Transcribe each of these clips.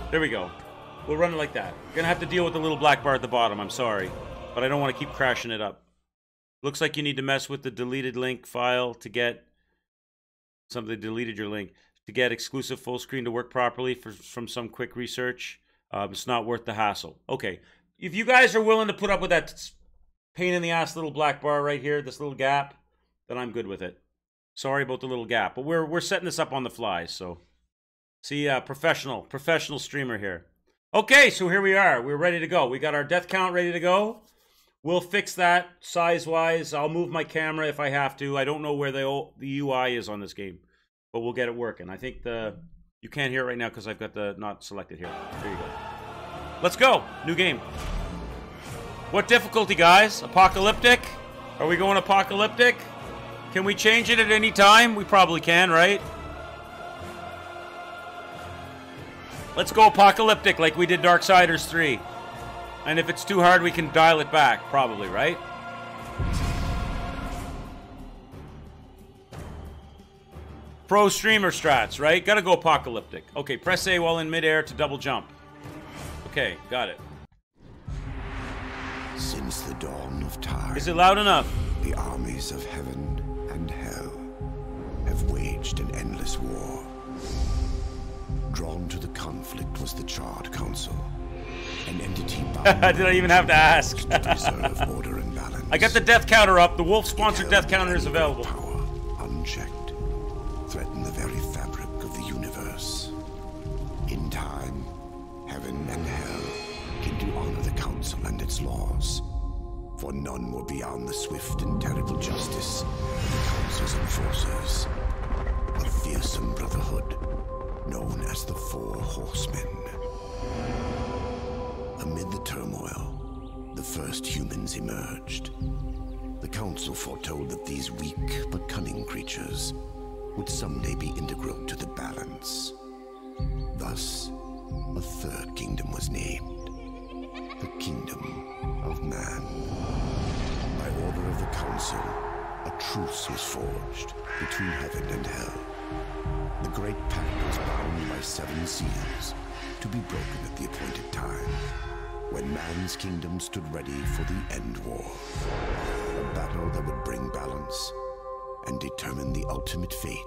There we go. We'll run it like that. Gonna have to deal with the little black bar at the bottom. I'm sorry. But I don't want to keep crashing it up. Looks like you need to mess with the deleted link file to get... Somebody deleted your link. To get exclusive full screen to work properly from some quick research. It's not worth the hassle. Okay. If you guys are willing to put up with that pain in the ass little black bar right here, this little gap, then I'm good with it. Sorry about the little gap. But we're setting this up on the fly, so... See, professional streamer here. Okay, so here we are. We're ready to go. We got our death count ready to go. We'll fix that size-wise. I'll move my camera if I have to. I don't know where the UI is on this game, but we'll get it working. I think you can't hear it right now because I've got the not selected here. There you go. Let's go. New game. What difficulty, guys? Apocalyptic? Are we going apocalyptic? Can we change it at any time? We probably can, right? Let's go apocalyptic like we did Darksiders 3. And if it's too hard, we can dial it back, probably, right? Pro streamer strats, right? Gotta go apocalyptic. Okay, press A while in midair to double jump. Okay, got it. Since the dawn of time... Is it loud enough? The armies of heaven and hell have waged an endless war. Drawn to the conflict was the Charred Council, an entity bound... Did I even have to ask? to preserve order and balance. I got the death counter up. The Wolf-sponsored death counter is available. Power, unchecked, threaten the very fabric of the universe. In time, heaven and hell came to honor the Council and its laws, for none were beyond the swift and terrible justice of the Council's enforcers, a fearsome brotherhood known as the Four Horsemen. Amid the turmoil, the first humans emerged. The Council foretold that these weak but cunning creatures would someday be integral to the balance. Thus, a third kingdom was named, the Kingdom of Man. By order of the Council, a truce was forged between heaven and hell. The Great Pact was bound by 7 seals, to be broken at the appointed time, when man's kingdom stood ready for the end war. A battle that would bring balance and determine the ultimate fate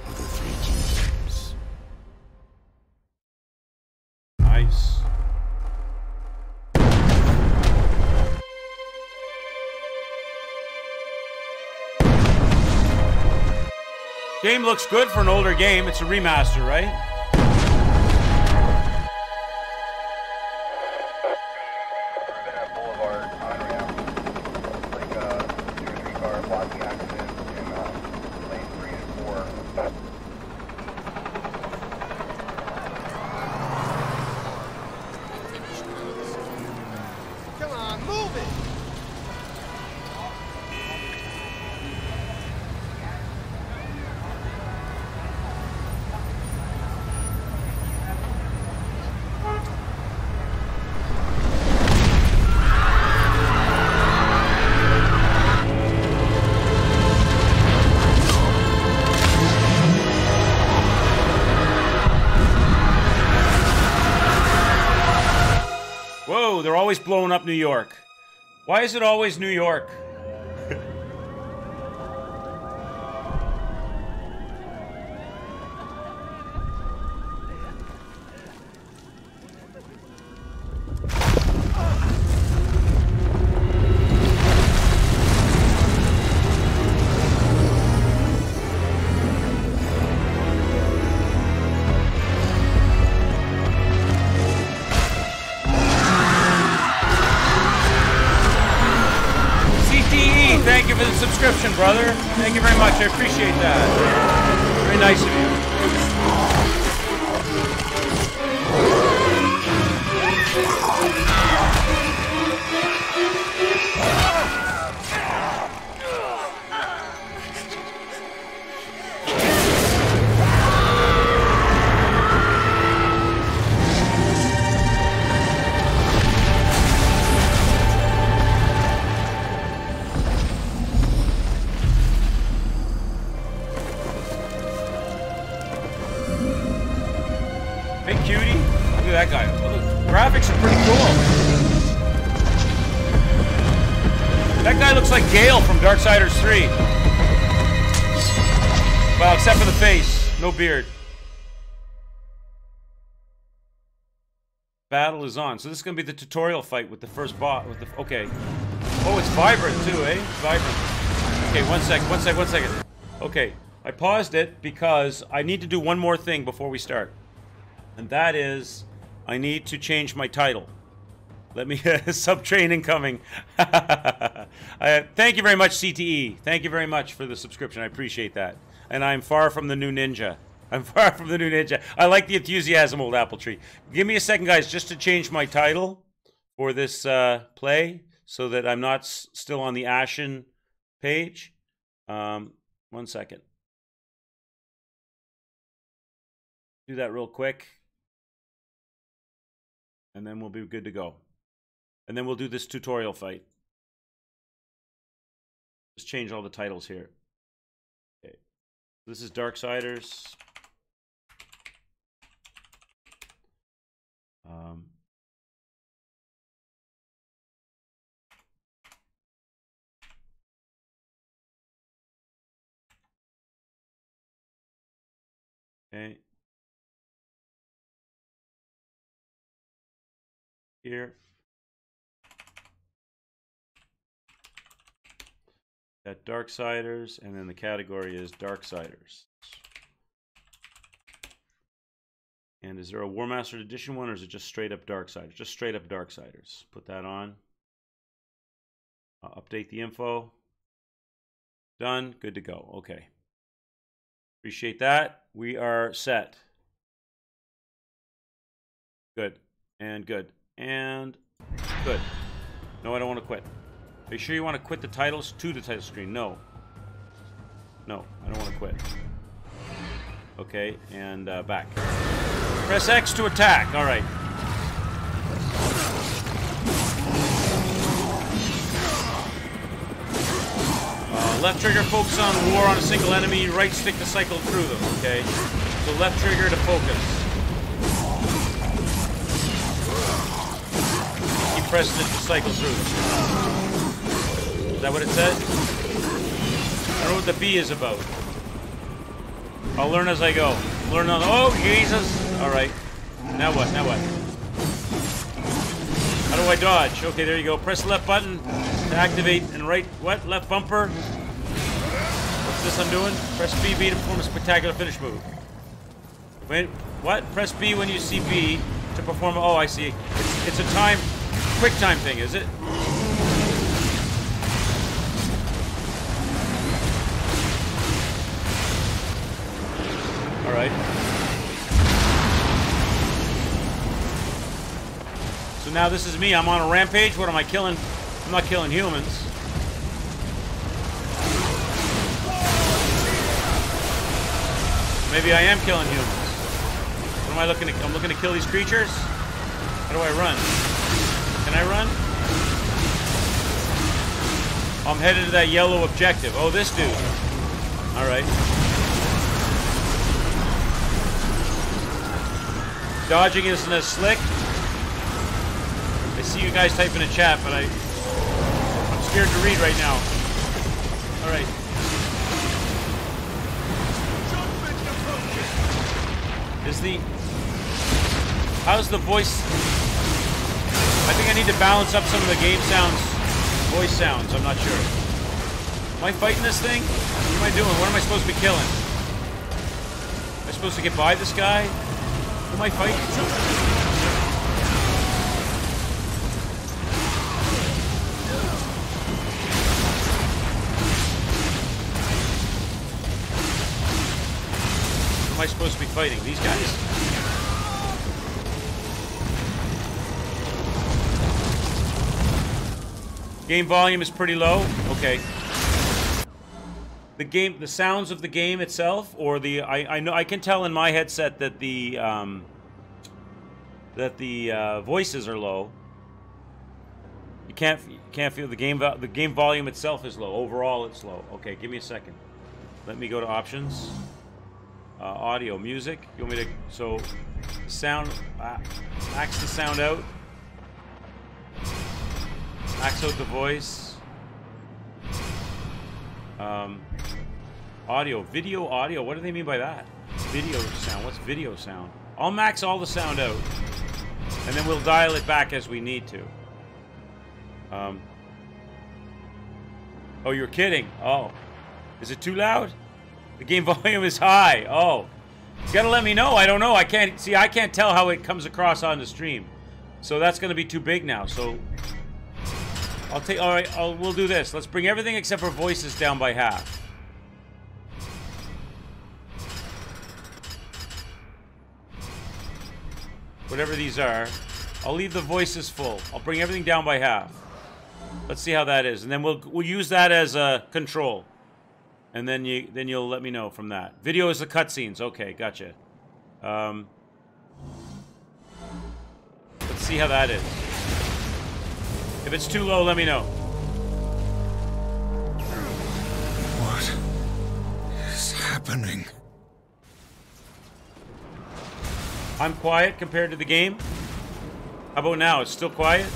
of the 3 kingdoms. Nice. Game looks good for an older game. It's a remaster, right? They're always blowing up New York. Why is it always New York? Thank you for the subscription, brother. Thank you very much. I appreciate that. Very nice of you. Hey, cutie. at that guy. Oh, the graphics are pretty cool. That guy looks like Gale from Darksiders 3. Well, except for the face. No beard. Battle is on. So this is going to be the tutorial fight with the first bot. Okay. Oh, it's vibrant too, eh? It's vibrant. Okay, one second. Okay, I paused it because I need to do one more thing before we start. And that is, I need to change my title. Let me, sub-train incoming. Thank you very much, CTE. Thank you very much for the subscription. I appreciate that. And I'm far from the new ninja. I'm far from the new ninja. I like the enthusiasm, old apple tree. Give me a second, guys, just to change my title for this play so that I'm not still on the Ashen page. 1 second. Do that real quick. And then we'll be good to go. And then we'll do this tutorial fight. Just change all the titles here. Okay. This is Darksiders. Okay. Here. Got Darksiders, and then the category is Darksiders. And is there a War Mastered Edition one, or is it just straight up Darksiders? Just straight up Darksiders. Put that on. Update the info. Done. Good to go. Okay. Appreciate that. We are set. Good. And good. And good. No, I don't want to quit. Are you sure you want to quit the titles to the title screen? No. No, I don't want to quit. Okay, and back. Press X to attack. All right. Left trigger focus on war on a single enemy. Right stick to cycle through them. Okay. So left trigger to focus. Keep pressing it to cycle through them. Is that what it said? I don't know what the B is about. I'll learn as I go. Learn on. Oh, Jesus! Alright. Now what? Now what? How do I dodge? Okay, there you go. Press the left button to activate and right. What? Left bumper. What's this I'm doing? Press B to perform a spectacular finish move. Wait, what? Press B when you see B to perform. Oh, I see. It's a time, quick time thing, is it? All right. So now this is me. I'm on a rampage. What am I killing? I'm not killing humans. Maybe I am killing humans. What am I looking to? I'm looking to kill these creatures. How do I run? Can I run? I'm headed to that yellow objective. Oh, this dude. All right. Dodging isn't as slick. I see you guys typing in chat, but I'm scared to read right now. All right. How's the voice? I think I need to balance up some of the game sounds, voice sounds. I'm not sure. Am I fighting this thing? What am I doing? What am I supposed to be killing? Am I supposed to get by this guy? Who am I fighting? Who am I supposed to be fighting? These guys? Game volume is pretty low. Okay. The sounds of the game itself, or the I know I can tell in my headset that the voices are low. You can't feel the game volume itself is low. Overall, it's low. Okay, give me a second. Let me go to options. Audio, music. You want me to? So Sound. Max the sound out. Max out the voice. Audio. Video audio. What do they mean by that? Video sound. What's video sound? I'll max all the sound out. And then we'll dial it back as we need to. Oh, you're kidding. Oh. Is it too loud? The game volume is high. Oh. You gotta let me know. I don't know. I can't tell how it comes across on the stream. So that's gonna be too big now. So I'll take. All right. We'll do this. Let's bring everything except for voices down by half. Whatever these are, I'll leave the voices full. I'll bring everything down by half. Let's see how that is, and then we'll use that as a control. And then you'll let me know from that. Video is the cutscenes. Okay, gotcha. Let's see how that is. If it's too low, let me know. What is happening? I'm quiet compared to the game. How about now? It's still quiet?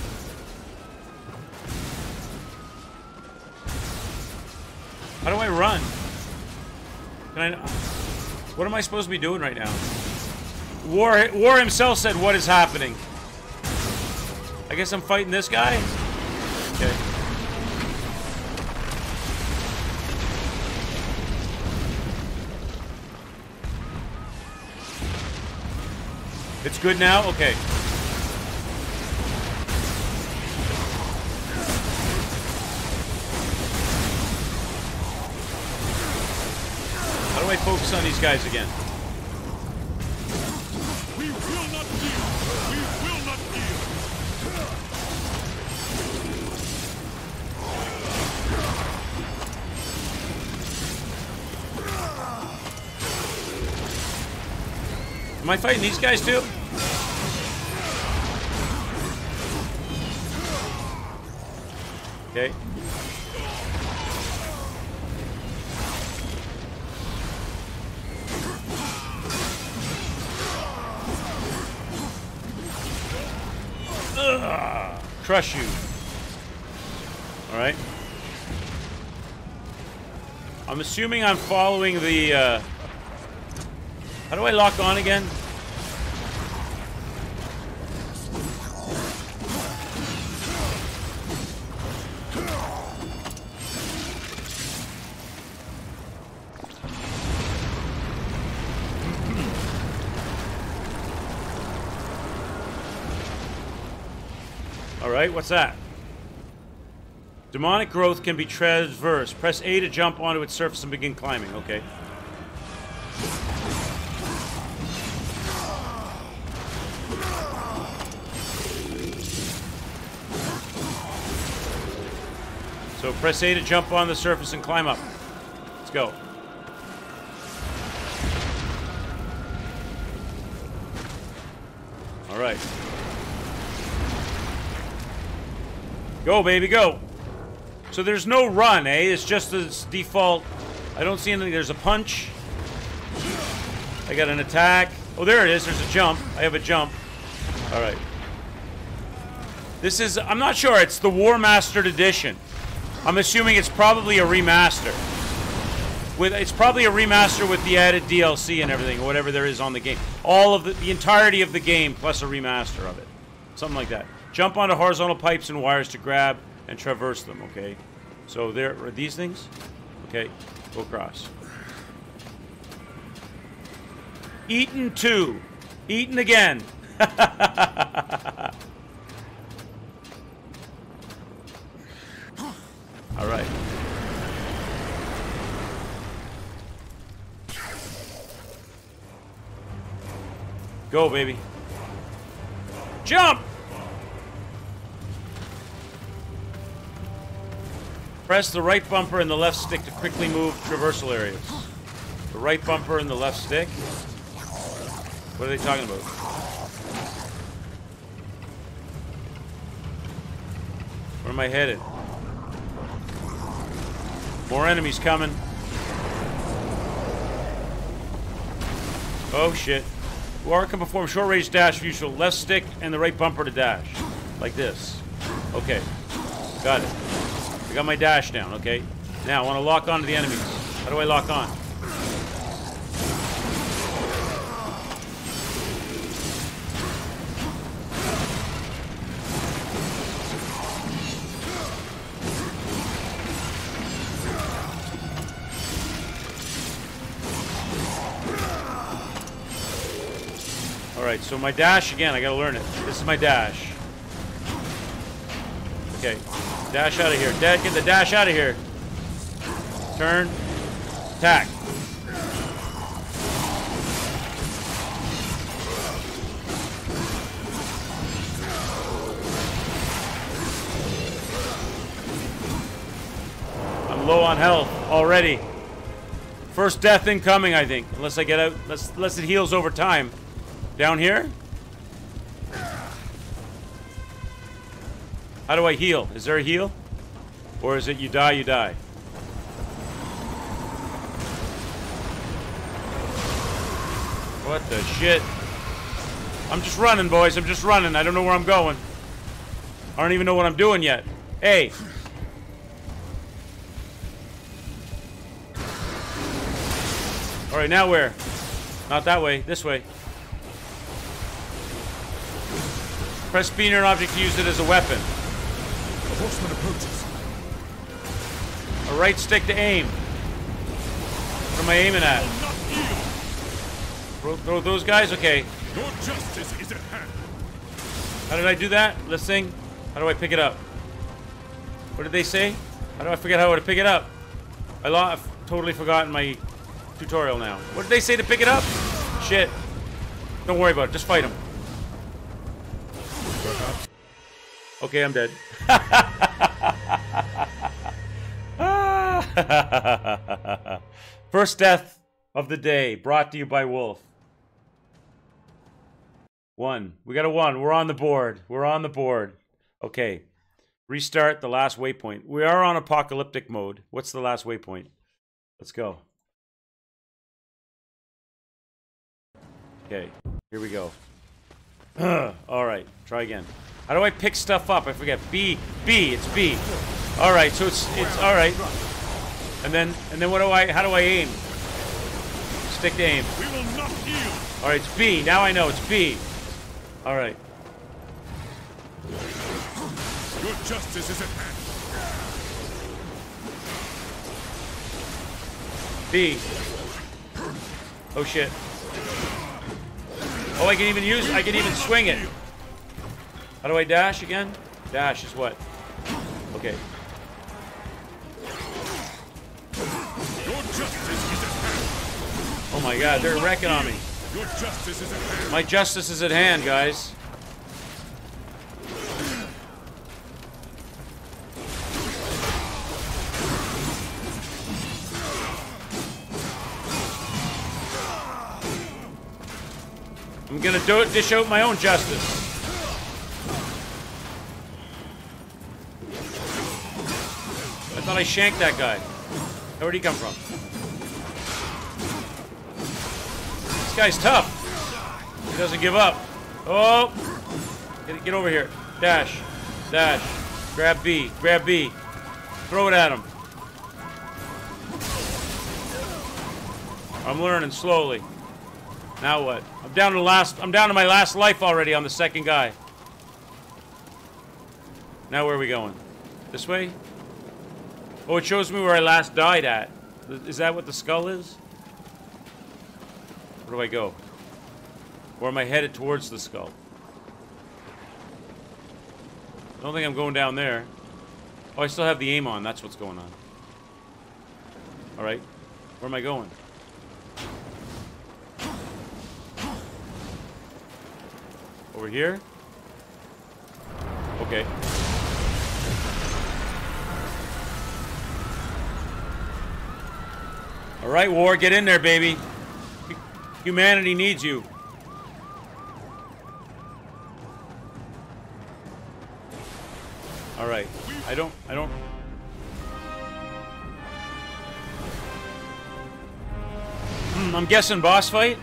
How do I run? Can I... What am I supposed to be doing right now? War himself said, what is happening? I guess I'm fighting this guy? Okay. It's good now? Okay. How do I focus on these guys again? We will not yield. We will not yield. Am I fighting these guys too? Okay. Ugh, crush you. All right. I'm assuming I'm following the. How do I lock on again? Alright, what's that? Demonic growth can be traversed. Press A to jump onto its surface and begin climbing. Okay. So press A to jump on the surface and climb up. Let's go. Alright. Go, baby, go. So there's no run, eh? It's just this default. I don't see anything. There's a punch. I got an attack. Oh, there it is. There's a jump. I have a jump. All right. This is, I'm not sure. It's the War Mastered Edition. I'm assuming it's probably a remaster. It's probably a remaster with the added DLC and everything, or whatever there is on the game. All of the entirety of the game plus a remaster of it. Something like that. Jump onto horizontal pipes and wires to grab and traverse them, okay? So there are these things? Okay, go across. Eaten 2. Eaten again. All right. Go, baby. Jump! Press the right bumper and the left stick to quickly move traversal areas. The right bumper and the left stick? What are they talking about? Where am I headed? More enemies coming. Oh, shit. War can perform short-range dash with useful left stick and the right bumper to dash. Like this. Okay. Got it. I got my dash down, okay? Now, I want to lock onto the enemies. How do I lock on? Alright, so my dash, again, I gotta learn it. This is my dash. Okay. Dash out of here. Dad, get the dash out of here. Turn. Attack. I'm low on health already. First death incoming, I think. Unless I get out. Unless it heals over time. Down here? How do I heal? Is there a heal? Or is it you die, you die? What the shit? I'm just running, boys. I'm just running. I don't know where I'm going. I don't even know what I'm doing yet. Hey. Alright, now where? Not that way. This way. Press B near an object to use it as a weapon. The horseman approaches. A right stick to aim. What am I aiming at? Throw those guys? Okay. Your justice is at hand. How did I do that? Let's sing. How do I pick it up? What did they say? How do I forget how to pick it up? I've totally forgotten my tutorial now. What did they say to pick it up? Shit. Don't worry about it. Just fight them. Okay, I'm dead. First death of the day, brought to you by Wolf. 1. We got a 1. We're on the board. We're on the board. Okay. Restart the last waypoint. We are on apocalyptic mode. What's the last waypoint? Let's go. Okay. Here we go. Alright. Try again. How do I pick stuff up? I forget. B. It's B. Alright, so it's alright. And then what do how do I aim? Stick to aim. We will not yield. Alright, it's B. Now I know it's B. Alright. Your justice is at hand. B. Oh shit. Oh, I can even swing it. How do I dash again? Dash is what? Okay. Your justice is at hand. Oh my god, they're wrecking on me. Your justice is at hand. My justice is at hand, guys. I'm gonna dish out my own justice. I thought I shanked that guy. Where'd he come from? This guy's tough. He doesn't give up. Oh! Get over here. Dash. Dash. Grab B. Grab B. Throw it at him. I'm learning slowly. Now what? I'm down to my last life already on the second guy. Now where are we going? This way? Oh, it shows me where I last died at. Is that what the skull is? Where do I go? Or am I headed towards the skull? I don't think I'm going down there. Oh, I still have the aim on. That's what's going on. Alright. Where am I going? Over here? Okay. Alright, War, get in there, baby. Humanity needs you. Alright. I don't... I'm guessing boss fight?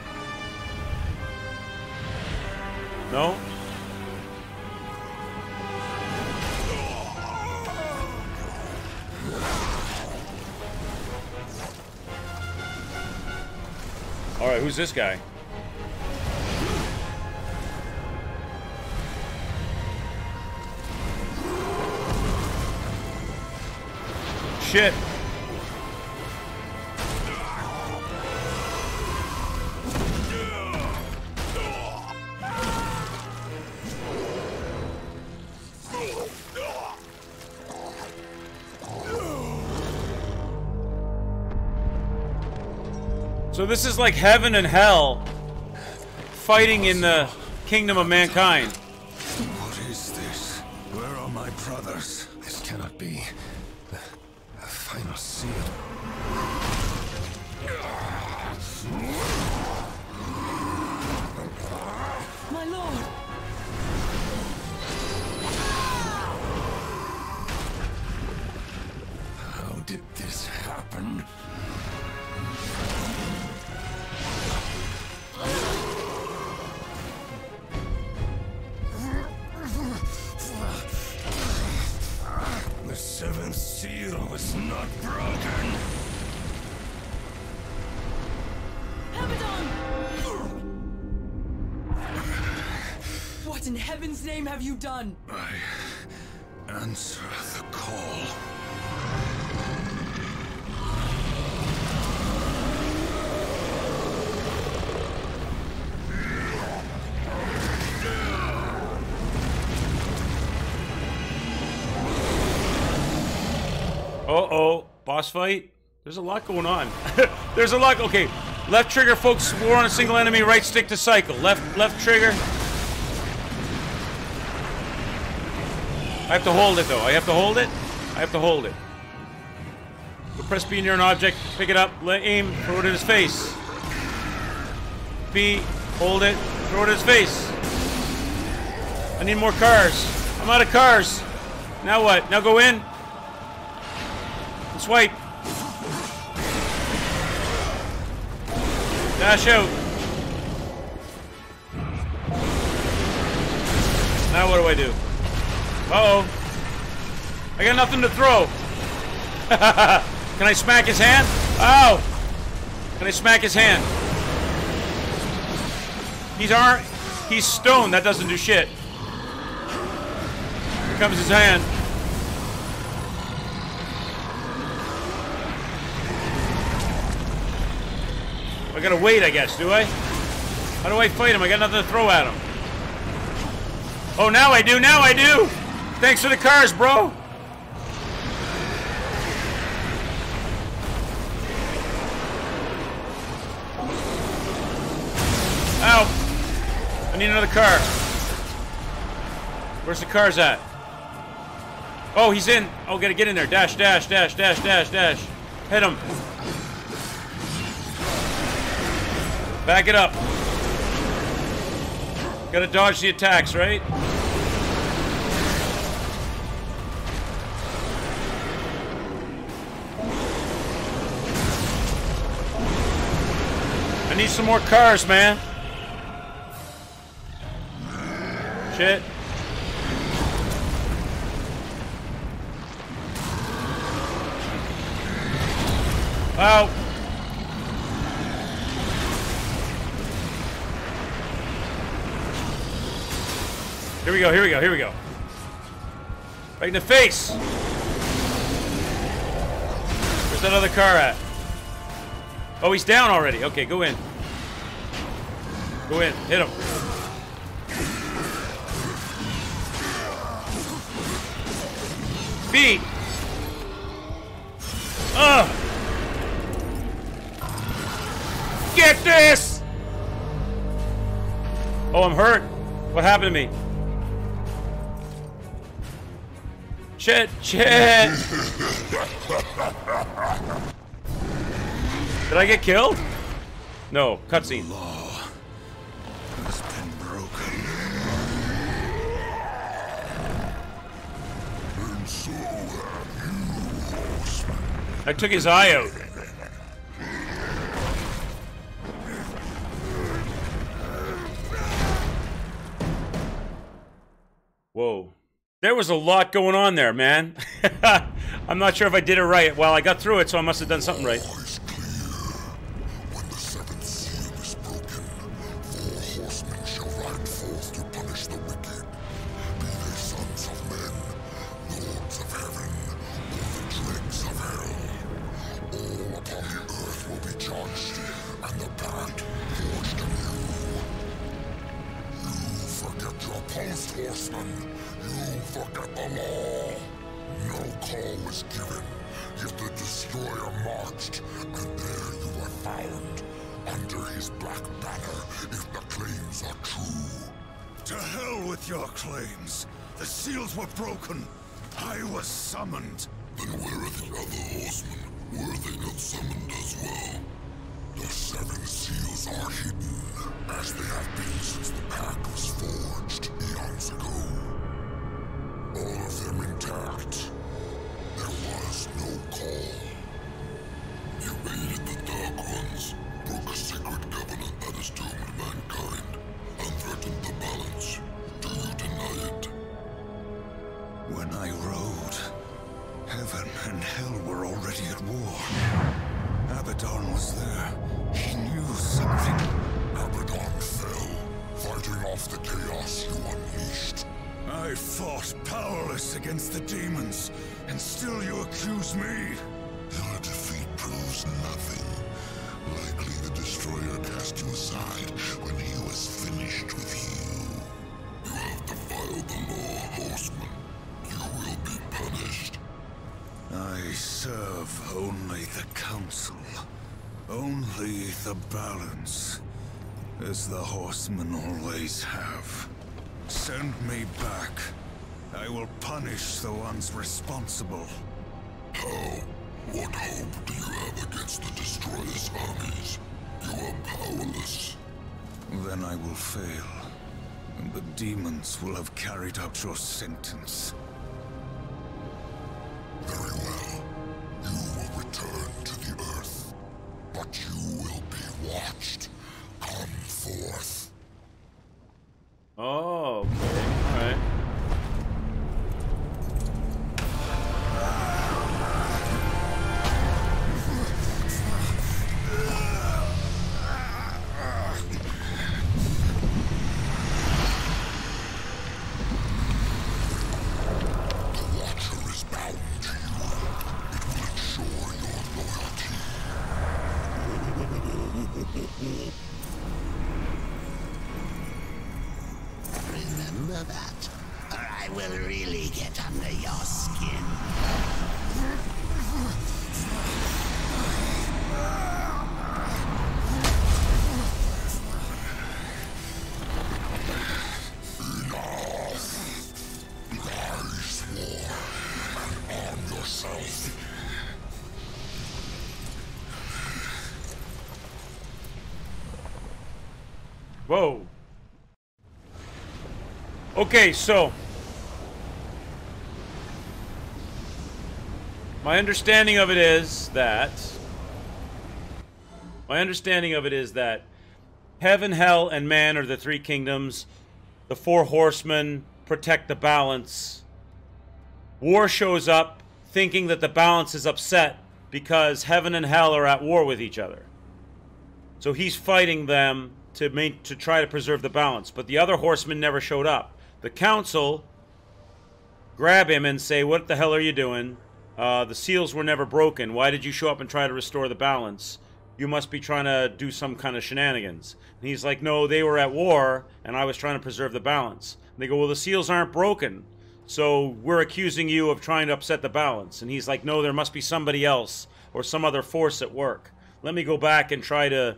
No? Alright, who's this guy? Shit. So this is like heaven and hell fighting in the kingdom of mankind. What is this? Where are my brothers? This cannot be the final seal. My lord! How did this happen? The seventh seal was not broken. Abaddon! What in heaven's name have you done? I answer the call. Uh-oh. Boss fight? There's a lot going on. There's a lot. Okay. Left trigger, focus war on a single enemy. Right stick to cycle. Left trigger. I have to hold it, though. I have to hold it? I have to hold it. So press B near an object. Pick it up. Aim. Throw it in his face. B. Hold it. Throw it in his face. I need more cars. I'm out of cars. Now what? Now go in. Swipe. Dash out. Now what do I do? Uh-oh. I got nothing to throw. Can I smack his hand? Ow! Can I smack his hand? He's stoned. That doesn't do shit. Here comes his hand. I gotta wait, I guess, do I? How do I fight him? I got nothing to throw at him. Oh, now I do! Now I do! Thanks for the cars, bro! Ow! I need another car. Where's the cars at? Oh, he's in! Oh, gotta get in there. Dash, dash, dash, dash, dash, dash. Hit him. Back it up. Gotta dodge the attacks, right? I need some more cars, man. Shit. Wow. Here we go, here we go, here we go. Right in the face! Where's that other car at? Oh, he's down already. Okay, go in. Go in, hit him. B! Get this! Oh, I'm hurt. What happened to me? Shit, shit! Did I get killed? No, cutscene. Law has been broken. And so have you, horseman. I took his eye out. Whoa. There was a lot going on there, man. I'm not sure if I did it right. Well, I got through it, so I must have done something right. All is clear. When the seventh seal is broken, 4 horsemen shall ride forth to punish the wicked. Be they sons of men, lords of heaven, or the dregs of hell. All upon the earth will be judged, and the pact forged anew. You forget your post, horsemen. You forget the law. No call was given, yet the destroyer marched, and there you were found, under his black banner, if the claims are true. To hell with your claims. The seals were broken. I was summoned. Then where are the other horsemen? Were they not summoned as well? The 7 seals are hidden, as they have been since the pact was forged eons ago. All of them intact. There was no call. You aided the Dark Ones, broke a sacred covenant that has doomed mankind, and threatened the balance. Do you deny it? When I rode, heaven and hell were already at war. Abaddon was there. He knew something. Abaddon fell, fighting off the chaos you unleashed. I fought powerless against the demons, and still you accuse me? Your defeat proves nothing. Likely the Destroyer cast you aside when he was finished with you. You have defiled the law, horseman. You will be punished. I serve only the Council. Only the balance. As the horsemen always have. Send me back. I will punish the ones responsible. How? What hope do you have against the Destroyer's armies? You are powerless. Then I will fail, and the demons will have carried out your sentence. Very well. You will return to the Earth. But you will be watched. Come forth. Oh, okay. Alright. The Watcher is bound to you. It will ensure your loyalty. Remember that, or I will really get under your skin. Rise, war, and arm yourself. Whoa. Okay, so my understanding of it is that heaven, hell, and man are the 3 kingdoms. The 4 horsemen protect the balance. War shows up thinking that the balance is upset because heaven and hell are at war with each other. So he's fighting them to try to preserve the balance. But the other horsemen never showed up. The council grab him and say, "What the hell are you doing? The seals were never broken. Why did you show up and try to restore the balance? You must be trying to do some kind of shenanigans." And he's like, "No, they were at war, and I was trying to preserve the balance." And they go, "Well, the seals aren't broken, so we're accusing you of trying to upset the balance." And he's like, "No, there must be somebody else or some other force at work. Let me go back and try to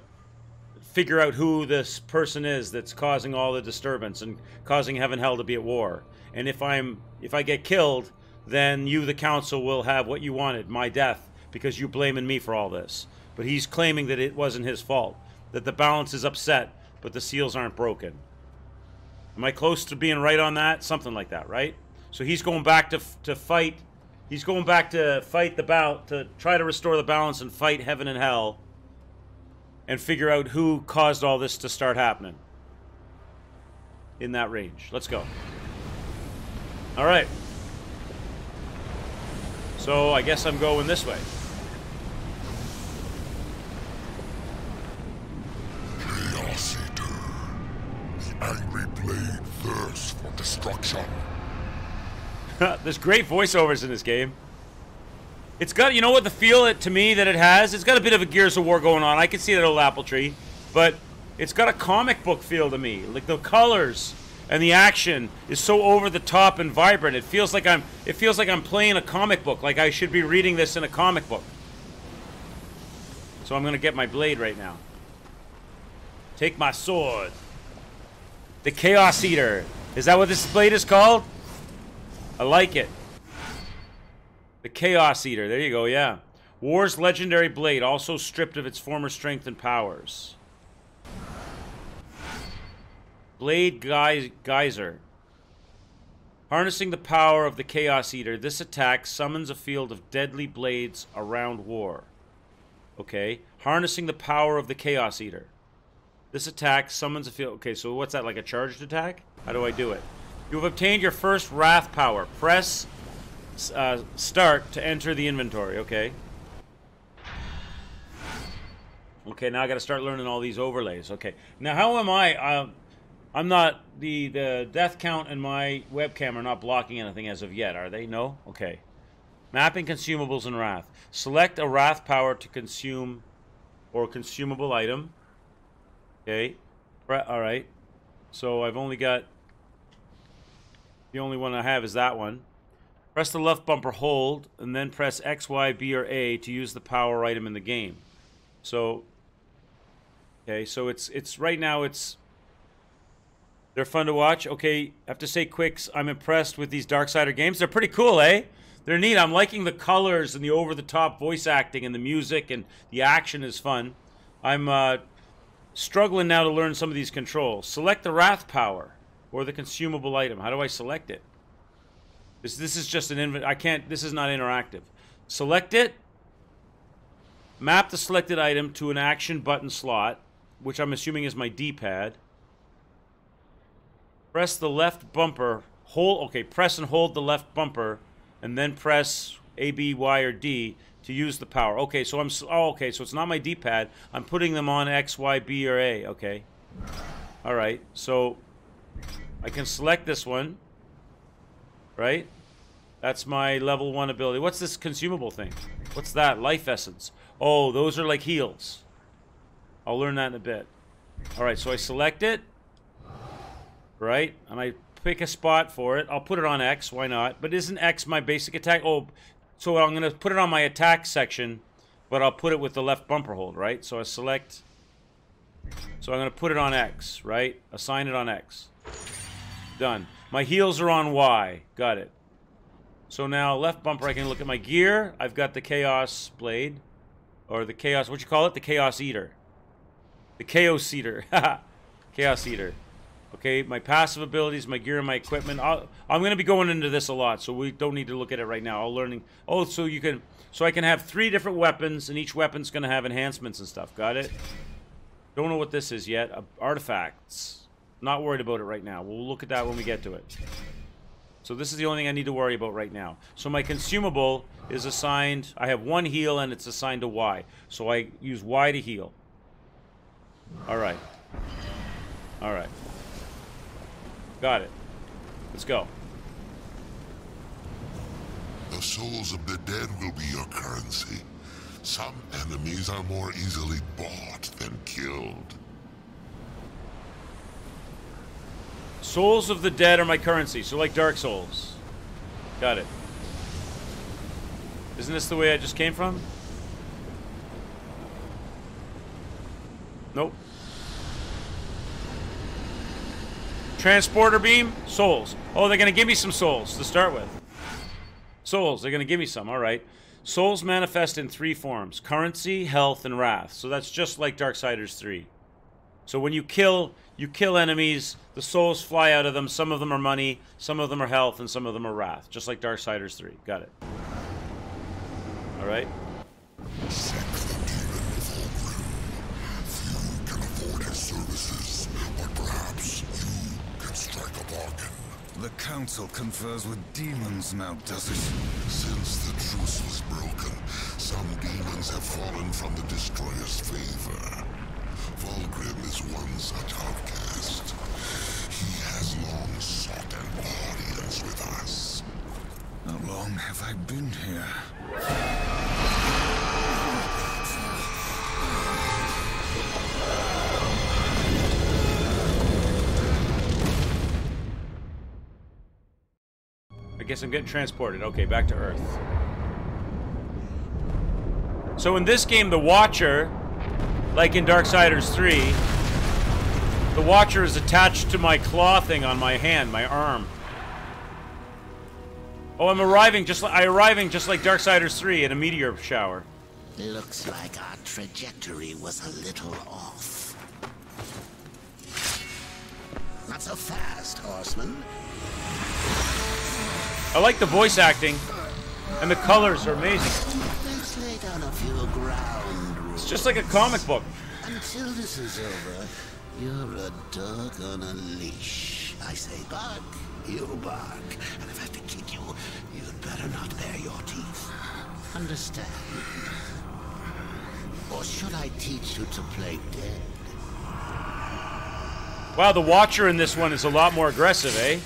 figure out who this person is that's causing all the disturbance and causing heaven and hell to be at war. And if I get killed, then you, the council, will have what you wanted, my death, because you're blaming me for all this." But he's claiming that it wasn't his fault, that the balance is upset, but the seals aren't broken. Am I close to being right on that? Something like that, right? So he's going back to fight. He's going back to fight to try to restore the balance and fight heaven and hell, and figure out who caused all this to start happening in that range. Let's go. Alright. So, I guess I'm going this way. Chaos Eater. The angry blade thirsts for destruction. There's great voiceovers in this game. It's got, you know what, the feel to me that it has? It's got a bit of a Gears of War going on. I can see that old apple tree. But it's got a comic book feel to me. Like the colors and the action is so over the top and vibrant. It feels like I'm playing a comic book. Like I should be reading this in a comic book. So I'm going to get my blade right now. Take my sword. The Chaos Eater. Is that what this blade is called? I like it. The Chaos Eater. There you go, yeah. War's legendary blade, also stripped of its former strength and powers. Blade Geyser. Harnessing the power of the Chaos Eater, this attack summons a field of deadly blades around War. Okay. Harnessing the power of the Chaos Eater. This attack summons a field... Okay, so what's that, like a charged attack? How do I do it? You have obtained your first Wrath power. Press start to enter the inventory. Okay. Okay, now I got to start learning all these overlays. Okay. Now, how am I... I'm not... The death count and my webcam are not blocking anything as of yet, are they? No? Okay. Mapping consumables and Wrath. Select a Wrath power to consume or consumable item. Okay. Alright. So I've only got... The only one I have is that one. Press the left bumper, hold, and then press X, Y, B, or A to use the power item in the game. So... Okay, so it's right now it's... They're fun to watch. Okay, I have to say, Quicks, I'm impressed with these Darksider games. They're pretty cool, eh? They're neat. I'm liking the colors and the over-the-top voice acting and the music, and the action is fun. I'm struggling now to learn some of these controls. Select the Wrath power or the consumable item. How do I select it? This is just an I can't. This is not interactive. Select it. Map the selected item to an action button slot, which I'm assuming is my D-pad. Press the left bumper. Hold. Okay, press and hold the left bumper, and then press A, B, Y, or D to use the power. Okay, so okay, so it's not my D-pad. I'm putting them on X, Y, B, or A. Okay. All right. So I can select this one. Right? That's my level 1 ability. What's this consumable thing? What's that? Life essence. Oh, those are like heals. I'll learn that in a bit. All right, so I select it. Right? And I pick a spot for it. I'll put it on X. Why not? But isn't X my basic attack? Oh, so I'm going to put it on my attack section, but I'll put it with the left bumper hold, right? So I select... So I'm going to put it on X, right? Assign it on X. Done. My heals are on Y. Got it. So now left bumper, I can look at my gear. I've got the Chaos Blade. Or the Chaos... What you call it? The Chaos Eater. The Chaos Eater. Chaos Eater. Okay, my passive abilities, my gear, and my equipment. I'm going to be going into this a lot, so we don't need to look at it right now. I'll learning. Oh, so you can... So I can have 3 different weapons, and each weapon's going to have enhancements and stuff. Got it? Don't know what this is yet. Artifacts. Not worried about it right now. We'll look at that when we get to it. So this is the only thing I need to worry about right now. So my consumable is assigned... I have 1 heal, and it's assigned to Y. So I use Y to heal. Alright. Alright. Got it. Let's go. The souls of the dead will be your currency. Some enemies are more easily bought than killed. Souls of the dead are my currency, so like Dark Souls. Got it. Isn't this the way I just came from? Nope. Transporter beam? Souls. Oh, they're going to give me some souls to start with. Souls, they're going to give me some, alright. Souls manifest in 3 forms. Currency, health, and wrath. So that's just like Darksiders 3. So when you kill enemies, the souls fly out of them. Some of them are money, some of them are health, and some of them are wrath. Just like Darksiders 3. Got it. Alright. Seek the demon Fulgrim. Few can afford his services, but perhaps you can strike a bargain. The Council confers with demons now, does it? Since the truce was broken, some demons have fallen from the Destroyer's favor. Vulgrim is one such outcast. He has long sought an audience with us. How long have I been here? I guess I'm getting transported. Okay, back to Earth. So in this game, the Watcher, like in Darksiders 3, the Watcher is attached to my claw thing on my hand, my arm. Oh, I'm arriving just like Darksiders 3 in a meteor shower. Looks like our trajectory was a little off. Not so fast, horseman. I like the voice acting, and the colors are amazing. Let's lay down a few ground rules. It's just like a comic book. Until this is over, you're a dog on a leash. I say bark, you bark. And if I have to kick you, you'd better not bare your teeth. Understand? Or should I teach you to play dead? Wow, the Watcher in this one is a lot more aggressive, eh?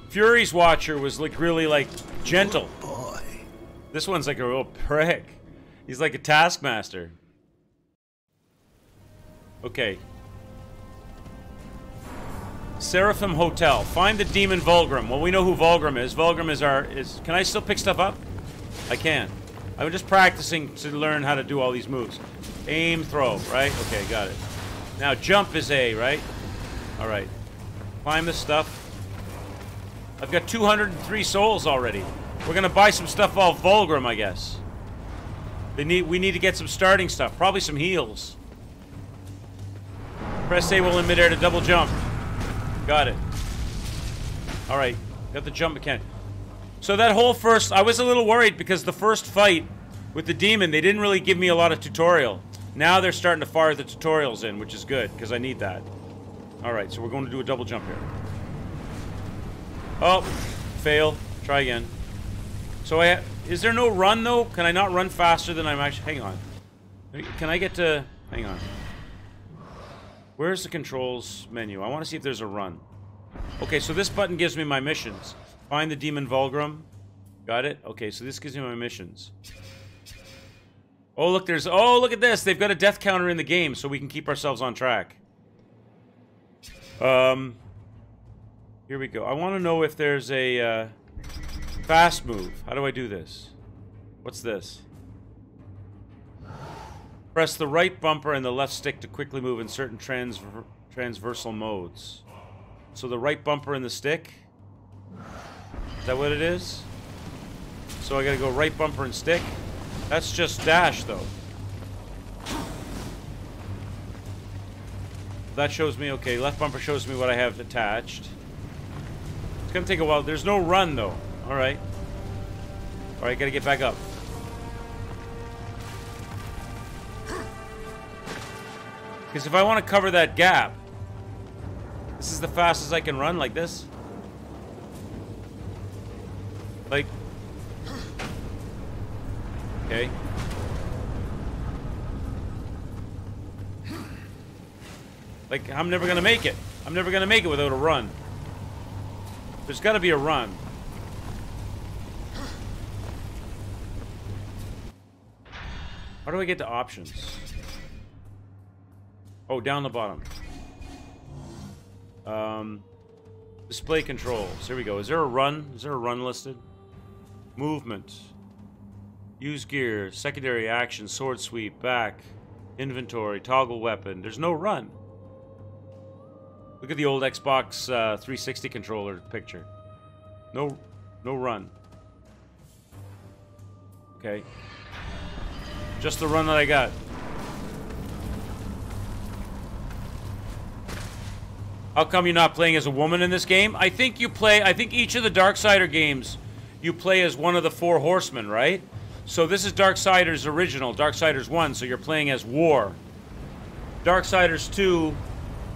Fury's Watcher was like really like gentle. Boy. This one's like a real prick. He's like a taskmaster. Okay. Seraphim Hotel. Find the demon Vulgrim. Well, we know who Vulgrim is. Vulgrim is can I still pick stuff up? I can. I'm just practicing to learn how to do all these moves. Aim, throw, right? Okay, got it. Now jump is A, right? All right. Climb this stuff. I've got 203 souls already. We're gonna buy some stuff off Vulgrim, I guess. We need to get some starting stuff. Probably some heals. Press A while in midair to double jump. Got it. Alright. Got the jump mechanic. So that whole first... I was a little worried because the first fight with the demon, they didn't really give me a lot of tutorial. Now they're starting to fire the tutorials in, which is good, because I need that. Alright, so we're going to do a double jump here. Oh, fail. Try again. So is there no run though? Can I not run faster than I'm actually... Hang on. Can I get to... Hang on. Where's the controls menu? I want to see if there's a run. Okay, so this button gives me my missions. Find the demon Vulgrim. Got it? Okay, so this gives me my missions. Oh, look, there's... Oh, look at this! They've got a death counter in the game, so we can keep ourselves on track. Here we go. I want to know if there's a fast move. How do I do this? What's this? Press the right bumper and the left stick to quickly move in certain transversal modes. So the right bumper and the stick? Is that what it is? So I gotta go right bumper and stick? That's just dash, though. That shows me, okay, left bumper shows me what I have attached. It's gonna take a while. There's no run, though. Alright. Alright, gotta get back up. Because if I want to cover that gap, this is the fastest I can run, like this. Like... Okay. Like, I'm never gonna make it. I'm never gonna make it without a run. There's gotta be a run. How do I get to options? Oh, down the bottom. Display controls. Here we go. Is there a run? Is there a run listed? Movement. Use gear. Secondary action. Sword sweep. Back. Inventory. Toggle weapon. There's no run. Look at the old Xbox 360 controller picture. No run. Okay. Just the run that I got. How come you're not playing as a woman in this game? I think you play... I think each of the Darksider games, you play as one of the four horsemen, right? So this is Darksiders original, Darksiders 1, so you're playing as War. Darksiders 2,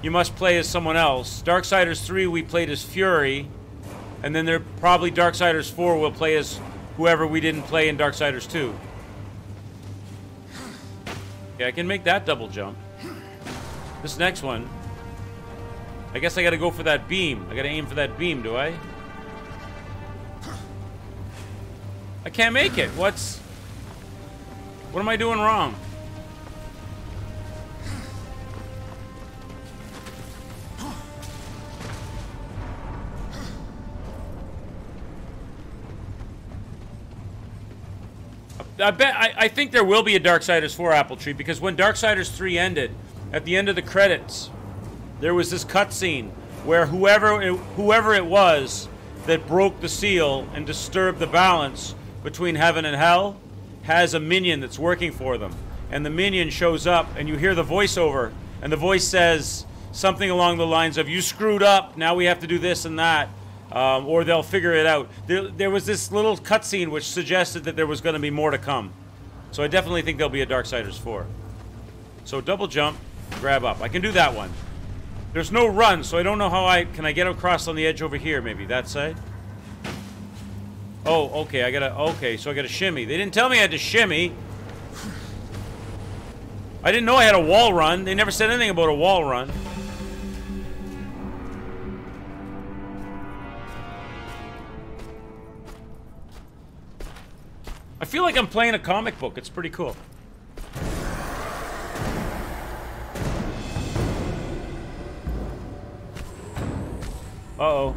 you must play as someone else. Darksiders 3, we played as Fury. And then there probably Darksiders 4 will play as whoever we didn't play in Darksiders 2. Okay, I can make that double jump. This next one, I guess I gotta go for that beam. I gotta aim for that beam, do I? I can't make it. What am I doing wrong? I think there will be a Darksiders 4 apple tree, because when Darksiders 3 ended, at the end of the credits, there was this cutscene where whoever it was that broke the seal and disturbed the balance between heaven and hell has a minion that's working for them. And the minion shows up, and you hear the voiceover, and the voice says something along the lines of, "You screwed up, now we have to do this and that." Or they'll figure it out. There was this little cutscene which suggested that there was going to be more to come. So I definitely think there'll be a Darksiders 4. So double jump, grab up. I can do that one. There's no run, so I don't know how can I get across on the edge over here, maybe that side? Oh, okay, okay, so I gotta shimmy. They didn't tell me I had to shimmy. I didn't know I had a wall run. They never said anything about a wall run. I feel like I'm playing a comic book. It's pretty cool. Uh-oh.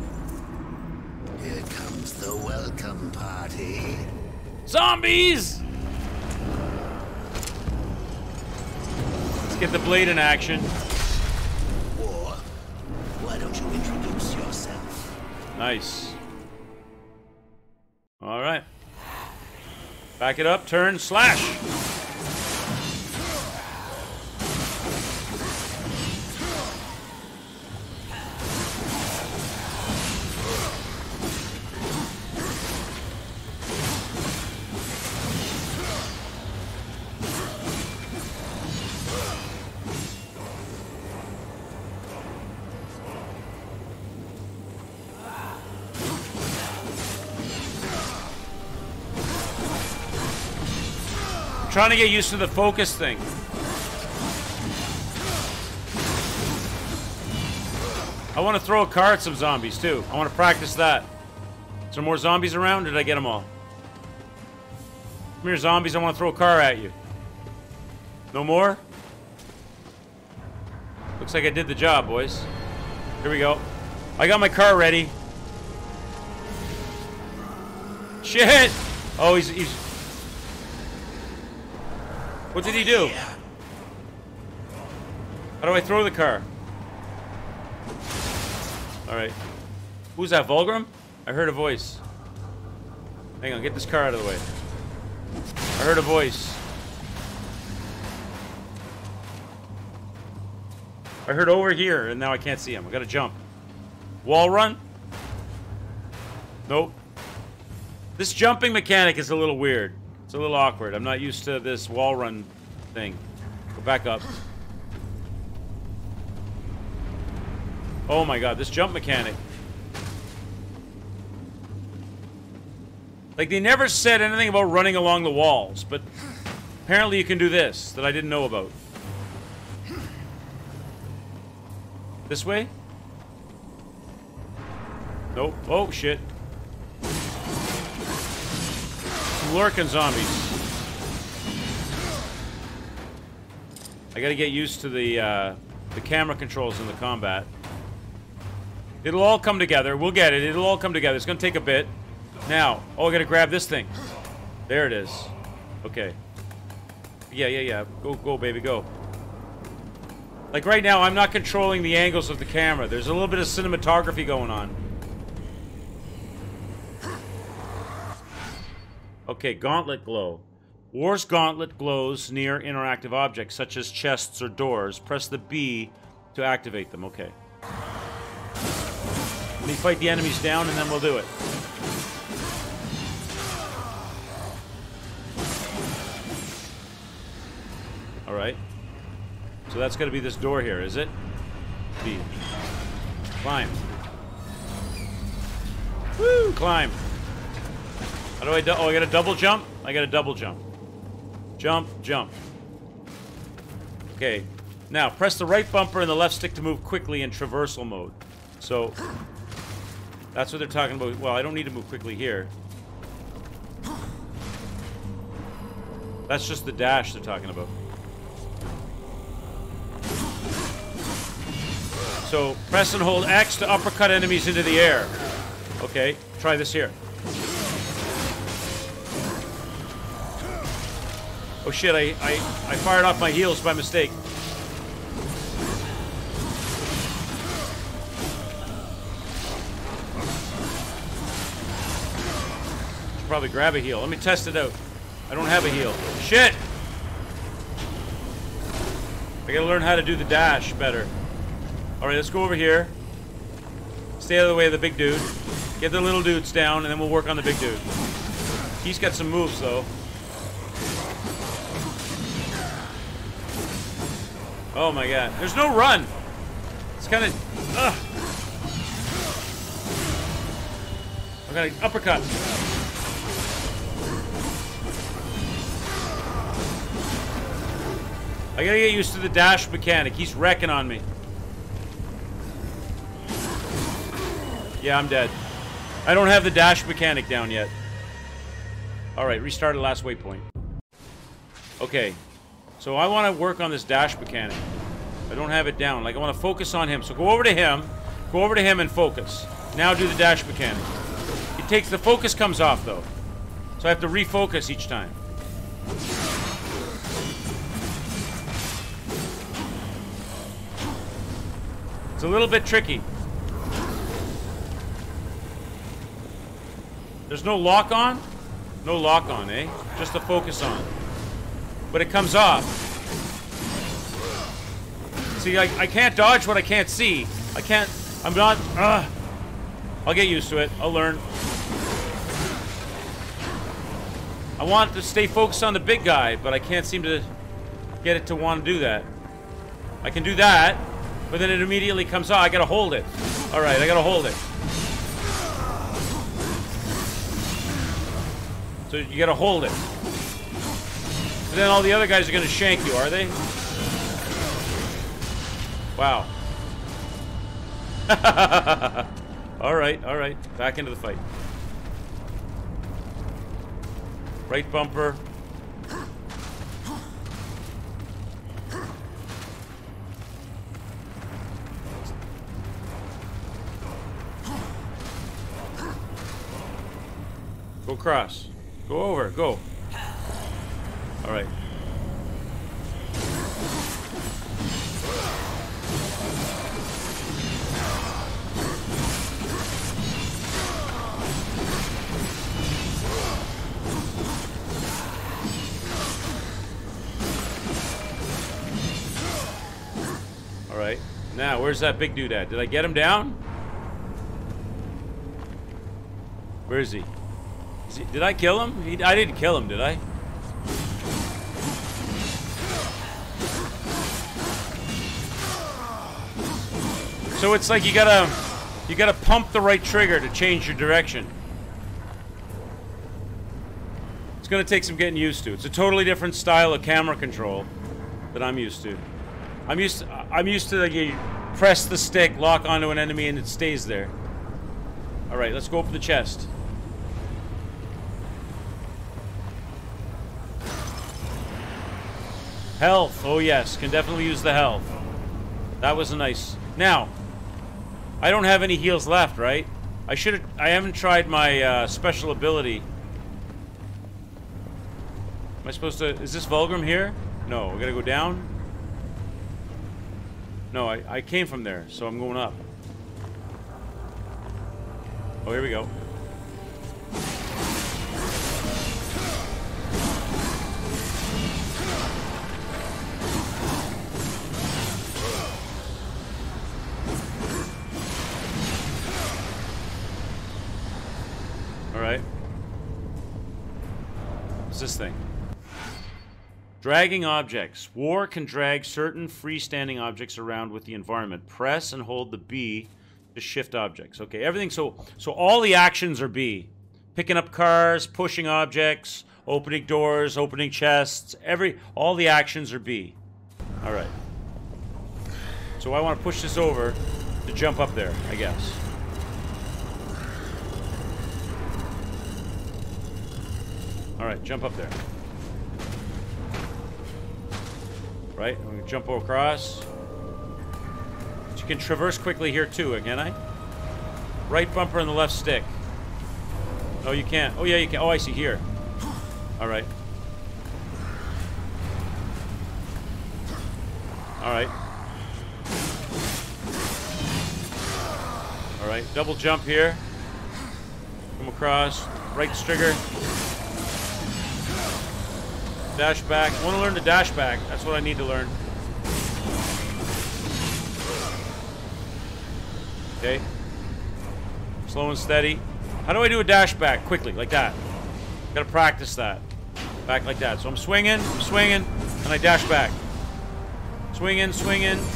Here comes the welcome party. Zombies! Let's get the blade in action. Or, why don't you introduce yourself? Nice. Alright. Back it up, turn, slash! Trying to get used to the focus thing. I want to throw a car at some zombies too. I want to practice that. Is there more zombies around, or did I get them all? Come here, zombies, I want to throw a car at you. No more? Looks like I did the job, boys. Here we go. I got my car ready. Shit! Oh, he's... What did he do? How do I throw the car? Alright. Who's that, Vulgrim? I heard a voice. Hang on, get this car out of the way. I heard a voice. I heard over here, and now I can't see him. I gotta jump. Wall run? Nope. This jumping mechanic is a little weird. It's a little awkward. I'm not used to this wall run thing. Go back up. Oh my god, this jump mechanic. Like, they never said anything about running along the walls, but apparently you can do this that I didn't know about. This way? Nope. Oh, shit. Lurking zombies. I gotta get used to the camera controls in the combat. It'll all come together. We'll get it. It'll all come together. It's gonna take a bit. Now, oh, I gotta grab this thing. There it is. Okay. Yeah. Go, baby, go. Like right now, I'm not controlling the angles of the camera. There's a little bit of cinematography going on. Okay, gauntlet glow. War's gauntlet glows near interactive objects, such as chests or doors. Press the B to activate them. Okay. Let me fight the enemies down, and then we'll do it. Alright. So that's gotta be this door here, is it? speed. Climb. Woo! Climb. How do I oh, I got a double jump? I got a double jump. Jump, jump. Okay. Now, press the right bumper and the left stick to move quickly in traversal mode. So, that's what they're talking about. Well, I don't need to move quickly here. That's just the dash they're talking about. So, press and hold X to uppercut enemies into the air. Okay, try this here. Oh shit, I fired off my heels by mistake. Should probably grab a heal. Let me test it out. I don't have a heal. Shit! I gotta learn how to do the dash better. Alright, let's go over here. Stay out of the way of the big dude. Get the little dudes down, and then we'll work on the big dude. He's got some moves, though. Oh my god. There's no run! It's kind of... Ugh! I got an uppercut. I gotta get used to the dash mechanic. He's wrecking on me. Yeah, I'm dead. I don't have the dash mechanic down yet. Alright, restart at last waypoint. Okay. So I want to work on this dash mechanic. I don't have it down. Like, I want to focus on him. So go over to him. Go over to him and focus. Now do the dash mechanic. It takes... The focus comes off, though. So I have to refocus each time. It's a little bit tricky. There's no lock on? No lock on, eh? Just the focus on. But it comes off. See, I can't dodge what I can't see. I can't... I'm not... I'll get used to it. I'll learn. I want to stay focused on the big guy, but I can't seem to get it to want to do that. I can do that, but then it immediately comes off. I gotta hold it. Alright, I gotta hold it. So you gotta hold it. And then all the other guys are gonna shank you, are they? Wow. Alright, alright. Back into the fight. Right bumper. Go across. Go over. Go. Alright. Alright. Now, where's that big dude at? Did I get him down? Where is he? Did I kill him? I didn't kill him, did I? So it's like you gotta pump the right trigger to change your direction. It's gonna take some getting used to. It's a totally different style of camera control that I'm used to. I'm used to like you press the stick, lock onto an enemy, and it stays there. All right, let's go for the chest. Health. Oh yes, can definitely use the health. That was a nice. Now, I don't have any heals left, right? I haven't tried my special ability. Am I supposed to? Is this Vulgrim here? No, we gotta go down. No, I came from there, so I'm going up. Oh, here we go. Alright. What's this thing? Dragging objects. War can drag certain freestanding objects around with the environment. Press and hold the B to shift objects. Okay, everything. So all the actions are B. Picking up cars, pushing objects, opening doors, opening chests. All the actions are B. All right. So I want to push this over to jump up there, I guess. All right, jump up there. Right, I'm gonna jump across. But you can traverse quickly here too, can I? Right bumper and the left stick. Oh, you can't. Oh, yeah, you can. Oh, I see here. All right. All right. All right, double jump here. Come across. Right trigger. Dash back. I want to learn to dash back. That's what I need to learn. Okay. Slow and steady. How do I do a dash back? Quickly, like that. Gotta practice that. Back like that. So I'm swinging, and I dash back. Swinging,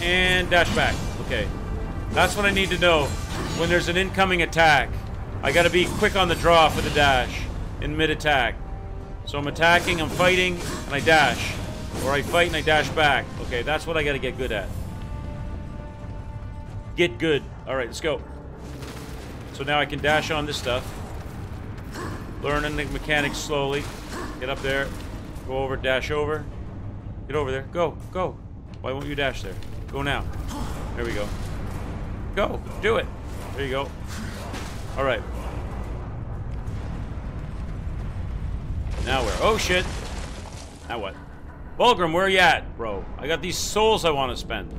and dash back. Okay. That's what I need to know when there's an incoming attack. I gotta be quick on the draw for the dash in mid-attack. So I'm attacking, I'm fighting, and I dash. Or I fight and I dash back. Okay, that's what I gotta get good at. Get good. Alright, let's go. So now I can dash on this stuff. Learning the mechanics slowly. Get up there. Go over, dash over. Get over there. Go, go. Why won't you dash there? Go now. There we go. Go, do it. There you go. Alright. Now where? Oh shit. Now what? Fulgrim, where are you at, bro? I got these souls I want to spend.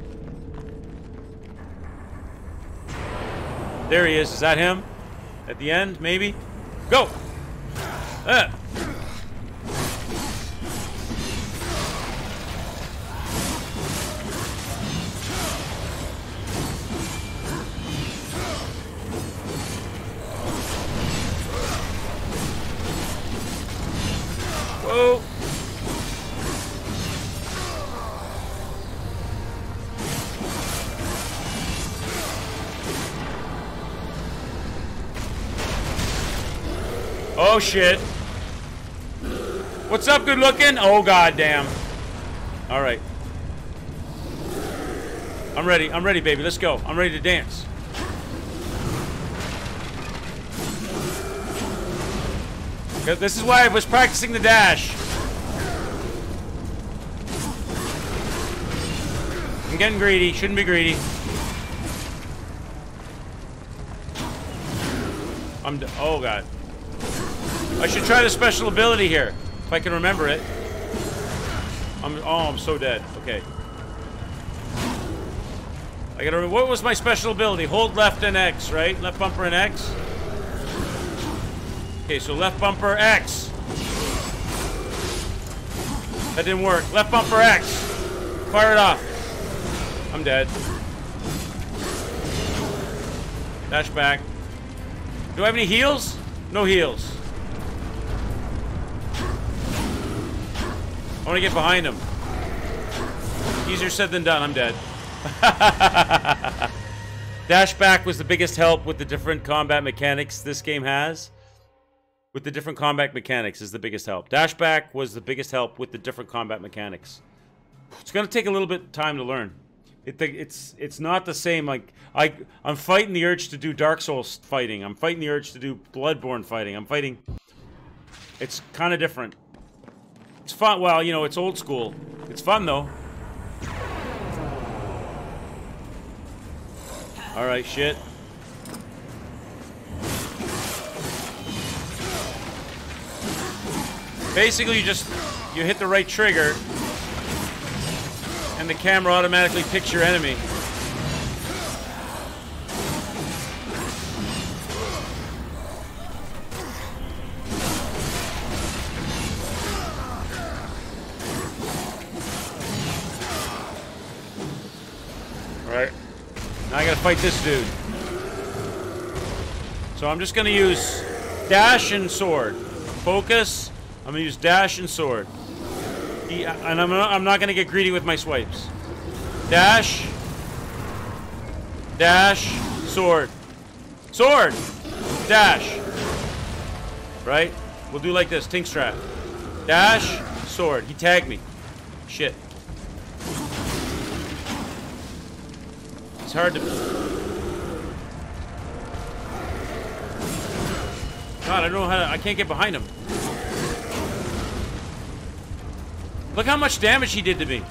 There he is. Is that him? At the end, maybe? Go! Whoa! Oh shit. What's up, good looking? Oh goddamn. Alright. I'm ready, baby. Let's go. I'm ready to dance. This is why I was practicing the dash. I'm getting greedy. Shouldn't be greedy. Oh god. I should try the special ability here, if I can remember it. I'm so dead. Okay. I gotta remember, what was my special ability? Hold left and X, right? Left bumper and X. Okay, so left bumper X. That didn't work. Left bumper X. Fire it off. I'm dead. Dash back. Do I have any heals? No heals. I want to get behind him. Easier said than done. I'm dead. Dash back was the biggest help with the different combat mechanics this game has. With the different combat mechanics is the biggest help. Dash back was the biggest help with the different combat mechanics. It's gonna take a little bit of time to learn. It's not the same. Like I'm fighting the urge to do Dark Souls fighting. I'm fighting the urge to do Bloodborne fighting. I'm fighting. It's kind of different. It's fun. Well, you know, it's old school. It's fun though. All right, shit. Basically, you hit the right trigger, and the camera automatically picks your enemy. Alright. Now I gotta fight this dude. So I'm just gonna use dash and sword. Focus. I'm gonna use dash and sword. And I'm not gonna get greedy with my swipes. Dash. Dash. Sword. Sword. Dash. Right? We'll do like this. Tink strat. Dash. Sword. He tagged me. Shit. It's hard to... God, I don't know how to... I can't get behind him. Look how much damage he did to me.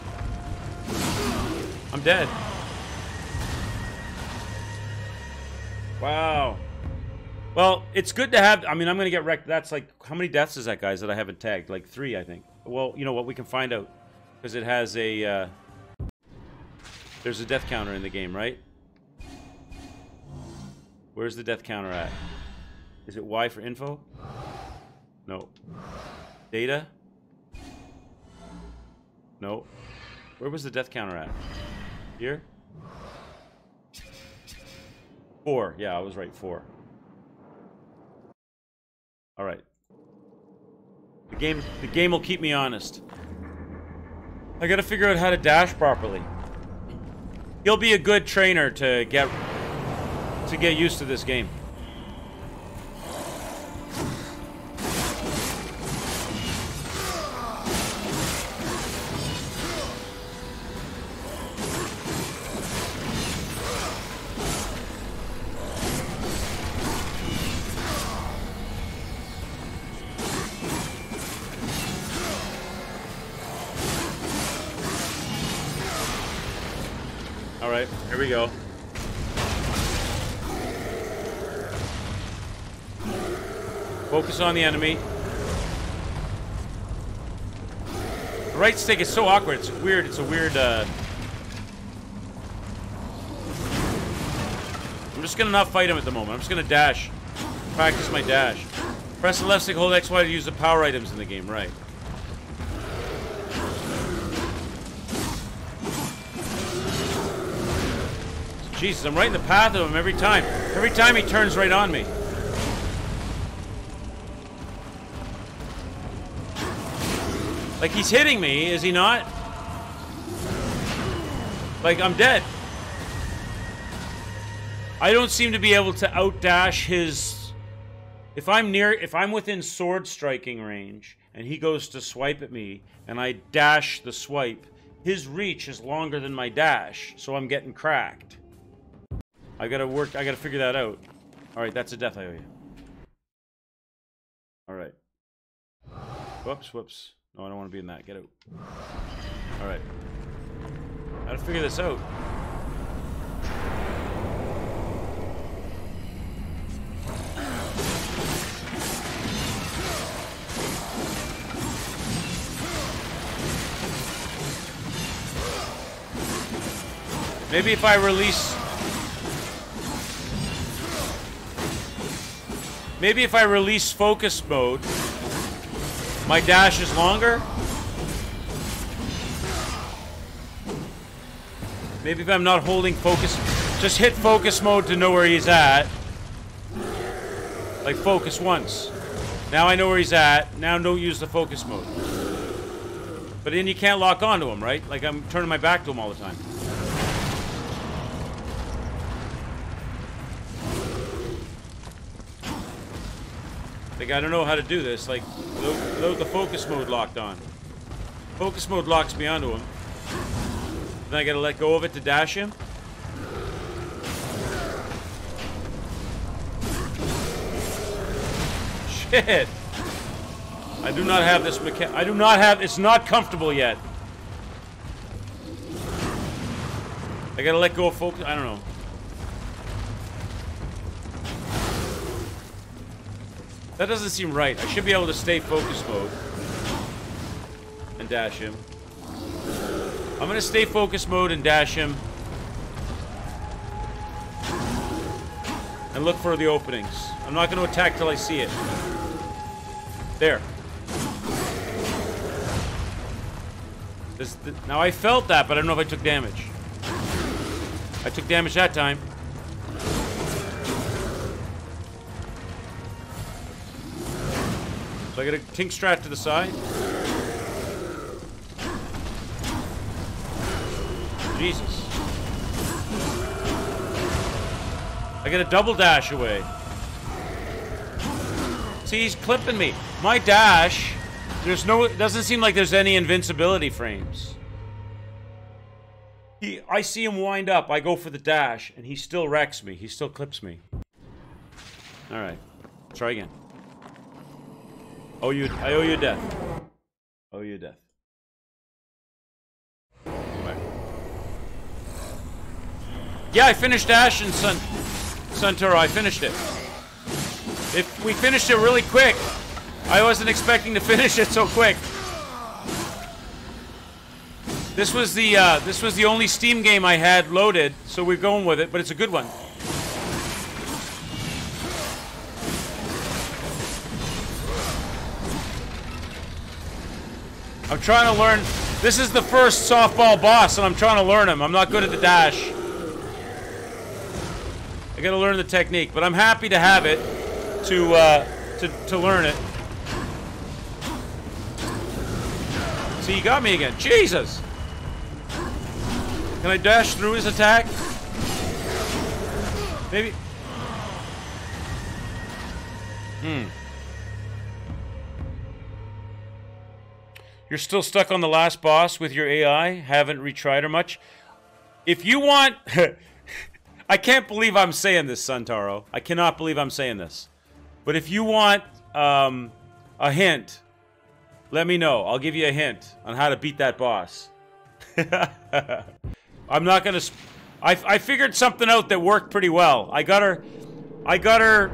I'm dead. Wow. Well, it's good to have... I mean, I'm going to get wrecked. That's like... How many deaths is that, guys, that I haven't tagged? Like 3, I think. Well, you know what? We can find out. Because it has a... There's a death counter in the game, right? Where's the death counter at? Is it Y for info? No. Data? No. Where was the death counter at? Here? 4. Yeah, I was right. 4. Alright. The game will keep me honest. I gotta figure out how to dash properly. He'll be a good trainer to get used to this game. Alright, here we go. Focus on the enemy. The right stick is so awkward. It's weird. It's a weird, I'm just gonna not fight him at the moment. I'm just gonna dash. Practice my dash. Press the left stick, hold XY to use the power items in the game, right. Jesus, I'm right in the path of him every time. Every time he turns right on me. Like, he's hitting me, is he not? Like, I'm dead. I don't seem to be able to outdash his... If I'm within sword striking range, and he goes to swipe at me, and I dash the swipe, his reach is longer than my dash, so I'm getting cracked. I gotta figure that out. Alright, that's a death I owe you. Alright. Whoops, whoops. No, I don't want to be in that. Get out. Alright. Gotta figure this out. Maybe if I release... Maybe if I release focus mode, my dash is longer? Maybe if I'm not holding focus, just hit focus mode to know where he's at. Like focus once. Now I know where he's at. Now don't use the focus mode. But then you can't lock onto him, right? Like I'm turning my back to him all the time. Like, I don't know how to do this, like, without the focus mode locked on. Focus mode locks me onto him. Then I gotta let go of it to dash him. Shit! I do not have this it's not comfortable yet. I gotta let go of focus, I don't know. That doesn't seem right. I should be able to stay focus mode. And dash him. I'm gonna stay focus mode and dash him. And look for the openings. I'm not gonna attack till I see it. There. Now I felt that, but I don't know if I took damage. I took damage that time. So I got a tink strat to the side. Jesus. I get a double dash away. See, he's clipping me. My dash, it doesn't seem like there's any invincibility frames. I see him wind up, I go for the dash, and he still wrecks me. He still clips me. Alright. Try again. I owe you death. Owe you death. Right. Yeah, I finished Ash and Santoro. I finished it. We finished it really quick. I wasn't expecting to finish it so quick. This was the only Steam game I had loaded, so we're going with it, but it's a good one. I'm trying to learn. This is the first softball boss, and I'm trying to learn him. I'm not good at the dash. I gotta learn the technique, but I'm happy to have it to learn it. See, he got me again. Jesus! Can I dash through his attack? Maybe. You're still stuck on the last boss with your AI? Haven't retried her much? If you want... I can't believe I'm saying this, Santaro. I cannot believe I'm saying this. But if you want a hint, let me know. I'll give you a hint on how to beat that boss. I'm not gonna... I figured something out that worked pretty well. I got her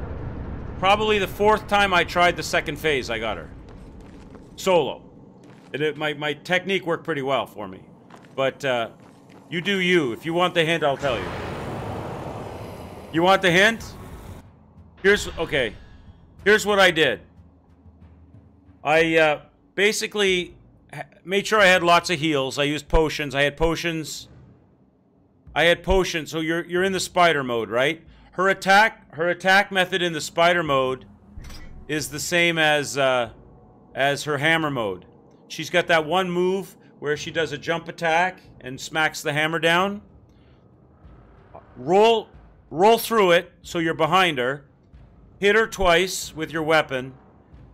probably the 4th time I tried the second phase. I got her. Solo. My technique worked pretty well for me. But you do you. If you want the hint, I'll tell you. You want the hint? Okay. Here's what I did. I basically made sure I had lots of heals. I used potions. I had potions. So you're in the spider mode, right? Her attack method in the spider mode is the same as her hammer mode. She's got that one move where she does a jump attack and smacks the hammer down. Roll through it so you're behind her. Hit her twice with your weapon,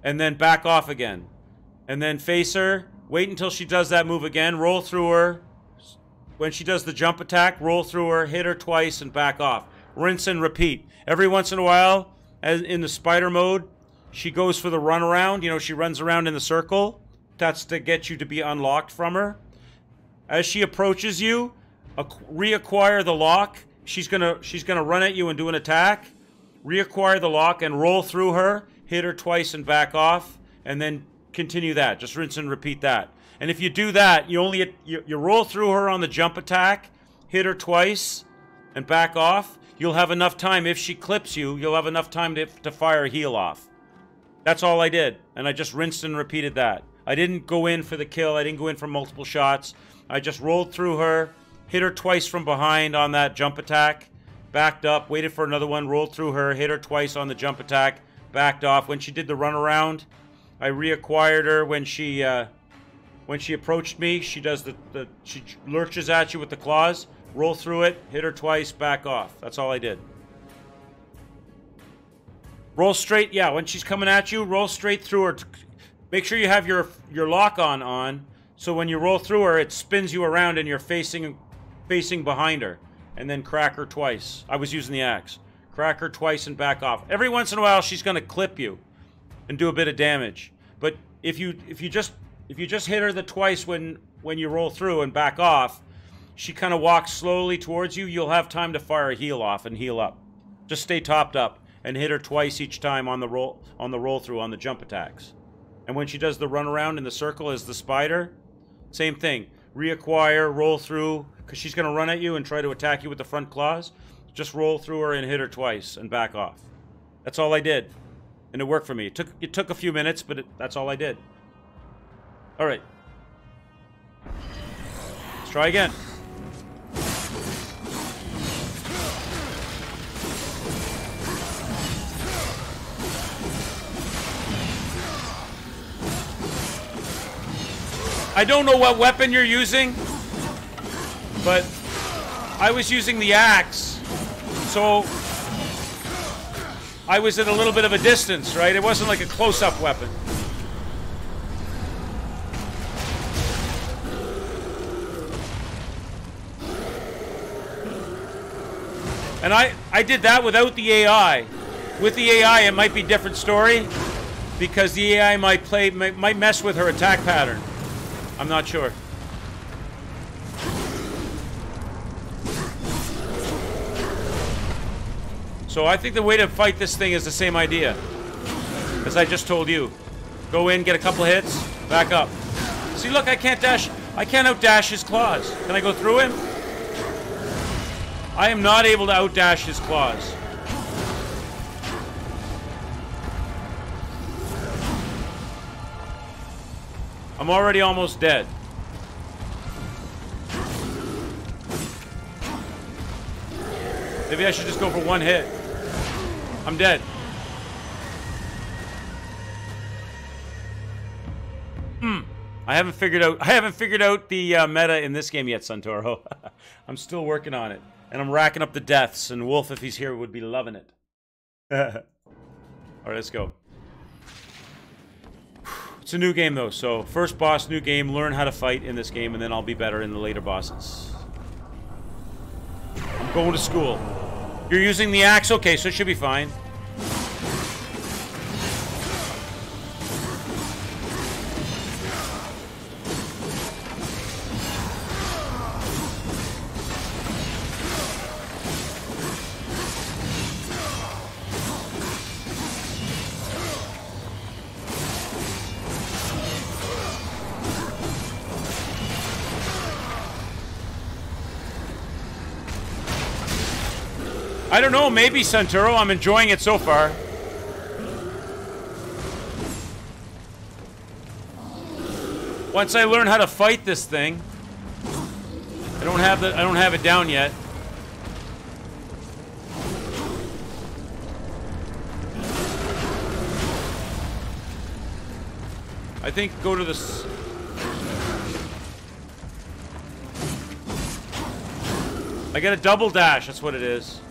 and then back off again. And then face her. Wait until she does that move again. Roll through her. When she does the jump attack, roll through her, hit her twice, and back off. Rinse and repeat. Every once in a while, as in the spider mode, she goes for the runaround. You know, she runs around in the circle. That's to get you to be unlocked from her. As she approaches you, reacquire the lock. She's gonna run at you and do an attack. Reacquire the lock and roll through her, hit her twice and back off, and then continue that. Just rinse and repeat that. And if you do that, you roll through her on the jump attack, hit her twice, and back off. You'll have enough time. If she clips you, you'll have enough time to fire a heal off. That's all I did. And I just rinsed and repeated that. I didn't go in for the kill. I didn't go in for multiple shots. I just rolled through her, hit her twice from behind on that jump attack, backed up, waited for another one, rolled through her, hit her twice on the jump attack, backed off. When she did the runaround, I reacquired her. When she approached me, she does she lurches at you with the claws, roll through it, hit her twice, back off. That's all I did. Roll straight, yeah, when she's coming at you, roll straight through her. Make sure you have your lock on, so when you roll through her, it spins you around and you're facing behind her. And then crack her twice. I was using the axe. Crack her twice and back off. Every once in a while, she's going to clip you and do a bit of damage. But if you just hit her the twice when you roll through and back off, she kind of walks slowly towards you. You'll have time to fire a heal off and heal up. Just stay topped up and hit her twice each time on the roll through on the jump attacks. And when she does the run around in the circle as the spider, same thing. Reacquire, roll through, because she's going to run at you and try to attack you with the front claws. Just roll through her and hit her twice and back off. That's all I did. And it worked for me. It took a few minutes, but that's all I did. All right. Let's try again. I don't know what weapon you're using, but I was using the axe, so I was at a little bit of a distance, right? It wasn't like a close-up weapon. And I did that without the AI. With the AI, it might be a different story, because the AI might mess with her attack pattern. I'm not sure. So I think the way to fight this thing is the same idea, as I just told you. Go in, get a couple hits, back up. See, look, I can't dash. I can't outdash his claws. Can I go through him? I am not able to outdash his claws. I'm already almost dead. Maybe I should just go for one hit. I'm dead. I haven't figured out the meta in this game yet, Santoro. I'm still working on it. And I'm racking up the deaths, and Wolf, if he's here, would be loving it. Alright, let's go. It's a new game, though, so first boss, new game, learn how to fight in this game, and then I'll be better in the later bosses. I'm going to school. You're using the axe? Okay, so it should be fine. I don't know, maybe, Santoro. I'm enjoying it so far. Once I learn how to fight this thing, I don't have it down yet. I think go to this. I got a double dash, that's what it is.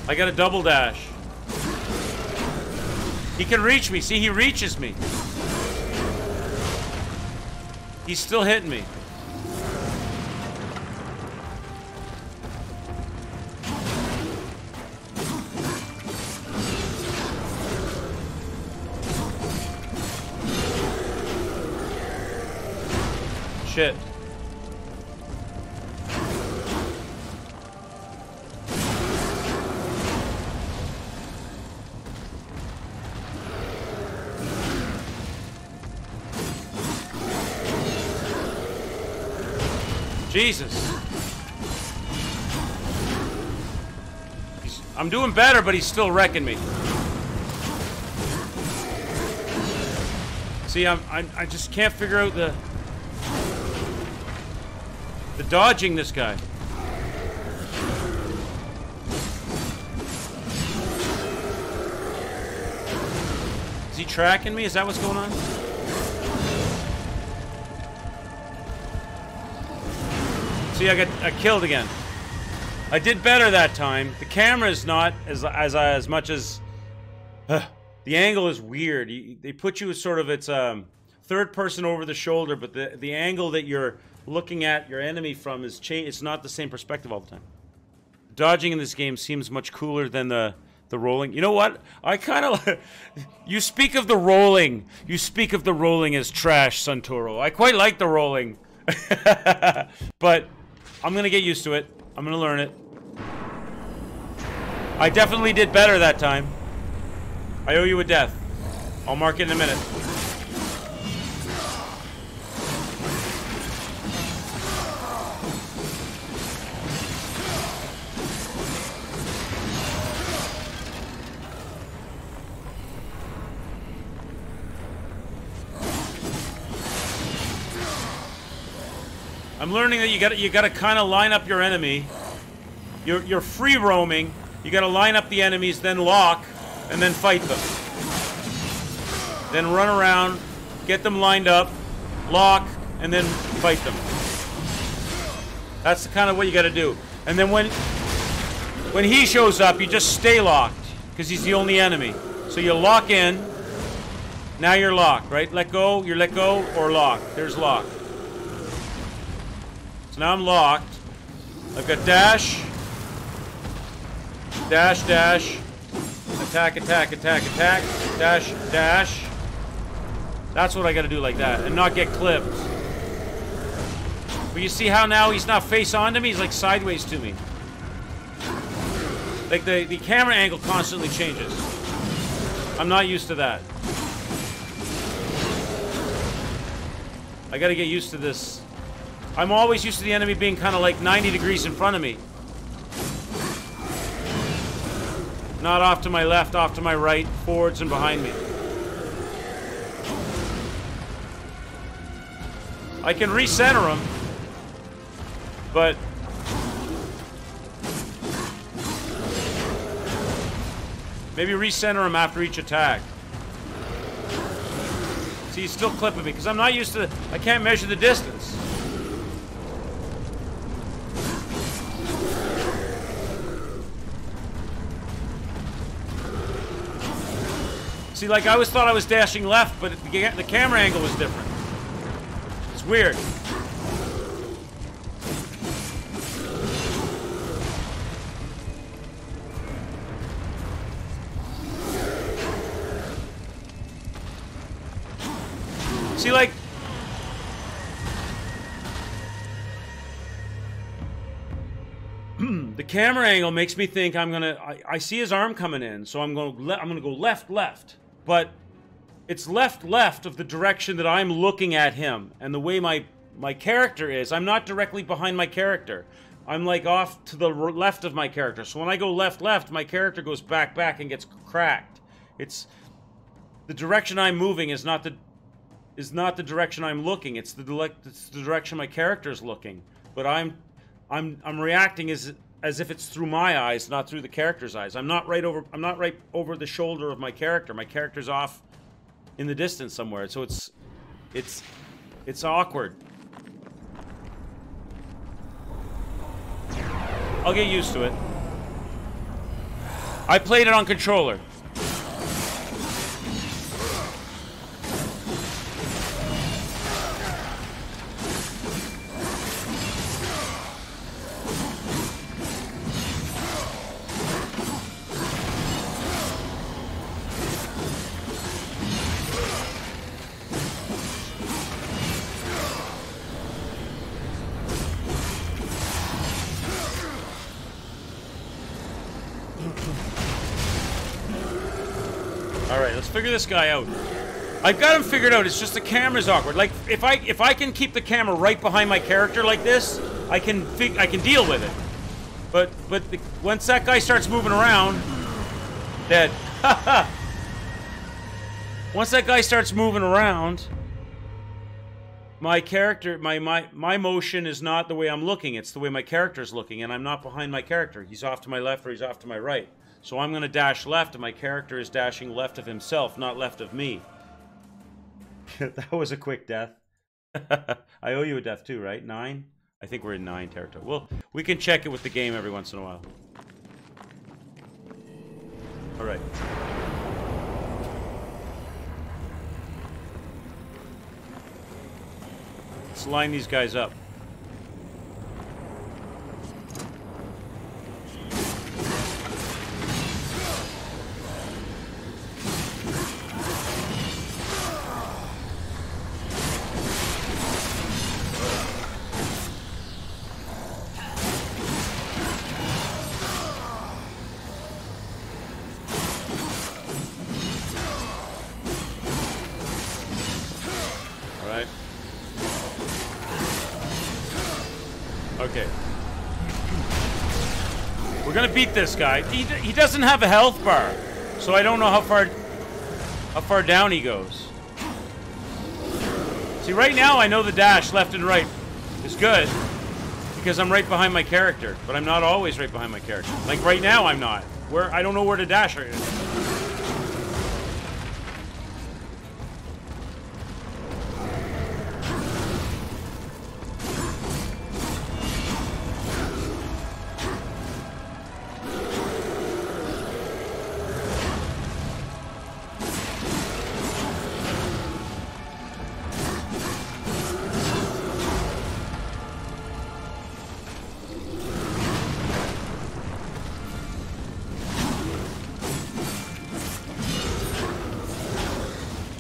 I got a double dash. He can reach me. See, he reaches me. He's still hitting me. Shit. Jesus. I'm doing better, but he's still wrecking me. See, I just can't figure out the dodging this guy. Is he tracking me? Is that what's going on? See, I killed again. I did better that time. The camera is not as much as the angle is weird. They put you as sort of it's third person over the shoulder, but the angle that you're looking at your enemy from is it's not the same perspective all the time. Dodging in this game seems much cooler than the rolling. You know what? I kind of you speak of the rolling. You speak of the rolling as trash, Santoro. I quite like the rolling, but I'm gonna get used to it. I'm gonna learn it. I definitely did better that time. I owe you a death. I'll mark it in a minute. I'm learning that you gotta kind of line up your enemy. You're free roaming. You gotta line up the enemies, then lock, and then fight them. Then run around, get them lined up, lock, and then fight them. That's kind of what you got to do. And then when he shows up, you just stay locked because he's the only enemy. So you lock in. Now you're locked, right? Let go, you're let go, or lock. There's lock. So now I'm locked. I've got dash. Dash, dash. Attack, attack, attack, attack. Dash, dash. That's what I gotta do like that. And not get clipped. But you see how now he's not face on to me? He's like sideways to me. Like the camera angle constantly changes. I'm not used to that. I gotta get used to this. I'm always used to the enemy being kind of like 90 degrees in front of me. Not off to my left, off to my right, forwards and behind me. I can recenter him, but maybe recenter him after each attack. See, he's still clipping me because I'm not used to. I can't measure the distance. See, like I always thought I was dashing left, but the camera angle was different. It's weird. See, like, the camera angle makes me think I'm gonna. I see his arm coming in, so I'm gonna go left, left. But it's left, left of the direction that I'm looking at him, and the way my character is. I'm not directly behind my character. I'm like off to the left of my character. So when I go left, left, my character goes back, back, and gets cracked. It's the direction I'm moving is not the direction I'm looking. It's the direction my character is looking. But I'm reacting as if it's through my eyes, not through the character's eyes. I'm not right over the shoulder of my character. My character's off in the distance somewhere. So it's awkward. I'll get used to it. I played it on controller. Alright, let's figure this guy out. I've got him figured out, it's just the camera's awkward. Like, if I can keep the camera right behind my character like this, I can deal with it. But once that guy starts moving around, dead. Once that guy starts moving around, my character, my motion is not the way I'm looking, it's the way my character's looking, and I'm not behind my character. He's off to my left or he's off to my right. So I'm going to dash left, and my character is dashing left of himself, not left of me. That was a quick death. I owe you a death too, right? 9? I think we're in 9 territory. Well, we can check it with the game every once in a while. Alright. Let's line these guys up. Okay. We're gonna beat this guy. He doesn't have a health bar, so I don't know how far down he goes. See, right now I know the dash left and right is good because I'm right behind my character, but I'm not always right behind my character. Like right now I'm not. I don't know where to dash right now.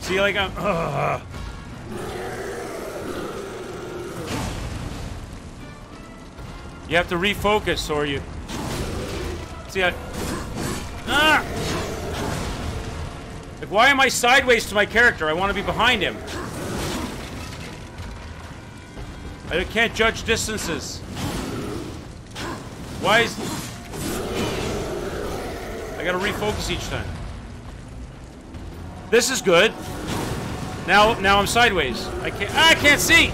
See, like I'm... You have to refocus or you... See, like, why am I sideways to my character? I want to be behind him. I can't judge distances. Why is... I gotta refocus each time. This is good. Now I'm sideways. I can't see.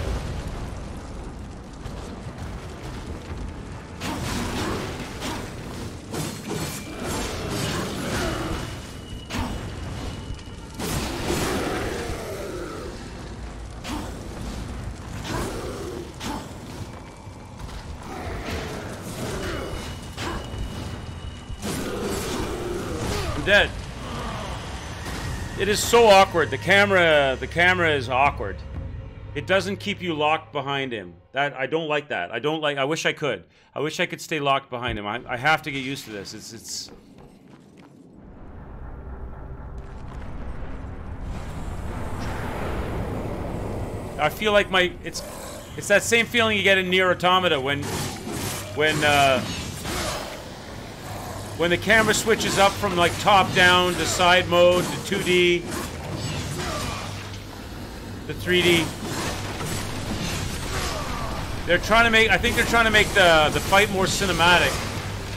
Dead. It is so awkward. The camera is awkward. It doesn't keep you locked behind him. That I don't like that. I wish I could. I wish I could stay locked behind him. I have to get used to this. It's I feel like it's that same feeling you get in Nier Automata when the camera switches up from like top down to side mode to 2D to 3D. I think they're trying to make the fight more cinematic,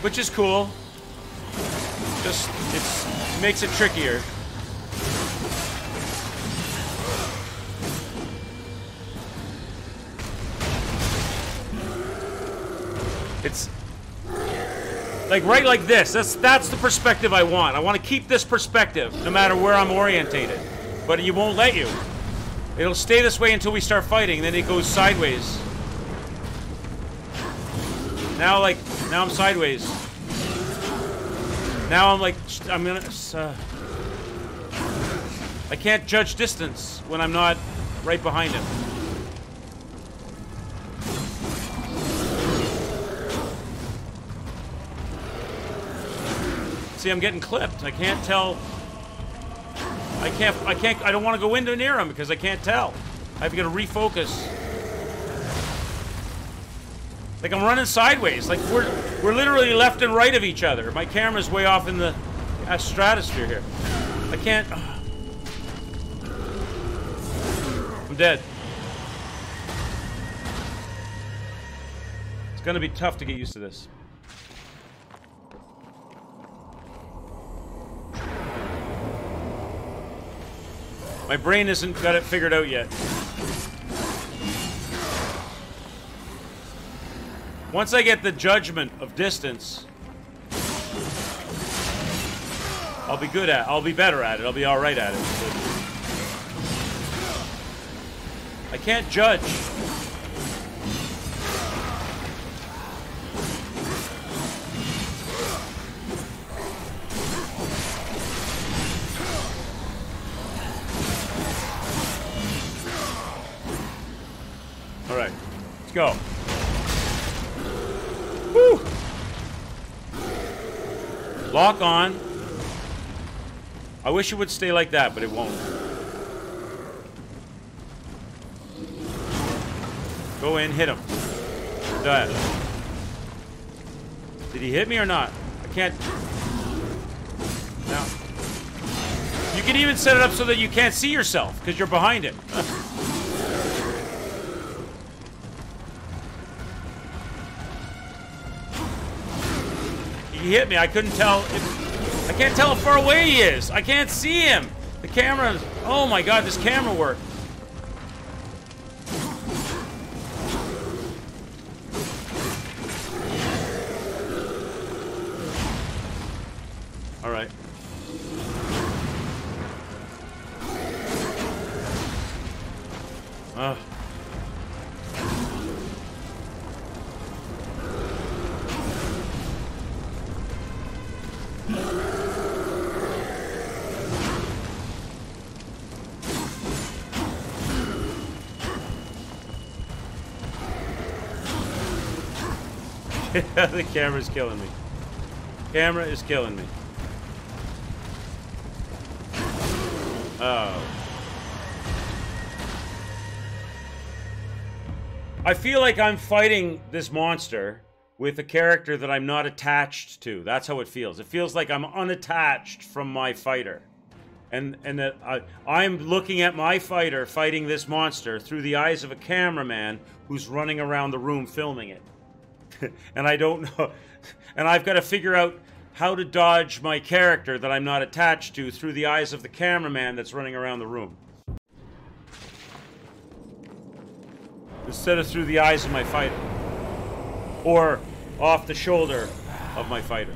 which is cool. Just it makes it trickier. It's like right like this. That's the perspective I want. I want to keep this perspective no matter where I'm orientated. But it won't let you. It'll stay this way until we start fighting, then it goes sideways. Now I'm sideways. Now I'm like I can't judge distance when I'm not right behind him. See, I'm getting clipped. I can't tell. I don't want to go into near him because I can't tell. I have to refocus. Like I'm running sideways. Like we're literally left and right of each other. My camera's way off in the stratosphere here. I can't. I'm dead. It's gonna be tough to get used to this. My brain hasn't got it figured out yet. Once I get the judgment of distance, I'll be better at it. I'll be alright at it. I can't judge. Alright, let's go. Woo! Lock on. I wish it would stay like that, but it won't. Go in, hit him. Done. Did he hit me or not? I can't. No. You can even set it up so that you can't see yourself because you're behind him. He hit me. I couldn't tell. I can't tell how far away he is. I can't see him. The camera. Oh my God, this camera work. All right. The camera's killing me. Camera is killing me. Oh. I feel like I'm fighting this monster with a character that I'm not attached to. That's how it feels. It feels like I'm unattached from my fighter. And that I'm looking at my fighter fighting this monster through the eyes of a cameraman who's running around the room filming it. And I don't know. And I've got to figure out how to dodge my character that I'm not attached to through the eyes of the cameraman that's running around the room. Instead of through the eyes of my fighter. Or off the shoulder of my fighter.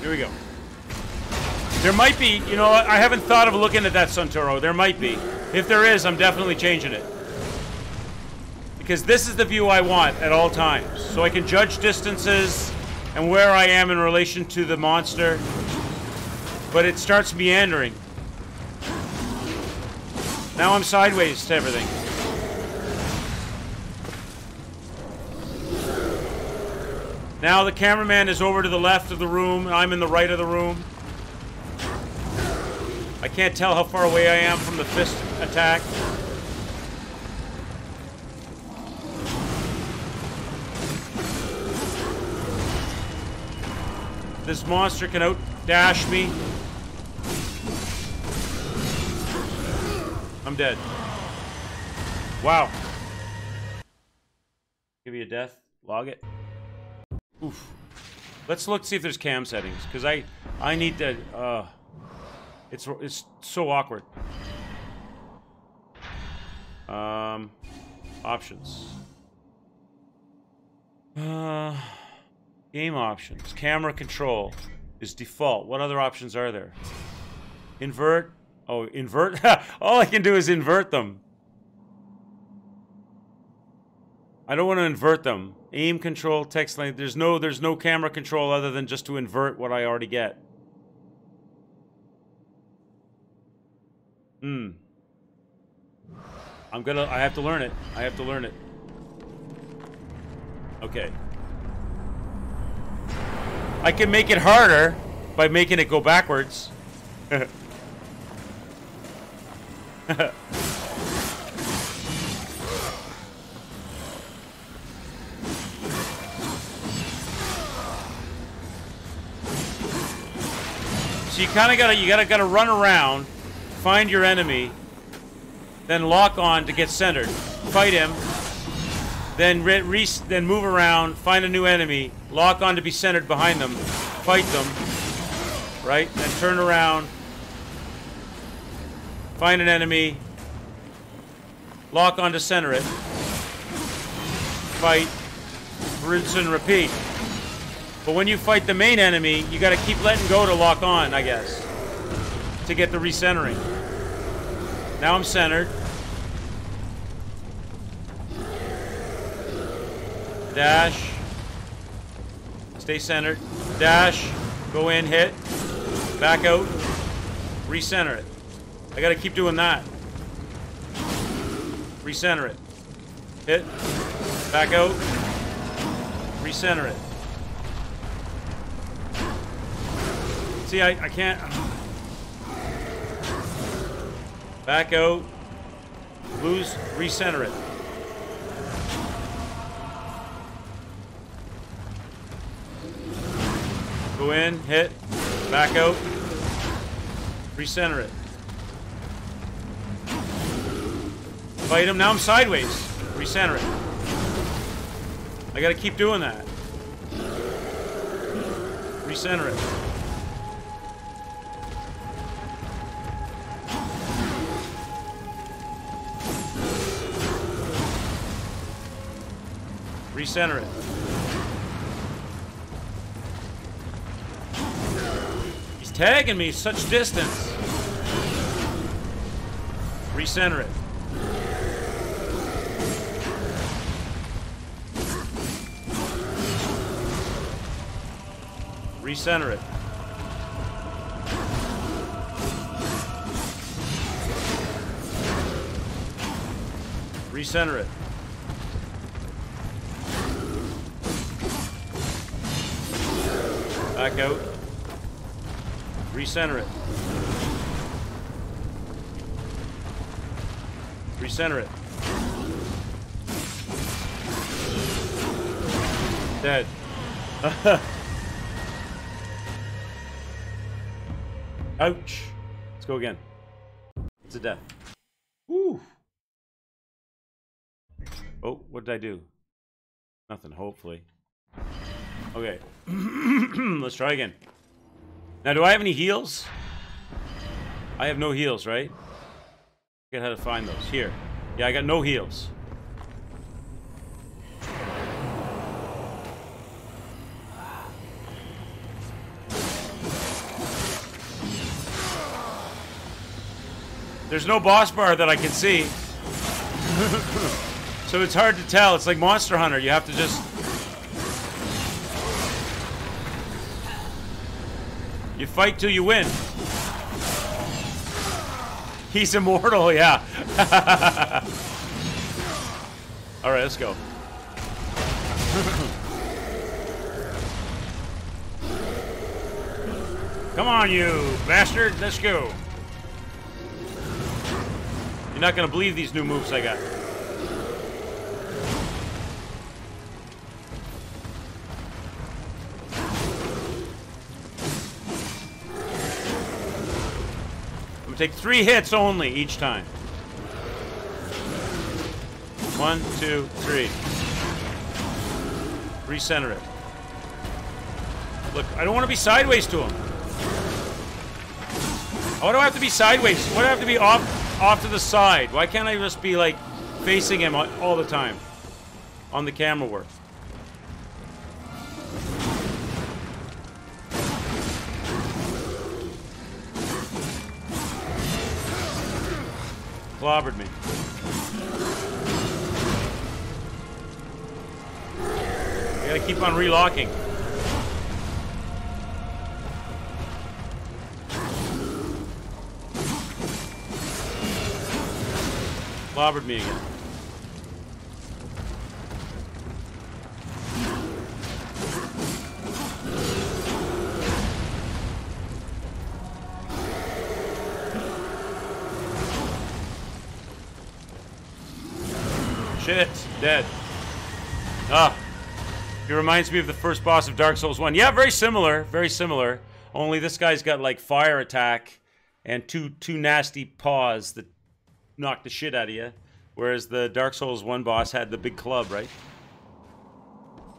Here we go. There might be, you know, I haven't thought of looking at that Suntoro. There might be. If there is, I'm definitely changing it. Because this is the view I want at all times. So I can judge distances and where I am in relation to the monster. But it starts meandering. Now I'm sideways to everything. Now the cameraman is over to the left of the room, and I'm in the right of the room. I can't tell how far away I am from the fist attack. This monster can outdash me. I'm dead. Wow. Give me a death. Log it. Oof. Let's look, see if there's cam settings, because I need to, it's so awkward. Options. Game options. Camera control is default. What other options are there? Invert. Oh, invert. All I can do is invert them. I don't want to invert them. Aim control, text length. There's no camera control other than just to invert what I already get. I have to learn it. I have to learn it. Okay. I can make it harder by making it go backwards. So you kind of gotta run around, find your enemy, then lock on to get centered, fight him, then move around, find a new enemy, lock on to be centered behind them, fight them, right? Then turn around, find an enemy, lock on to center it, fight, rinse and repeat. But when you fight the main enemy, you gotta keep letting go to lock on, I guess, to get the recentering. Now I'm centered. Dash. Stay centered. Dash. Go in, hit. Back out. Recenter it. I gotta keep doing that. Recenter it. Hit. Back out. Recenter it. See, I can't. Back out. Lose. Recenter it. Go in. Hit. Back out. Recenter it. Fight him. Now I'm sideways. Recenter it. I gotta keep doing that. Recenter it. Recenter it. He's tagging me such distance. Recenter it. Recenter it. Recenter it. Back out. Recenter it. Recenter it. Dead. Ouch. Let's go again. It's a death. Woo. Oh, what did I do? Nothing, hopefully. Okay. Let's try again. Now, do I have any heals? I have no heals, right? Forget how to find those. Here. Yeah, I got no heals. There's no boss bar that I can see. So it's hard to tell. It's like Monster Hunter. You have to just... You fight till you win. He's immortal, yeah. Alright, let's go. Come on, you bastard. Let's go. You're not gonna believe these new moves I got. I'm gonna take 3 hits only each time. 1, 2, 3. Recenter it. Look, I don't want to be sideways to him. Why do I have to be sideways? Why do I have to be off to the side? Why can't I just be like facing him all the time on the camera work? Clobbered me. I gotta keep on relocking. Clobbered me again. Shit, dead. Ah, he reminds me of the first boss of Dark Souls 1. Yeah, very similar, very similar. Only this guy's got like fire attack and two nasty paws that knock the shit out of you, whereas the Dark Souls 1 boss had the big club, right?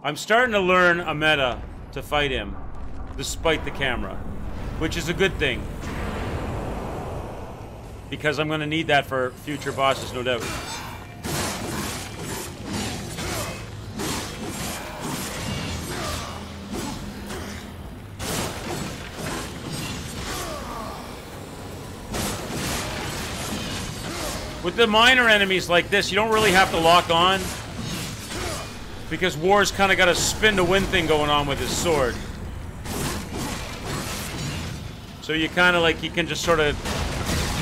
I'm starting to learn a meta to fight him, despite the camera, which is a good thing, because I'm going to need that for future bosses, no doubt. With the minor enemies like this, you don't really have to lock on, because War's kind of got a spin-to-win thing going on with his sword. So you kind of like, you can just sort of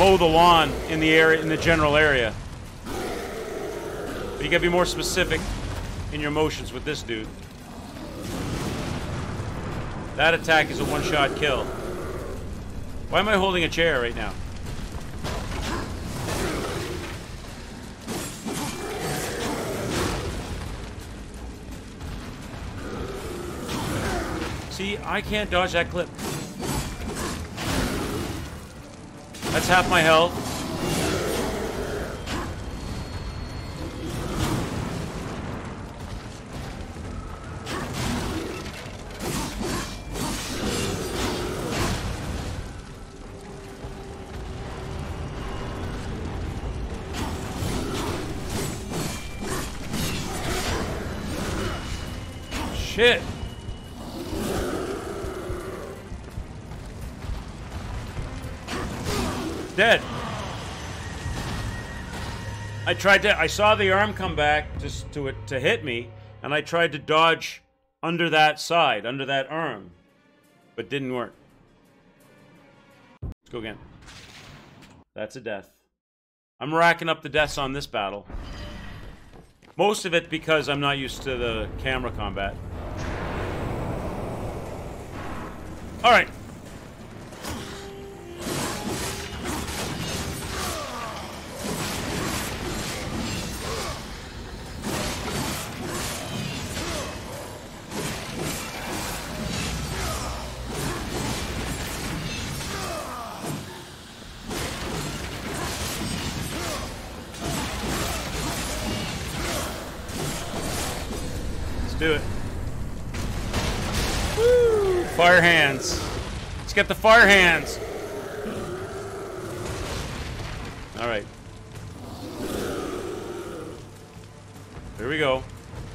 mow the lawn in the area, in the general area. But you gotta be more specific in your motions with this dude. That attack is a one-shot kill. Why am I holding a chair right now? See, I can't dodge that clip. That's half my health. Shit. Dead. I saw the arm come back just to hit me, and I tried to dodge under that side, under that arm. but didn't work. Let's go again. That's a death. I'm racking up the deaths on this battle. Most of it because I'm not used to the camera combat. Alright. Do it. Woo! Fire hands. Let's get the fire hands. All right. There we go.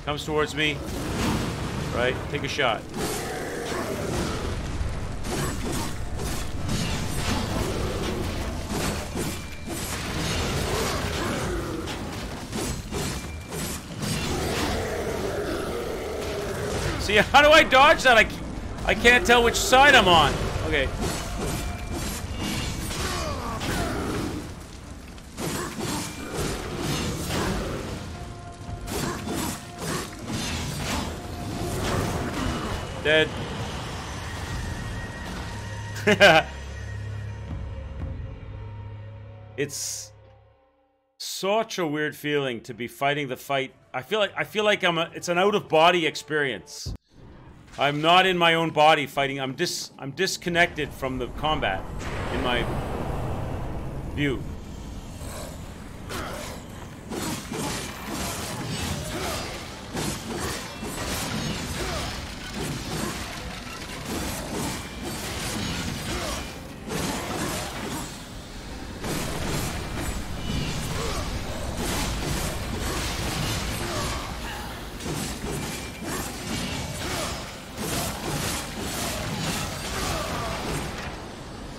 Comes towards me. Right. Take a shot. See, how do I dodge that? I can't tell which side I'm on. Okay. Dead. It's such a weird feeling to be fighting the fight. I feel like it's an out of body experience. I'm not in my own body fighting. I'm disconnected from the combat in my view.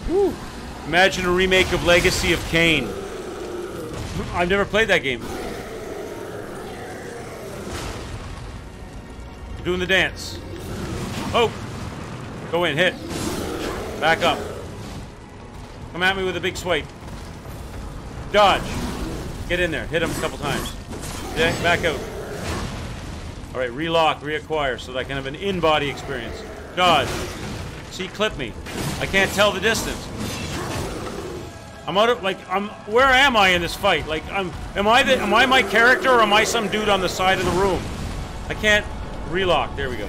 Whew. Imagine a remake of Legacy of Kain. I've never played that game. Doing the dance. Oh! Go in, hit. Back up. Come at me with a big swipe. Dodge. Get in there. Hit him a couple times. Yeah, back out. Alright, relock, reacquire, so that I can have an in-body experience. Dodge. See, clip me. I can't tell the distance. I'm out of, like, where am I in this fight? Like, am I my character, or am I some dude on the side of the room? I can't relock. There we go.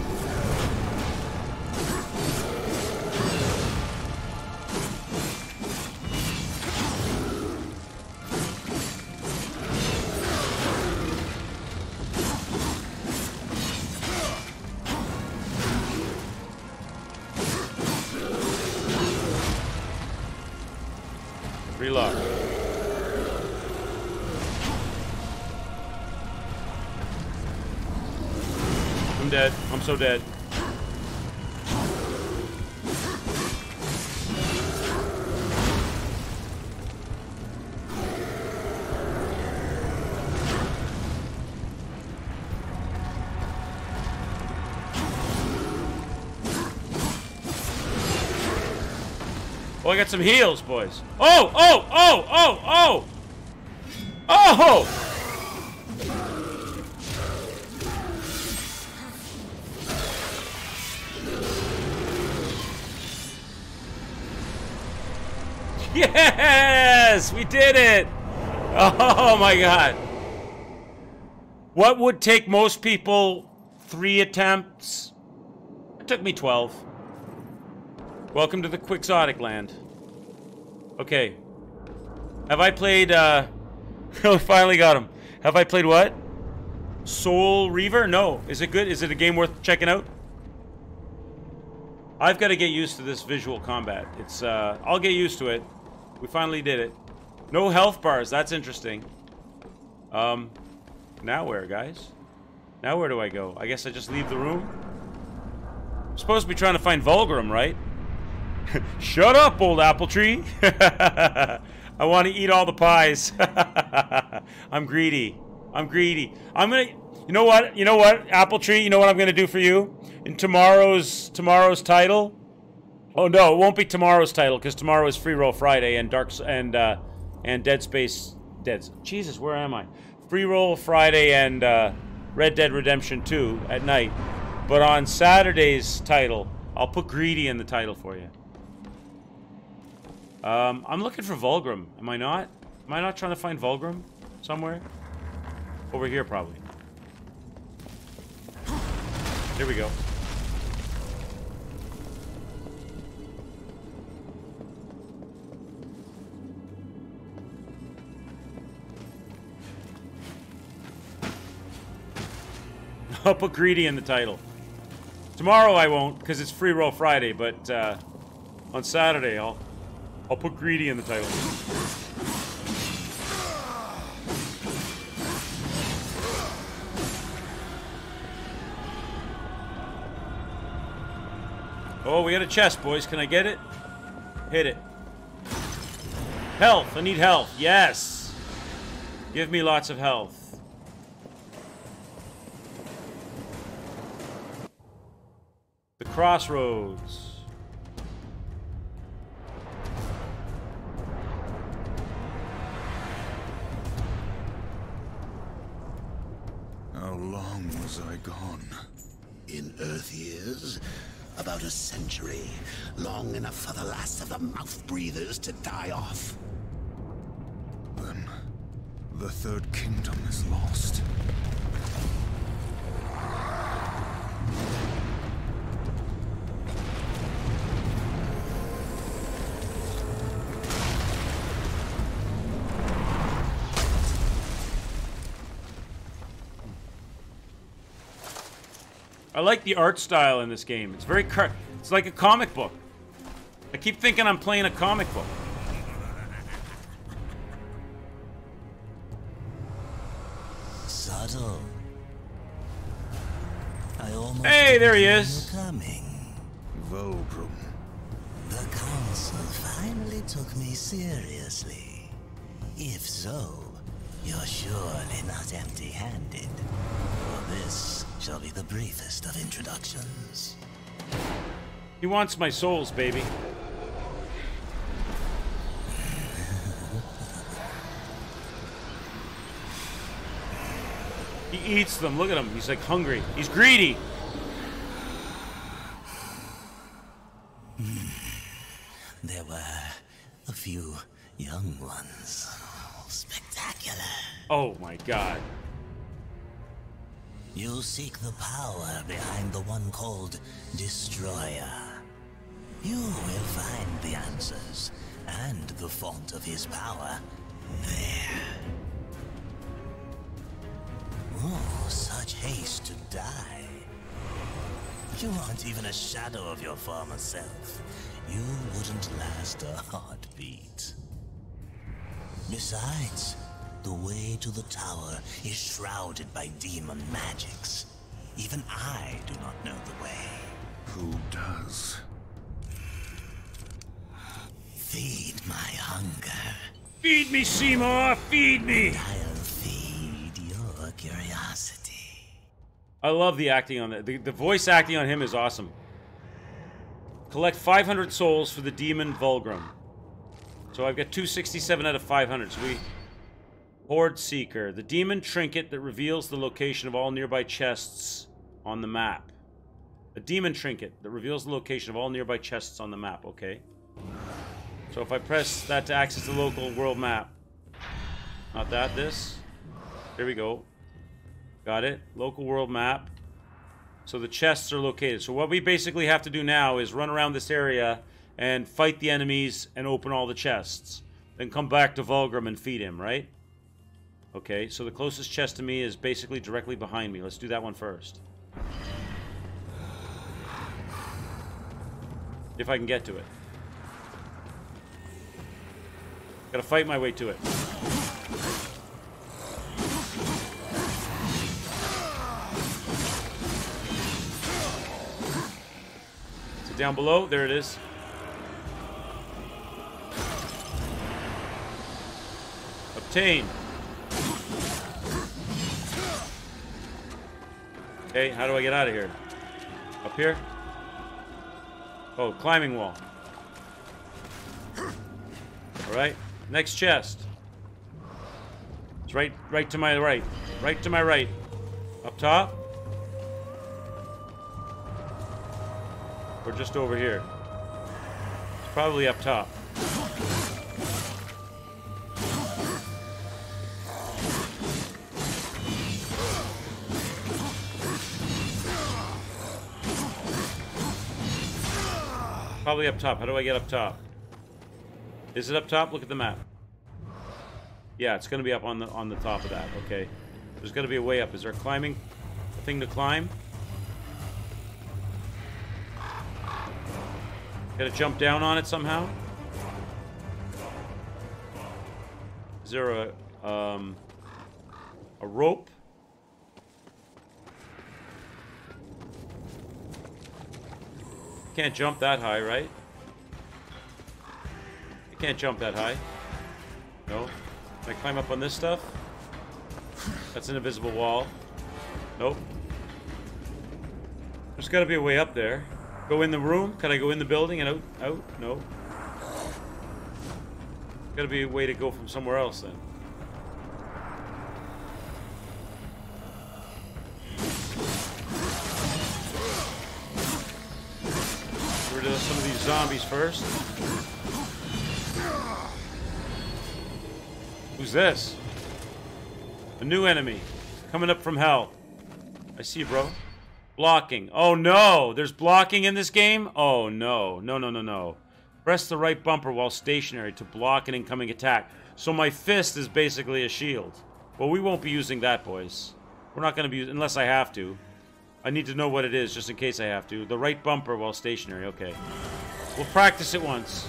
Relock. I'm dead. I'm so dead. Oh, I got some heals, boys. Oh, oh, oh, oh, oh! Oh! Yes! We did it! Oh my god. What would take most people 3 attempts? It took me 12. Welcome to the Quixotic land. Okay. Have I played, we finally got him. Have I played what? Soul Reaver? No. Is it good? Is it a game worth checking out? I've got to get used to this visual combat. It's, I'll get used to it. We finally did it. No health bars. That's interesting. Now where, guys? Now where do I go? I guess I just leave the room? I'm supposed to be trying to find Vulgarum, right? Shut up, old apple tree. I want to eat all the pies. I'm greedy. I'm greedy. I'm gonna. You know what? You know what, apple tree? You know what I'm gonna do for you in tomorrow's title? Oh no, it won't be tomorrow's title because tomorrow is Free Roll Friday and Dead Space. Jesus, where am I? Free Roll Friday and Red Dead Redemption 2 at night. But on Saturday's title, I'll put Greedy in the title for you. I'm looking for Vulgrim. Am I not? Am I not trying to find Vulgrim somewhere? Over here, probably. There we go. I'll put Greedy in the title. Tomorrow I won't, because it's Free Roll Friday, but on Saturday I'll put Greedy in the title. Oh, we got a chest, boys. Can I get it? Hit it. Health. I need health. Yes. Give me lots of health. The Crossroads. How long was I gone? In Earth years, about a century. Long enough for the last of the mouth-breathers to die off. Then, the Third Kingdom is lost. I like the art style in this game. It's very it's like a comic book. I keep thinking I'm playing a comic book. Subtle. I almost Hey, there he is. Coming. Vulgrim. The council finally took me seriously. If so, you're surely not empty-handed. For this shall be the briefest of introductions. He wants my souls, baby. He eats them. Look at him. He's like hungry. He's greedy. There were a few young ones. Spectacular. Oh my god. You seek the power behind the one called Destroyer. You will find the answers and the font of his power there. Oh, such haste to die. You aren't even a shadow of your former self. You wouldn't last a heartbeat. Besides, the way to the tower is shrouded by demon magics. Even I do not know the way. Who does? Feed my hunger. Feed me, Seymour. Feed me. I'll feed your curiosity. I love the acting on that. The voice acting on him is awesome. Collect 500 souls for the demon Vulgrim. So I've got 267 out of 500. So we... Horde Seeker. The demon trinket that reveals the location of all nearby chests on the map. A demon trinket that reveals the location of all nearby chests on the map. Okay. So if I press that to access the local world map. Not that, this. There we go. Got it. Local world map. So the chests are located. So what we basically have to do now is run around this area and fight the enemies and open all the chests. Then come back to Vulgrim and feed him, right? Okay, so the closest chest to me is basically directly behind me. Let's do that one first. If I can get to it. Gotta fight my way to it. Is it down below? There it is. Obtain. Okay, how do I get out of here? Up here? Oh, climbing wall. Alright. Next chest. It's right to my right. Right to my right. Up top? Or just over here? It's probably up top. Probably up top. How do I get up top? Is it up top? Look at the map. Yeah, it's gonna be up on the top of that. Okay. There's gotta be a way up. Is there a climbing thing to climb? Gotta jump down on it somehow? Is there a rope? Can't jump that high, right? I can't jump that high. No. Can I climb up on this stuff? That's an invisible wall. Nope. There's gotta be a way up there. Go in the room? Can I go in the building and out? No. Gotta be a way to go from somewhere else then. Get rid of some of these zombies first. Who's this? A new enemy. Coming up from hell. I see you, bro. Blocking. Oh no! There's blocking in this game? Oh no. No. Press the right bumper while stationary to block an incoming attack. So my fist is basically a shield. Well, we won't be using that, boys. We're not going to be unless I have to. I need to know what it is just in case I have to. The right bumper while stationary. Okay. We'll practice it once.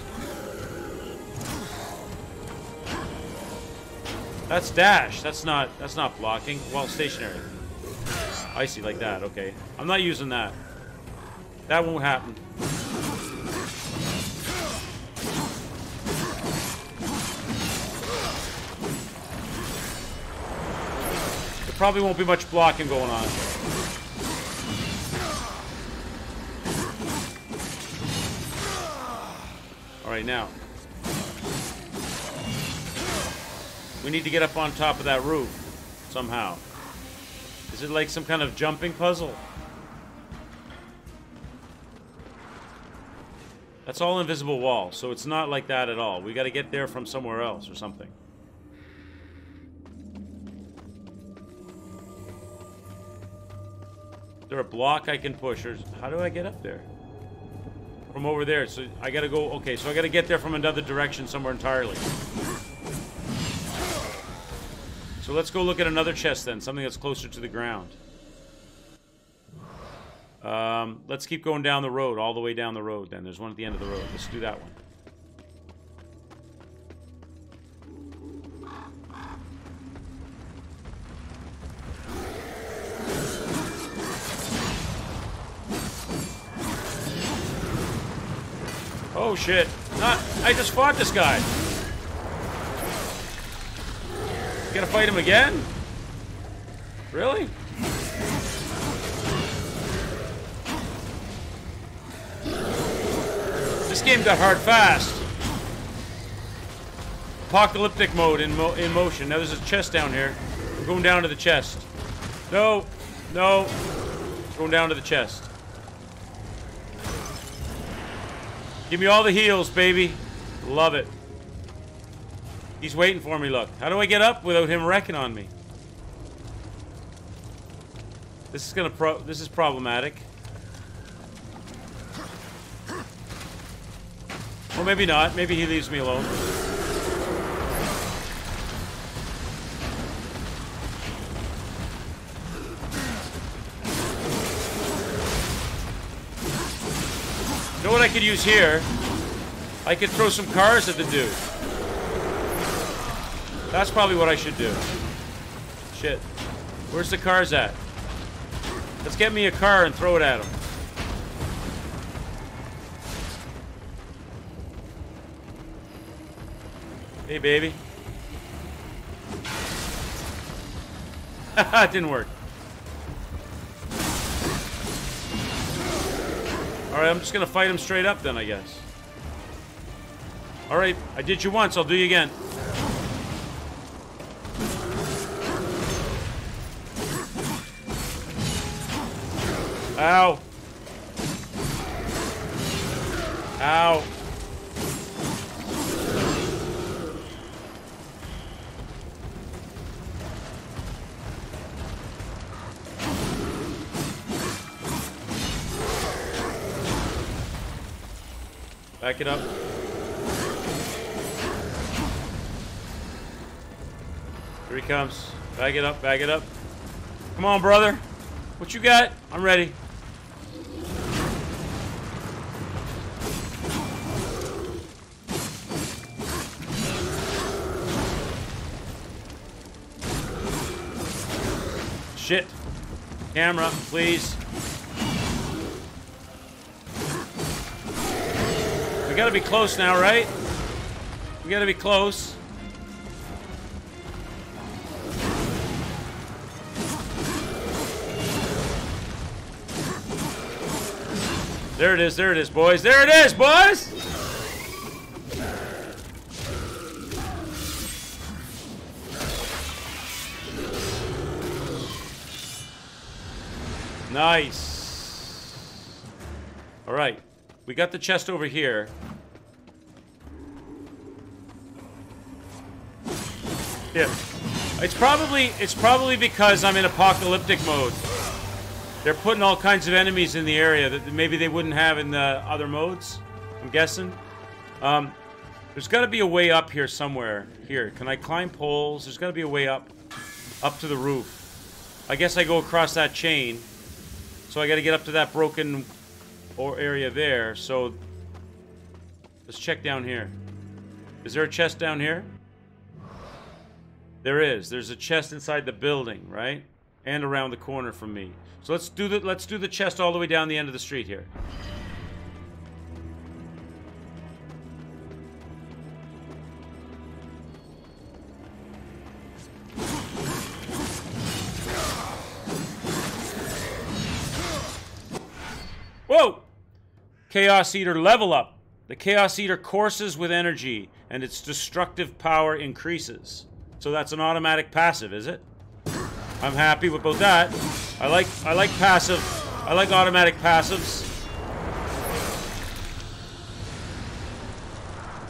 That's dash. That's not blocking while stationary. I see, like that. Okay. I'm not using that. That won't happen. There probably won't be much blocking going on. Alright, now. We need to get up on top of that roof. Somehow. Is it like some kind of jumping puzzle? That's all invisible wall, so it's not like that at all. We gotta get there from somewhere else or something. Is there a block I can push, or how do I get up there? From over there, so I gotta go, okay, so I gotta get there from another direction somewhere entirely. So let's go look at another chest then, something that's closer to the ground. Let's keep going down the road, all the way down the road then. There's one at the end of the road. Let's do that one. Oh shit. I just fought this guy. Gonna fight him again? Really? This game got hard fast. Apocalyptic mode in motion. Now there's a chest down here. We're going down to the chest. No. Going down to the chest. Give me all the heals, baby. Love it. He's waiting for me, look. How do I get up without him wrecking on me? This is problematic. Well, maybe not. Maybe he leaves me alone. You know what I could use here? I could throw some cars at the dude. That's probably what I should do. Shit. Where's the cars at? Let's get me a car and throw it at him. Hey, baby. It didn't work. Alright, I'm just gonna fight him straight up then, I guess. Alright, I did you once, I'll do you again. Ow. Ow. Back it up. Here he comes. Back it up, back it up. Come on, brother. What you got? I'm ready. Shit. Camera, please. We gotta be close now, right? We gotta be close. There it is, boys. There it is, boys! Nice. All right. We got the chest over here. Yeah. It's probably because I'm in apocalyptic mode. They're putting all kinds of enemies in the area that maybe they wouldn't have in the other modes, I'm guessing. There's got to be a way up here somewhere. Here, can I climb poles? There's got to be a way up to the roof. I guess I go across that chain. So I got to get up to that broken area there. So let's check down here. Is there a chest down here? There is. There's a chest inside the building, right? And around the corner from me. So let's do the chest all the way down the end of the street here. Whoa! Chaos Eater level up. The Chaos Eater courses with energy, and its destructive power increases. So that's an automatic passive, is it? I'm happy with both that. I like passive. I like automatic passives.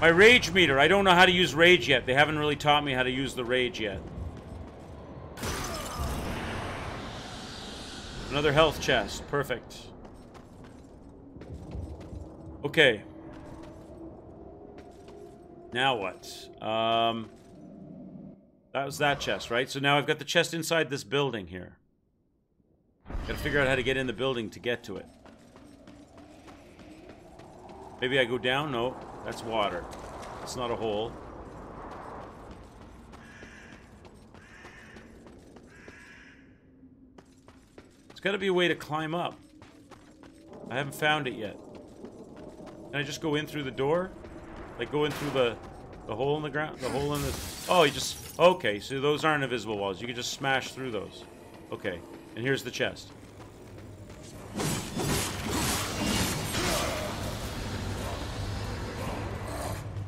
My rage meter. I don't know how to use rage yet. They haven't really taught me how to use the rage yet. Another health chest. Perfect. Okay. Now what? That was that chest, right? So now I've got the chest inside this building here. Gotta figure out how to get in the building to get to it. Maybe I go down? No, that's water. It's not a hole. There's gotta be a way to climb up. I haven't found it yet. Can I just go in through the door? Like go in through the hole in the ground? The hole in the... Oh, you just... Okay, so those aren't invisible walls. You can just smash through those. Okay, and here's the chest.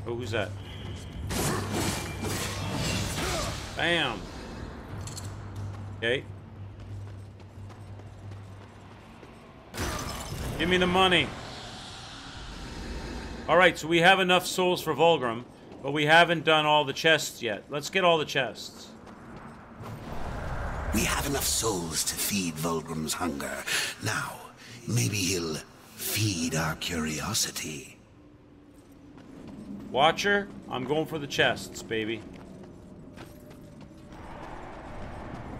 Oh, who's that? Bam! Okay. Give me the money. Alright, so we have enough souls for Vulgrim, but we haven't done all the chests yet. Let's get all the chests. We have enough souls to feed Vulgrim's hunger. Now, maybe he'll feed our curiosity. Watcher, I'm going for the chests, baby.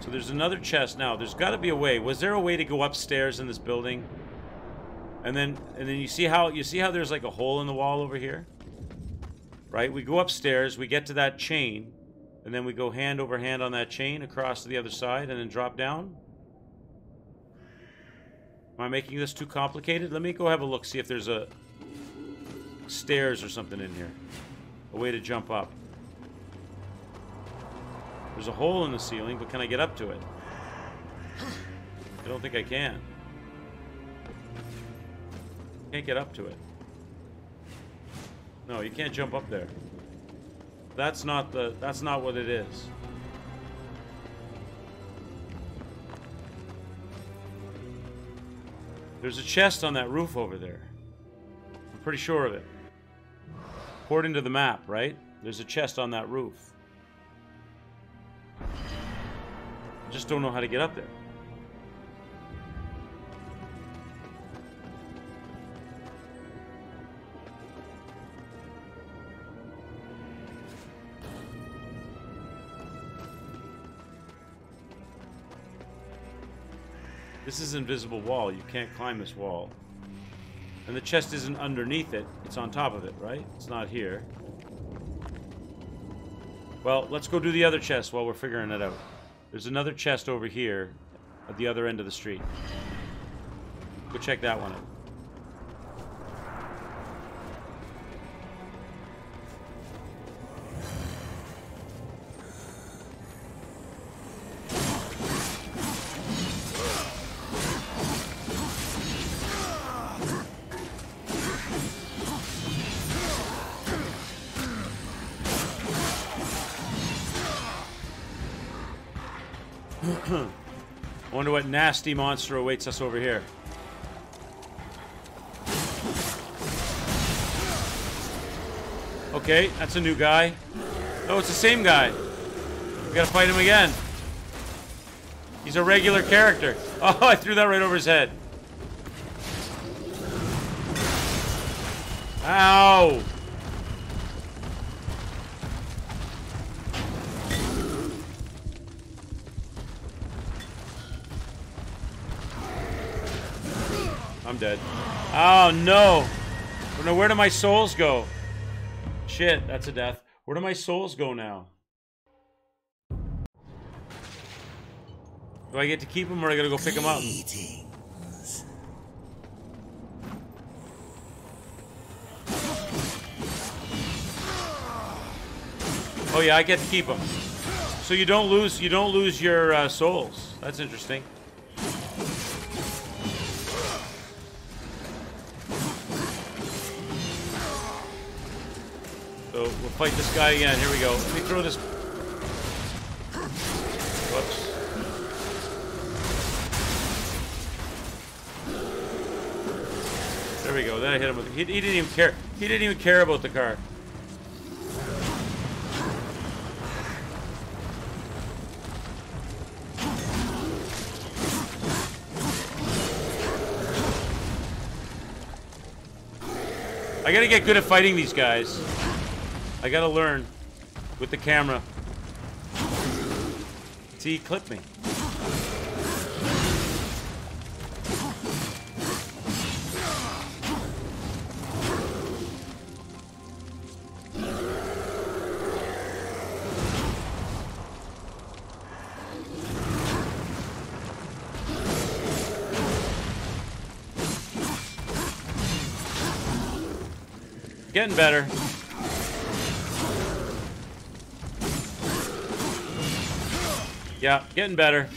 So there's another chest now. There's got to be a way. Was there a way to go upstairs in this building? And then you see how there's like a hole in the wall over here? Right? We go upstairs, we get to that chain, and then we go hand over hand on that chain across to the other side and then drop down. Am I making this too complicated? Let me go have a look, see if there's a stairs or something in here. A way to jump up. There's a hole in the ceiling, but can I get up to it? I don't think I can. Can't get up to it. No, you can't jump up there. That's not what it is. There's a chest on that roof over there. I'm pretty sure of it. According to the map, right? There's a chest on that roof. I just don't know how to get up there. This is an invisible wall. You can't climb this wall. And the chest isn't underneath it. It's on top of it, right? It's not here. Well, let's go do the other chest while we're figuring it out. There's another chest over here at the other end of the street. Go check that one out. I wonder what nasty monster awaits us over here. Okay, that's a new guy. Oh, it's the same guy. We gotta fight him again. He's a regular character. Oh, I threw that right over his head. Ow! I'm dead. Oh, no. Oh, no, where do my souls go? Shit, that's a death. Where do my souls go now? Do I get to keep them or I gotta go pick them up? Oh yeah, I get to keep them. So you don't lose your souls. That's interesting. So we'll fight this guy again. Here we go. Let me throw this. Whoops. There we go. Then I hit him with. He didn't even care. He didn't even care about the car. I gotta get good at fighting these guys. I gotta learn with the camera. See, he clipped me. Getting better. Yeah, getting better.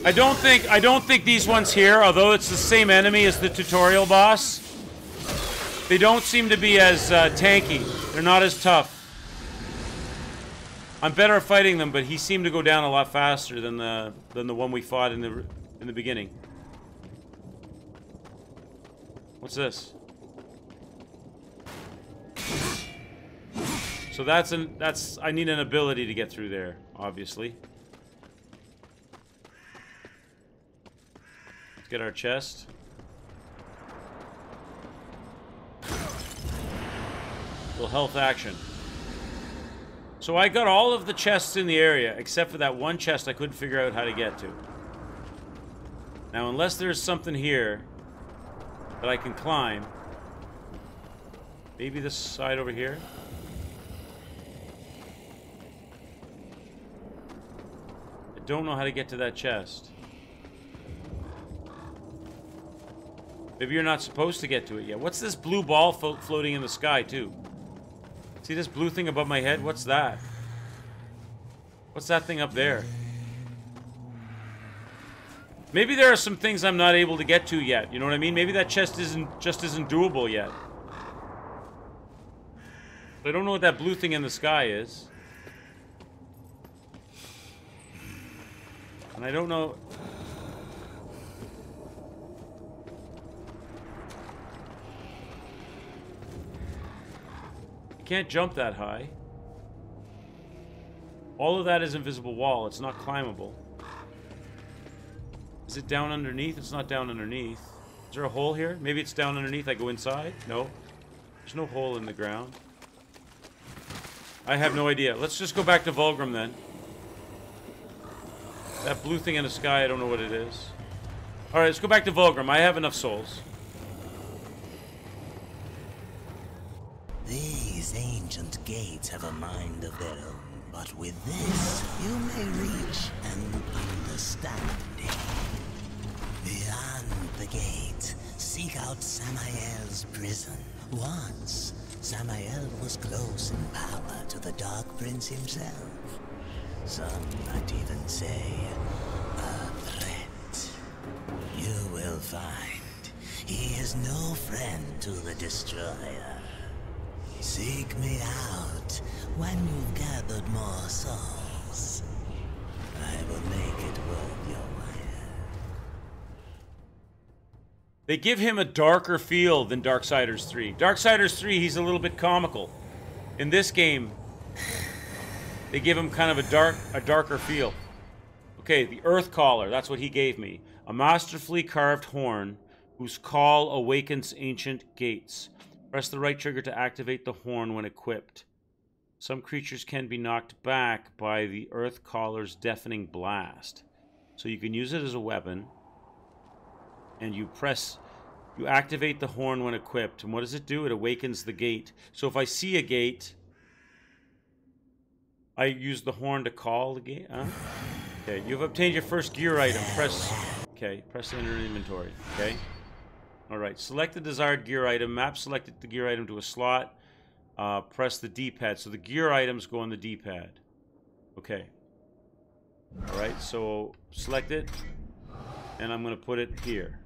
I don't think these ones here, although it's the same enemy as the tutorial boss, they don't seem to be as tanky. They're not as tough. I'm better at fighting them, but he seemed to go down a lot faster than the one we fought in the beginning. What's this? So that's I need an ability to get through there, obviously. Let's get our chest. Little health action. So I got all of the chests in the area, except for that one chest I couldn't figure out how to get to. Now, unless there's something here that I can climb, maybe this side over here. I don't know how to get to that chest. Maybe you're not supposed to get to it yet. What's this blue ball floating in the sky, too? See this blue thing above my head? What's that? What's that thing up there? Maybe there are some things I'm not able to get to yet. You know what I mean? Maybe that chest isn't doable yet. I don't know what that blue thing in the sky is. And I don't know... You can't jump that high. All of that is invisible wall. It's not climbable. Is it down underneath? It's not down underneath. Is there a hole here? Maybe it's down underneath. I go inside? No. There's no hole in the ground. I have no idea. Let's just go back to Vulgrim then. That blue thing in the sky, I don't know what it is. Alright, let's go back to Vulgrim. I have enough souls. These ancient gates have a mind of their own, but with this, you may reach an understanding. Beyond the gate, seek out Samael's prison. Once, Samael was close in power to the Dark Prince himself. Some might even say, a threat. You will find he is no friend to the Destroyer. Seek me out when you've gathered more souls. I will make it worth your while. They give him a darker feel than Darksiders 3. Darksiders 3, he's a little bit comical. In this game, they give him kind of a darker feel. Okay, the Earth Caller, that's what he gave me. A masterfully carved horn whose call awakens ancient gates. Press the right trigger to activate the horn when equipped. Some creatures can be knocked back by the Earth Caller's deafening blast. So you can use it as a weapon. And you activate the horn when equipped. And what does it do? It awakens the gate. So if I see a gate, I use the horn to call the gate. Huh? Okay, you've obtained your first gear item. Press enter inventory. Okay. Alright, select the desired gear item. Map selected the gear item to a slot. Press the D-pad. So the gear items go on the D-pad. Okay. Alright, so select it. And I'm going to put it here.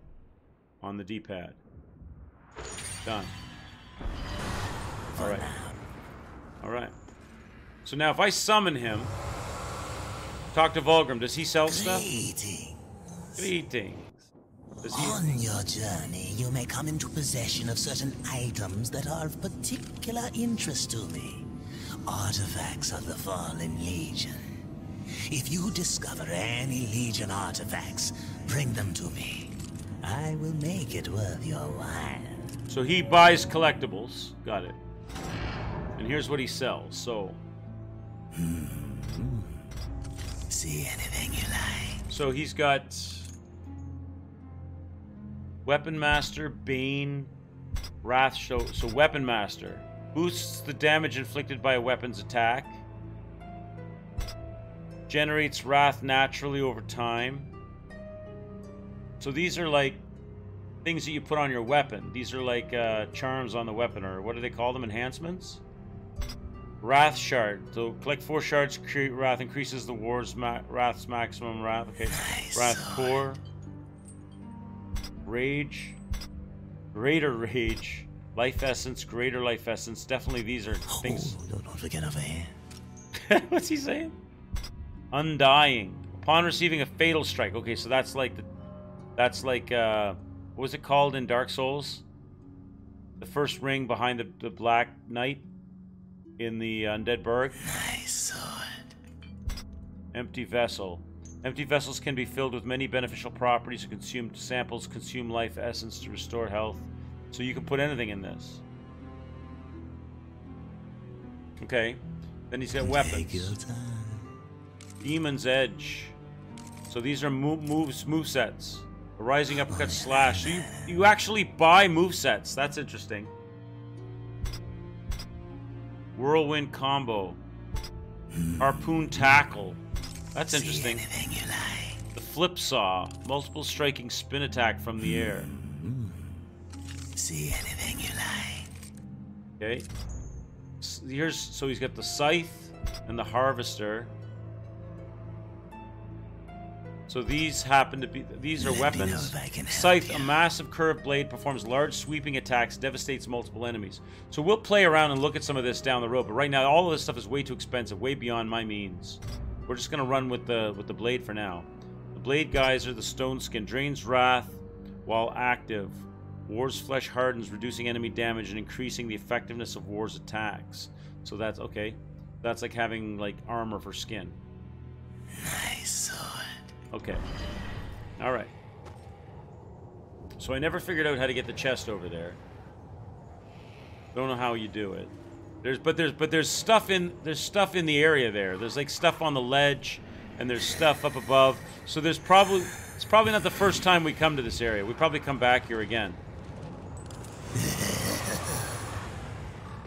On the D-pad. Done. Alright. Alright. So now if I summon him, talk to Vulgrim, does he sell stuff? Greetings. On your journey, you may come into possession of certain items that are of particular interest to me. Artifacts of the Fallen Legion. If you discover any Legion artifacts, bring them to me. I will make it worth your while. So he buys collectibles. Got it. And here's what he sells, so... See anything you like. So he's got... Weapon Master, Bane, Wrath. So Weapon Master boosts the damage inflicted by a weapon's attack. Generates Wrath naturally over time. So these are like things that you put on your weapon. These are like charms on the weapon, or what do they call them? Enhancements? Wrath Shard. So collect 4 shards, create Wrath, increases the Wrath's maximum Wrath. Okay. Nice. Wrath Core. Rage, Greater Rage, Life Essence, Greater Life Essence. Definitely these are things. Oh, don't forget over here. What's he saying? Undying. Upon receiving a fatal strike. Okay, so that's like what was it called in Dark Souls? The first ring behind the Black Knight in the Undead Burg. Nice sword. Empty Vessel. Empty vessels can be filled with many beneficial properties. Consumed samples consume life essence to restore health. So you can put anything in this. Okay. Then he's got weapons. Take your time. Demon's Edge. So these are movesets. A rising uppercut slash. So you actually buy movesets. That's interesting. Whirlwind combo. Harpoon tackle. That's interesting. Anything you like. The flip saw. Multiple striking spin attack from the air. See anything you like. Okay. So he's got the scythe and the harvester. So So these happen to be, these are Let me know weapons. if I can help Scythe, you. a massive curved blade, performs large sweeping attacks, devastates multiple enemies. So we'll play around and look at some of this down the road, but right now all of this stuff is way too expensive, way beyond my means. We're just gonna run with the blade for now. The blade geyser, the stone skin, drains wrath while active. War's flesh hardens, reducing enemy damage and increasing the effectiveness of War's attacks. So that's okay. That's like having like armor for skin. Nice sword. Okay. Alright. So I never figured out how to get the chest over there. Don't know how you do it. There's stuff in the area there. There's like stuff on the ledge and there's stuff up above. So it's probably not the first time we come to this area. We probably come back here again.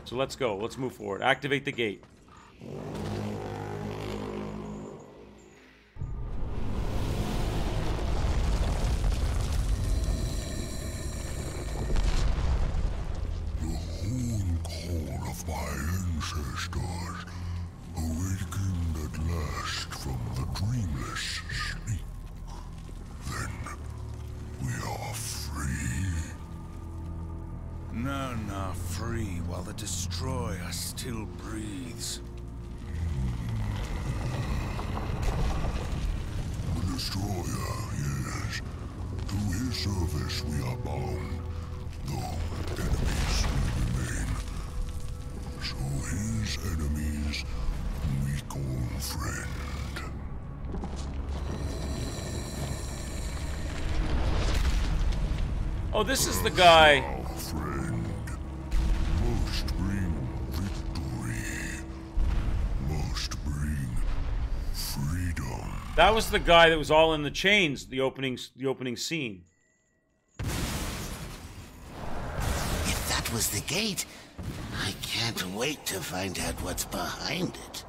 So let's go. Let's move forward. Activate the gate. Of my ancestors, awakened at last from the dreamless sleep. Then we are free. None are free while the Destroyer still breathes. The Destroyer, yes. To his service we are bound, though enemies will remain. So his enemies we call friend. Oh, this is the guy. Our friend must bring victory, must bring freedom. That was the guy that was all in the chains, the opening scene. If that was the gate, I can't wait to find out what's behind it.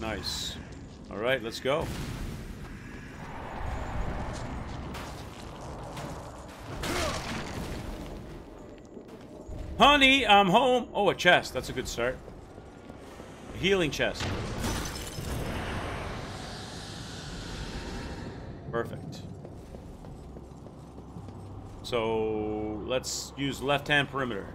Nice. All right, let's go. Honey, I'm home. Oh, a chest. That's a good start. A healing chest. Perfect. So let's use left-hand perimeter.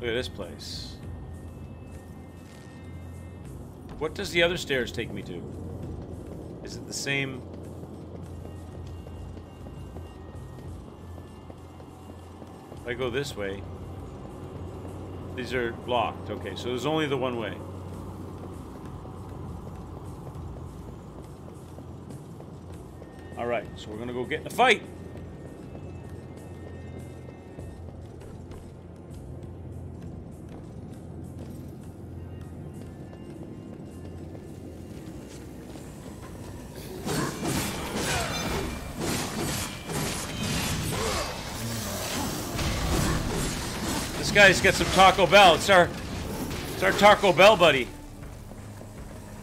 Look at this place. What does the other stairs take me to? Is it the same? If I go this way, these are blocked. Okay, so there's only the one way. Alright, so we're gonna go get in a fight. This guy's got some Taco Bell. It's our Taco Bell buddy.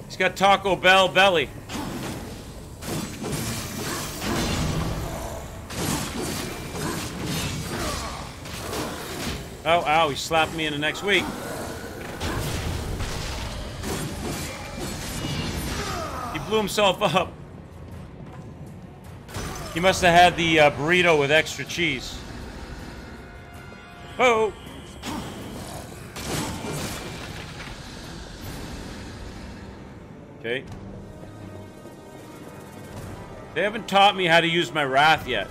He's got Taco Bell belly. Oh, ow, he slapped me in the next week. He blew himself up. He must have had the burrito with extra cheese. Oh! Okay. They haven't taught me how to use my wrath yet.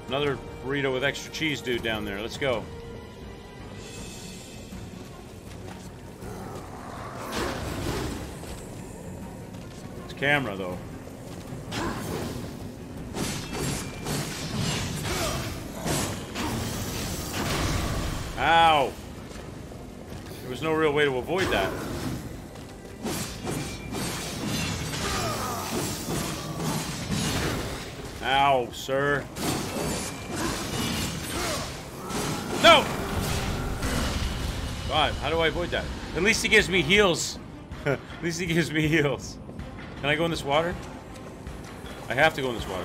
Another burrito with extra cheese dude down there. Let's go. It's camera, though. Ow! There was no real way to avoid that. Ow, sir. No! God, how do I avoid that? At least he gives me heals. At least he gives me heals. Can I go in this water? I have to go in this water.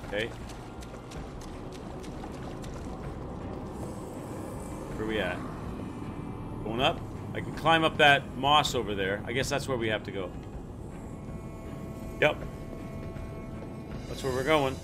Okay. Where are we at? Going up? I can climb up that moss over there. I guess that's where we have to go. Yep. That's where we're going.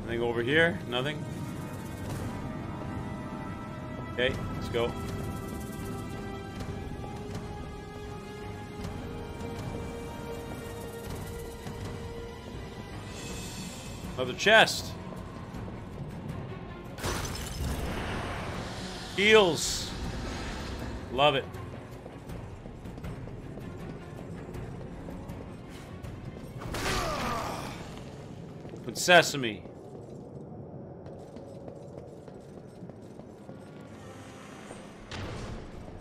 Anything over here? Nothing? Okay, let's go. Another chest. Heals. Love it. Open sesame.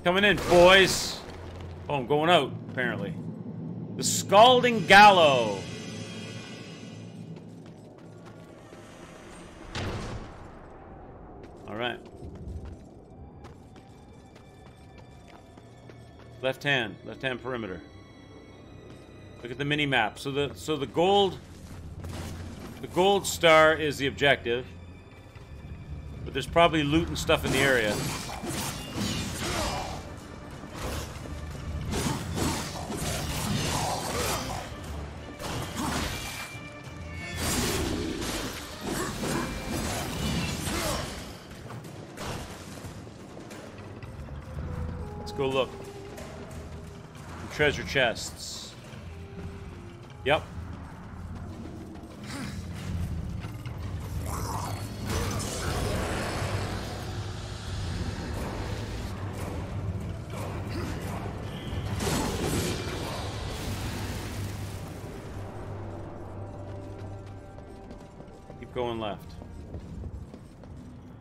Coming in, boys. Oh, I'm going out, apparently. The Scalding Gallow. Alright. Left hand perimeter. Look at the mini map. So the gold star is the objective. But there's probably loot and stuff in the area. Go look. Treasure chests. Yep. Keep going left.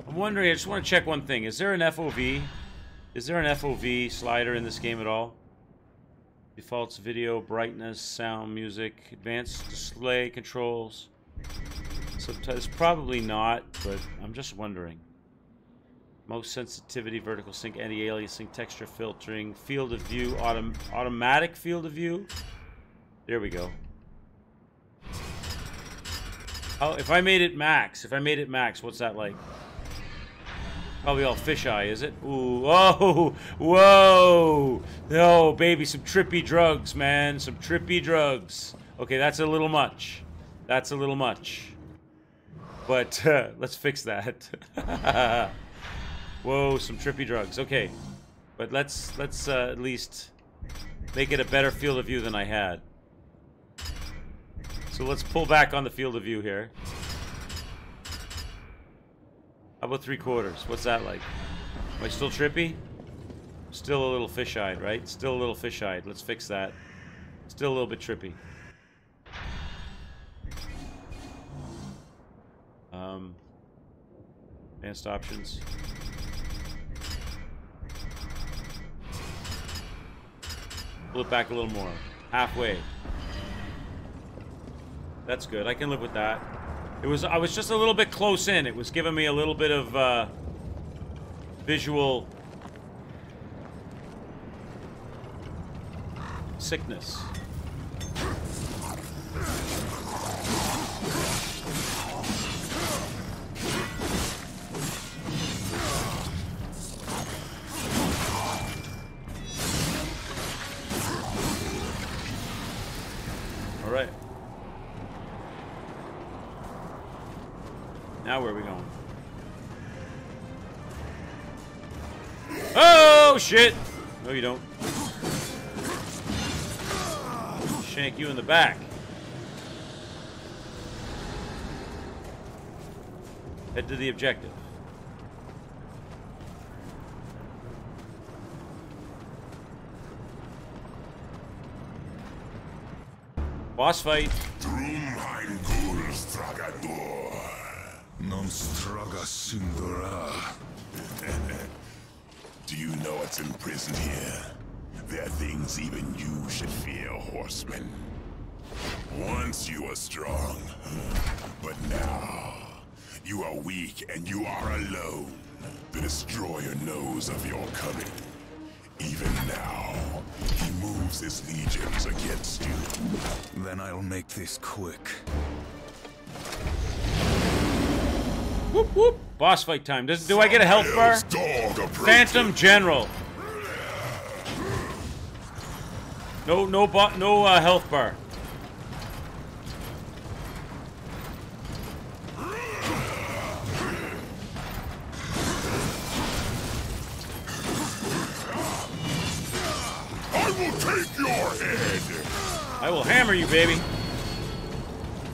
I'm wondering, I just want to check one thing. Is there an FOV? Is there an FOV slider in this game at all? Defaults, video, brightness, sound, music, advanced display controls. Subtitles, probably not, but I'm just wondering. Most sensitivity, vertical sync, anti-aliasing, texture filtering, field of view, automatic field of view. There we go. Oh, if I made it max, what's that like? Probably all fisheye, is it? Ooh, oh, whoa! No, baby, some trippy drugs, man. Some trippy drugs. Okay, that's a little much. That's a little much. But let's fix that. Whoa, some trippy drugs. Okay, but let's at least make it a better field of view than I had. So let's pull back on the field of view here. How about 3/4? What's that like? Am I still trippy? Still a little fish-eyed, right? Still a little fish-eyed. Let's fix that. Still a little bit trippy. Advanced options. Pull it back a little more. Halfway. That's good. I can live with that. I was just a little bit close in. It was giving me a little bit of visual sickness. All right. Now where are we going? Oh, shit! No, you don't. Shank you in the back. Head to the objective. Boss fight. Non straga sindura. Do you know what's imprisoned here? There are things even you should fear, horseman. Once you were strong, but now you are weak and you are alone. The destroyer knows of your coming. Even now, he moves his legions against you. Then I'll make this quick. Whoop whoop. Boss fight time. Do I get a health bar? Phantom General. No health bar. I will take your head. I will hammer you, baby.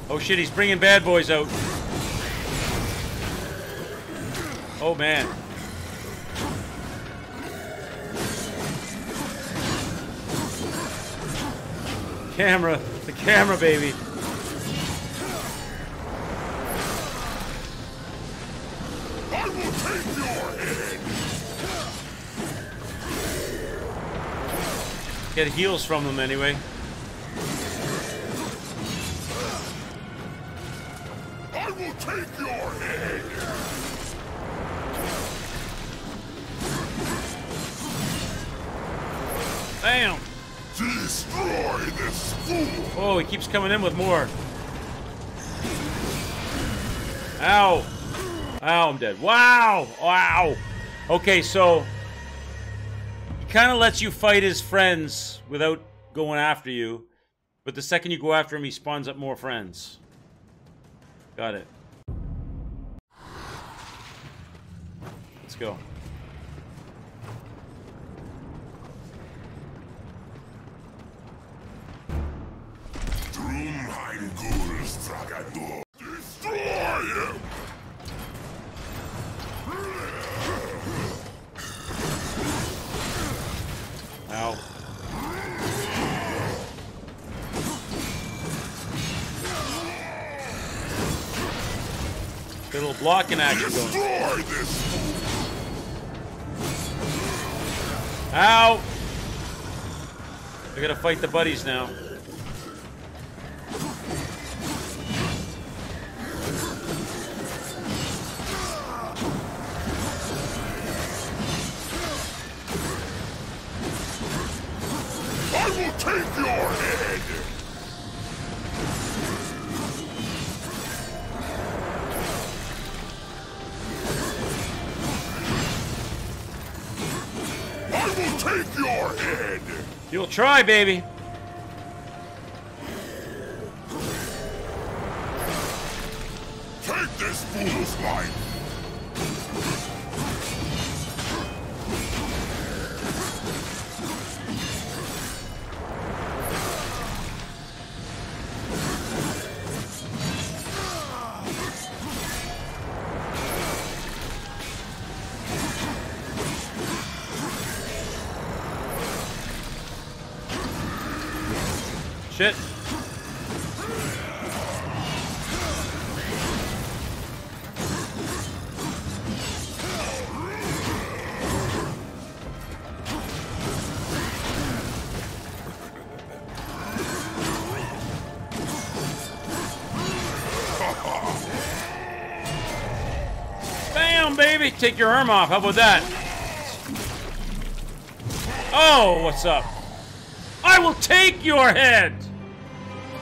Oh shit, he's bringing bad boys out. Oh man. The camera, baby. I will take your head. Get heals from them anyway. I will take your head. Bam! Destroy this fool! Oh, he keeps coming in with more. Ow! Ow, I'm dead. Wow! Wow! Okay, so he kind of lets you fight his friends without going after you, but the second you go after him, he spawns up more friends. Got it. Let's go. Destroy him! Ow. Get a little blocking action going. Destroy this fool! Ow! I gotta fight the buddies now. I will take your head! I will take your head! You'll try, baby. Take this fool's life! Shit. Bam, baby. Take your arm off. How about that? Oh, what's up? I will take your head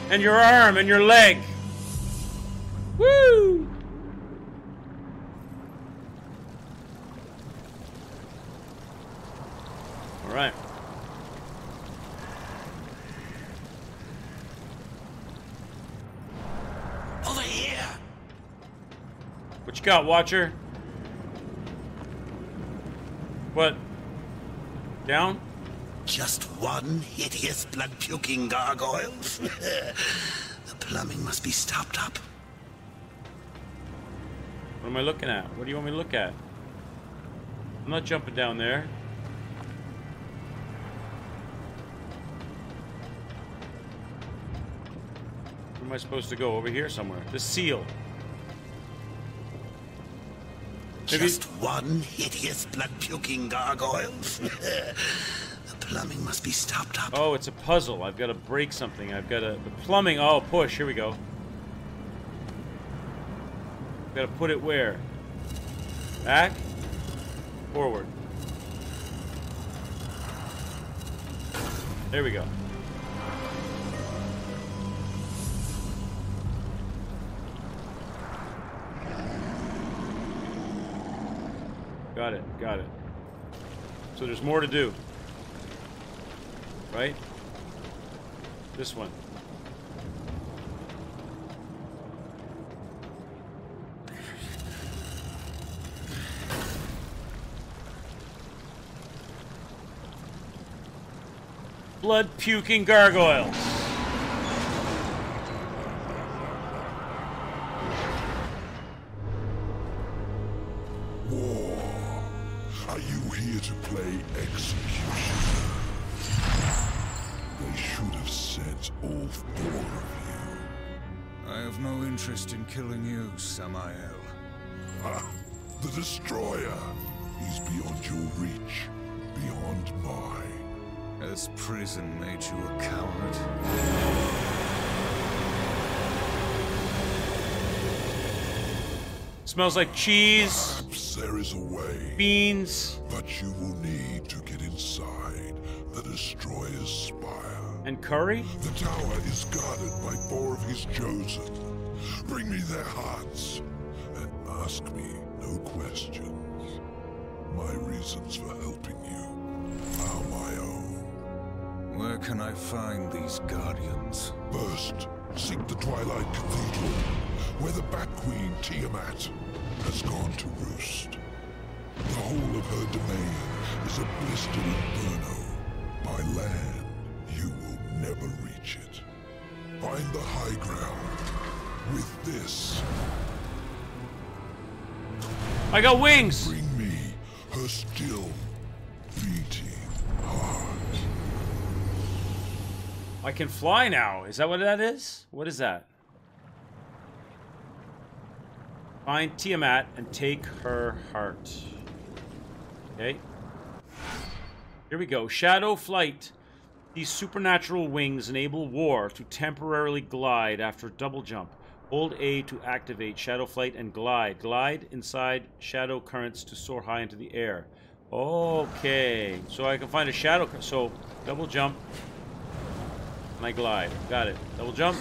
and your arm and your leg. Woo! All right. Over here! What you got, Watcher? What? Down? Just one hideous blood-puking gargoyle? The plumbing must be stopped up. What am I looking at? What do you want me to look at? I'm not jumping down there. Where am I supposed to go? Over here somewhere. The seal. Just one hideous blood-puking gargoyle. The plumbing must be stopped up. Oh, it's a puzzle. I've got to break something. I've got to... The plumbing... Oh, push. Here we go. Got to put it where? Back? Forward. There we go. Got it, got it. So there's more to do. Right? This one. Blood-puking gargoyles. Are you here to play executioner? They should have sent all four of you. I have no interest in killing you, Samael. Ah, the Destroyer. He's beyond your reach, beyond mine. Has prison made you a coward? Smells like cheese. Perhaps there is a way. Beans. But you will need to get inside the Destroyer's spire. And curry? The tower is guarded by 4 of his chosen. Bring me their hearts, and ask me no questions. My reasons for helping you are my own. Where can I find these guardians? First, seek the Twilight Cathedral, where the Bat Queen Tiamat has gone to roost. The whole of her domain is a blistering inferno. By land, you will never reach it. Find the high ground with this. I got wings! Bring me her still beating heart. I can fly now. Is that what that is? What is that? Find Tiamat and take her heart. Okay. Here we go. Shadow flight. These supernatural wings enable War to temporarily glide after double jump. Hold A to activate Shadow flight and glide. Glide inside shadow currents to soar high into the air. Okay. So I can find a shadow. So double jump. And I glide. Got it. Double jump.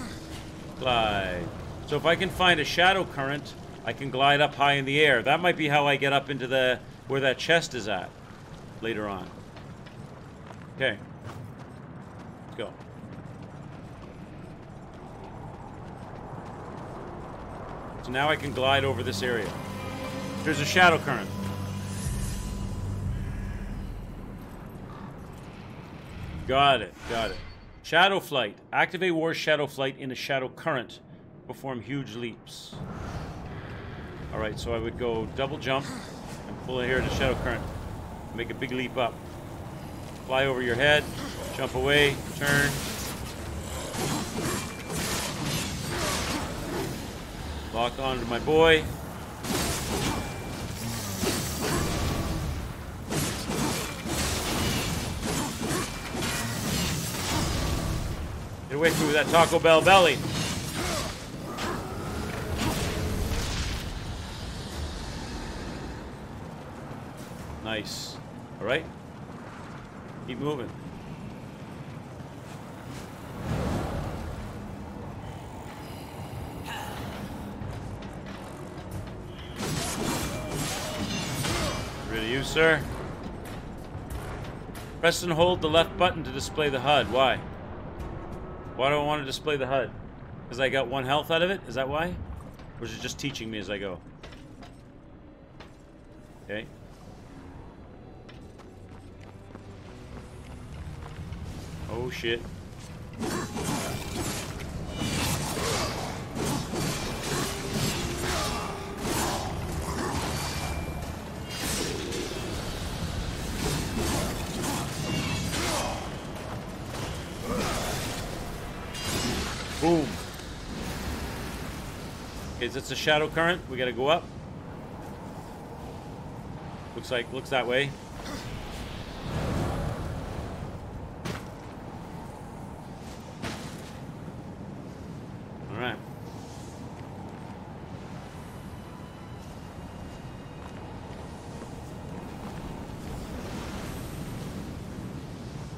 Glide. So if I can find a shadow current, I can glide up high in the air. That might be how I get up into the where that chest is at later on. Okay. Let's go. So now I can glide over this area. There's a shadow current. Got it. Got it. Shadow flight. Activate War's shadow flight in a shadow current. Perform huge leaps. Alright, so I would go double jump and pull in here to shadow current. Make a big leap up. Fly over your head. Jump away. Turn. Lock onto my boy. Get away from that Taco Bell belly. Nice. All right. Keep moving. Ready, you, sir? Press and hold the left button to display the HUD. Why? Why do I want to display the HUD? Because I got 1 health out of it? Is that why? Or is it just teaching me as I go? Okay. Oh shit. Boom. Okay, that's a shadow current. We gotta go up. Looks that way. All right.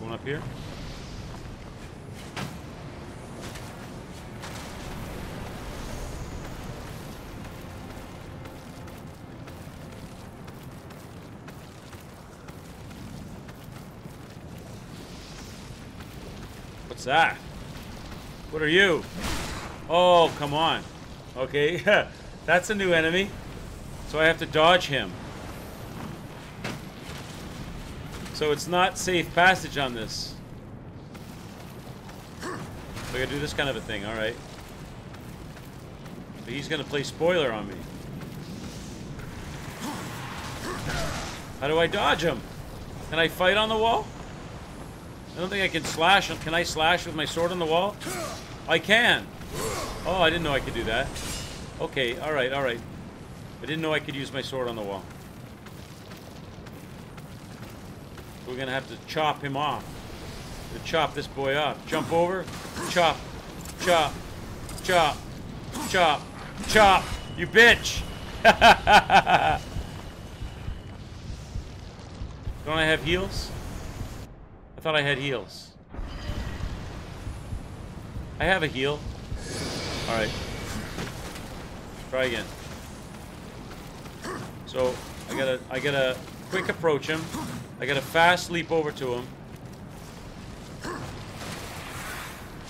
Going up here. What's that? What are you? Oh, come on. Okay, that's a new enemy. So I have to dodge him. So it's not safe passage on this. So I gotta do this kind of a thing, alright. So he's gonna play spoiler on me. How do I dodge him? Can I fight on the wall? I don't think I can slash him. Can I slash with my sword on the wall? I can. Oh, I didn't know I could do that. Okay, alright, alright. I didn't know I could use my sword on the wall. We're gonna have to chop him off. To chop this boy off. Jump over. Chop. Chop. Chop. Chop. Chop. You bitch! Don't I have heals? I thought I had heals. I have a heal. Alright. Try again. So I gotta quick approach him. I gotta fast leap over to him.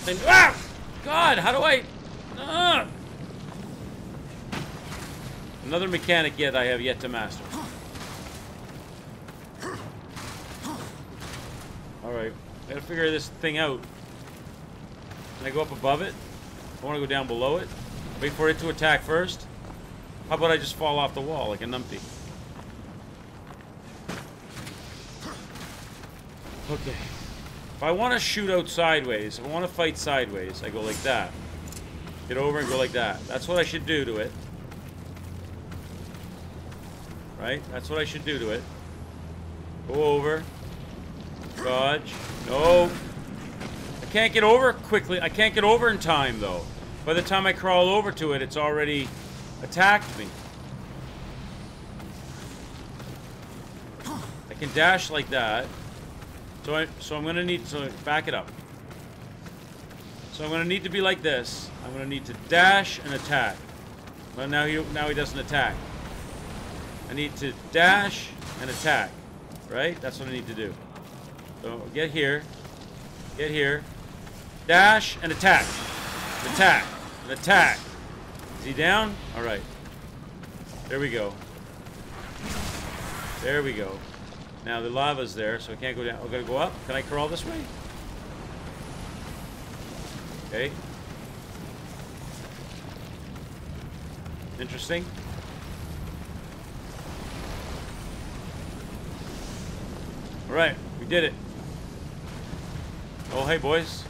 Then ah! God, how do I Another mechanic yet I have yet to master. Alright, gotta figure this thing out. Can I go up above it? I wanna go down below it. Wait for it to attack first. How about I just fall off the wall like a numpty? Okay. If I want to shoot out sideways, if I want to fight sideways, I go like that. Get over and go like that. That's what I should do to it. Right? That's what I should do to it. Go over. Dodge. No. I can't get over quickly. I can't get over in time, though. By the time I crawl over to it, it's already attacked me. I can dash like that. So I'm gonna need to back it up. So I'm gonna need to be like this. I'm gonna need to dash and attack. But now he doesn't attack. I need to dash and attack. Right? That's what I need to do. So get here. Get here. Dash and attack. Attack. And attack. Is he down? Alright. There we go. There we go. Now the lava's there, so I can't go down. I'm gonna go up. Can I crawl this way? Okay. Interesting. Alright, we did it. Oh, hey, boys.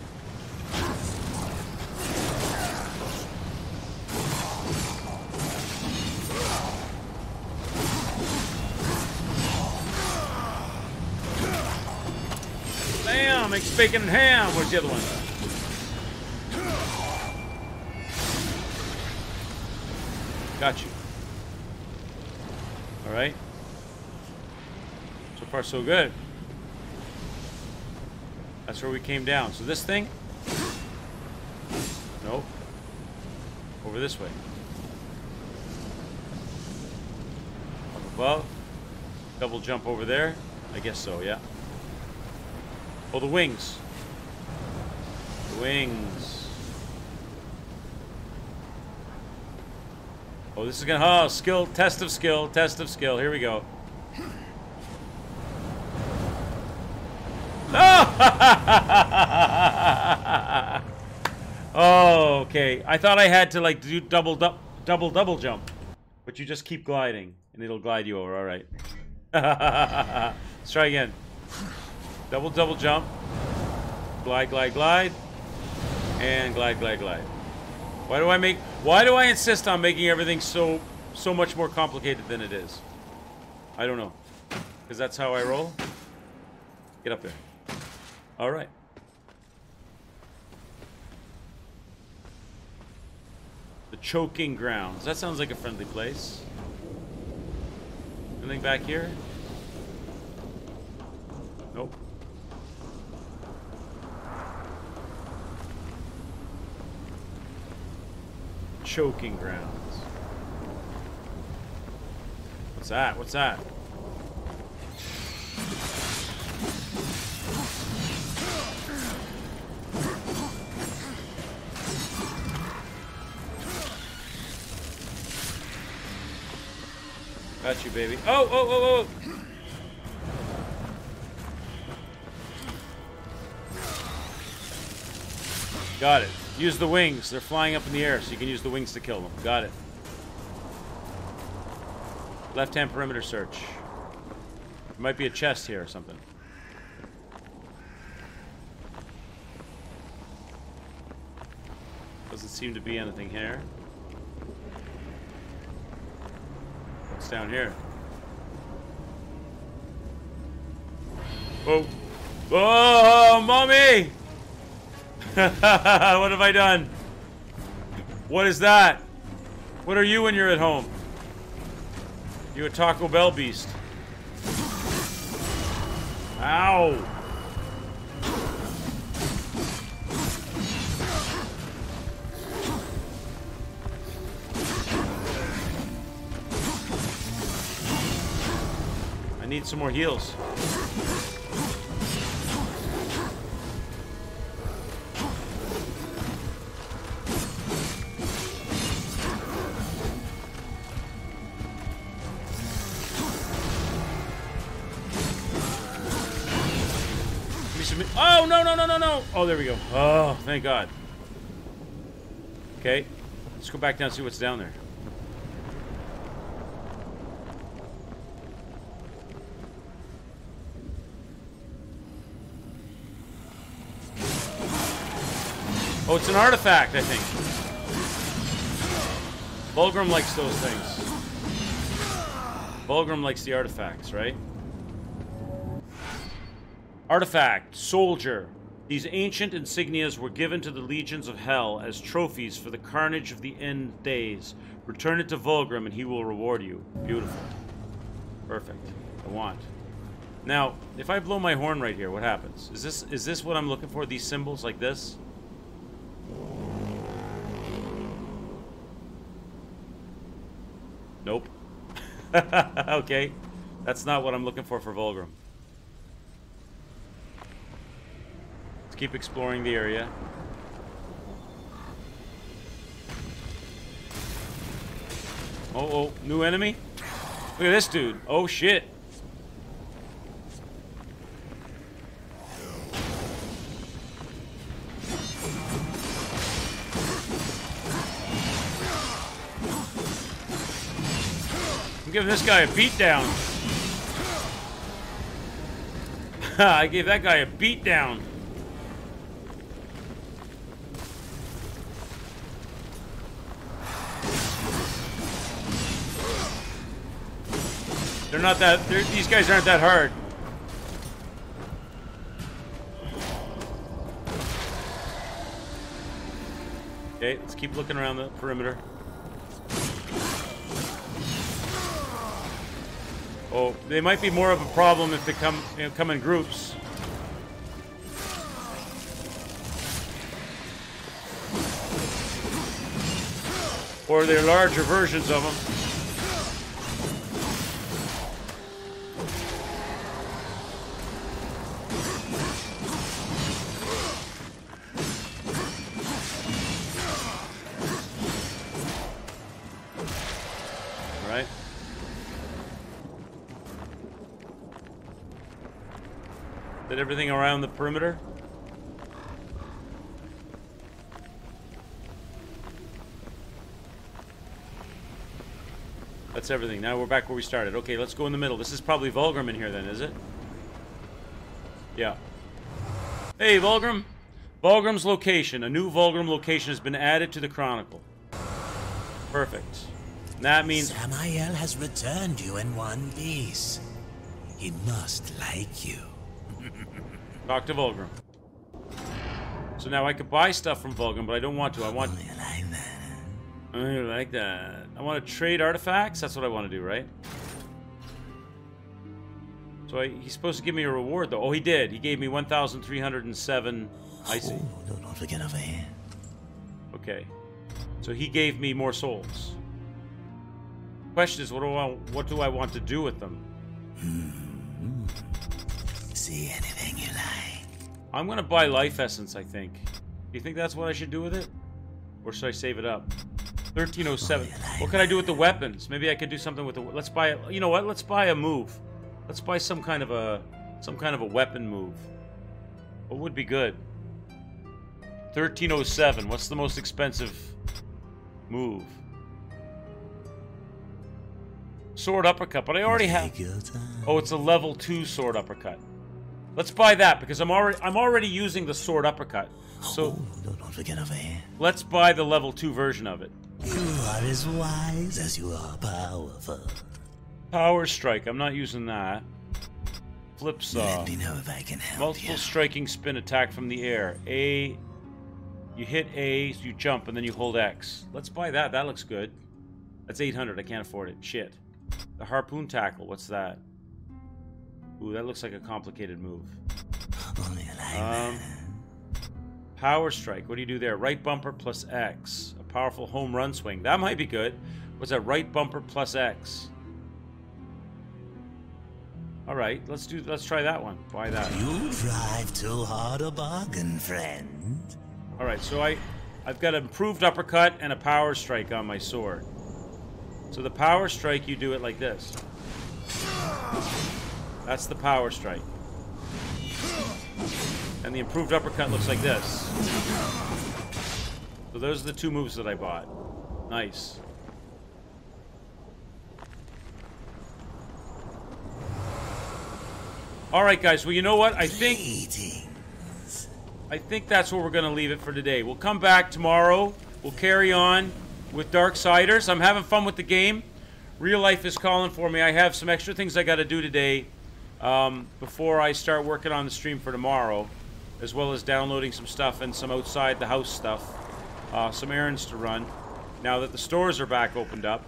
Bam! Makes bacon and ham. Where's the other one? Got you. Alright. So far, so good. That's where we came down. So this thing? Nope. Over this way. Up above. Double jump over there. I guess so, yeah. Oh, the wings. The wings. Oh, this is gonna... Oh, skill. Test of skill. Test of skill. Here we go. Oh, okay. I thought I had to like do double jump, but you just keep gliding, and it'll glide you over. All right. Let's try again. Double jump. Glide, glide, glide, and glide, glide, glide. Why do I insist on making everything so much more complicated than it is? I don't know. Because that's how I roll. Get up there. All right. The choking grounds. That sounds like a friendly place. Anything back here? Nope. Choking grounds. What's that? What's that? Got you, baby. Oh, oh, oh, oh! Got it. Use the wings. They're flying up in the air, so you can use the wings to kill them. Got it. Left-hand perimeter search. There might be a chest here or something. Doesn't seem to be anything here. What's down here? Whoa. Whoa, mommy! What have I done? What is that? What are you when you're at home? You a Taco Bell beast. Ow! I need some more heals. Oh, no, no, no, no, no. Oh, there we go. Oh, thank God. Okay. Let's go back down and see what's down there. Oh, it's an artifact, I think. Vulgrim likes those things. Vulgrim likes the artifacts, right? Artifact, soldier. These ancient insignias were given to the legions of hell as trophies for the carnage of the end days. Return it to Vulgrim and he will reward you. Beautiful. Perfect. I want. Now, if I blow my horn right here, what happens? Is this what I'm looking for? These symbols like this? Nope. Okay. That's not what I'm looking for Vulgrim. Keep exploring the area. Oh, oh, new enemy? Look at this dude. Oh, shit. I'm giving this guy a beatdown. I gave that guy a beatdown. They're not that. These guys aren't that hard. Okay, let's keep looking around the perimeter. Oh, they might be more of a problem if they come in groups. Or they're larger versions of them. Did everything around the perimeter? That's everything. Now we're back where we started. Okay, let's go in the middle. This is probably Vulgrim in here then, is it? Yeah. Hey, Vulgrim. Vulgrim's location. A new Vulgrim location has been added to the Chronicle. Perfect. And that means... Samael has returned you in one piece. He must like you. Talk to Vulgrim. So now I could buy stuff from Vulgrim, but I don't want to. I want... Oh, you like that, huh? I like that. I want to trade artifacts. That's what I want to do, right? So he's supposed to give me a reward, though. Oh, he did. He gave me 1,307 icy. Oh, don't forget over here. Okay. So he gave me more souls. Question is, what do I want to do with them? See anything you like? I'm going to buy life essence, I think. Do you think that's what I should do with it? Or should I save it up? 1307. What can I do with the weapons? Maybe I could do something with the... Let's buy... You know what? Let's buy a move. Let's buy some kind of a weapon move. What would be good? 1307. What's the most expensive move? Sword uppercut, but I already have... Oh, it's a level 2 sword uppercut. Let's buy that because I'm already using the sword uppercut. So don't forget over here. Let's buy the level 2 version of it. You are as wise as you are powerful. Power strike. I'm not using that. Flip saw. Let me know if I can help Multiple you. striking spin attack from the air. A. You hit A, you jump, and then you hold X. Let's buy that. That looks good. That's 800. I can't afford it. Shit. The harpoon tackle. What's that? Ooh, that looks like a complicated move. Oh, you like that? Power strike. What do you do there? Right bumper plus X. A powerful home run swing. That might be good. What's that? Right bumper plus X. All right, let's try that one. Buy that. You drive too hard a bargain, friend. All right, so I've got an improved uppercut and a power strike on my sword. So the power strike, you do it like this. That's the power strike. And the improved uppercut looks like this. So those are the 2 moves that I bought. Nice. All right, guys. Well, you know what? I think that's where we're going to leave it for today. We'll come back tomorrow. We'll carry on with Darksiders. I'm having fun with the game. Real life is calling for me. I have some extra things I got to do today before I start working on the stream for tomorrow, as well as downloading some stuff and some outside the house stuff, some errands to run now that the stores are back opened up.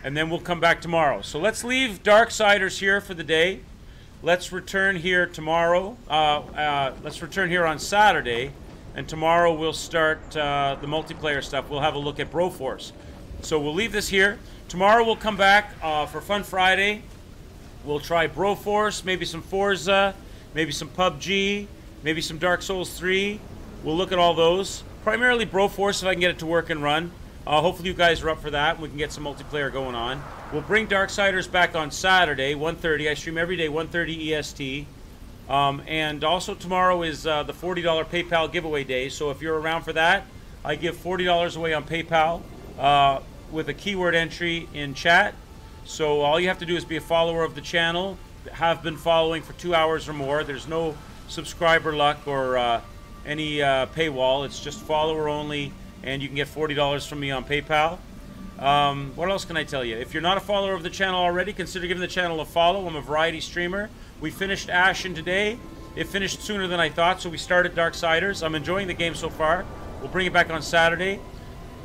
And then we'll come back tomorrow. So let's leave Darksiders here for the day. Let's return here tomorrow. Let's return here on Saturday. And tomorrow we'll start the multiplayer stuff. We'll have a look at Broforce. So we'll leave this here. Tomorrow we'll come back for Fun Friday. We'll try Broforce, maybe some Forza, maybe some PUBG, maybe some Dark Souls 3. We'll look at all those. Primarily Broforce if I can get it to work and run. Hopefully you guys are up for that. We can get some multiplayer going on. We'll bring Darksiders back on Saturday, 1:30. I stream every day, 1:30 EST. And also tomorrow is the $40 PayPal giveaway day. So if you're around for that, I give $40 away on PayPal with a keyword entry in chat. So all you have to do is be a follower of the channel, have been following for 2 hours or more. There's no subscriber luck or any paywall. It's just follower only, and you can get $40 from me on PayPal. What else can I tell you? If you're not a follower of the channel already, consider giving the channel a follow. I'm a variety streamer. We finished Ashen today. It finished sooner than I thought, so we started Darksiders. I'm enjoying the game so far. We'll bring it back on Saturday.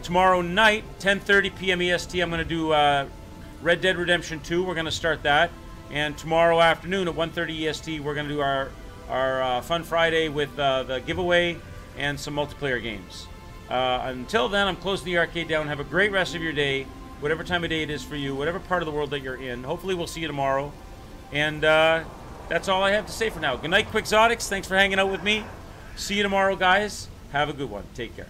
Tomorrow night, 10:30 p.m. EST, I'm going to do Red Dead Redemption 2. We're going to start that. And tomorrow afternoon at 1:30 EST, we're going to do our Fun Friday with the giveaway and some multiplayer games. Until then, I'm closing the arcade down. Have a great rest of your day, whatever time of day it is for you, whatever part of the world that you're in. Hopefully we'll see you tomorrow. And that's all I have to say for now. Good night, Quixotics. Thanks for hanging out with me. See you tomorrow, guys. Have a good one. Take care.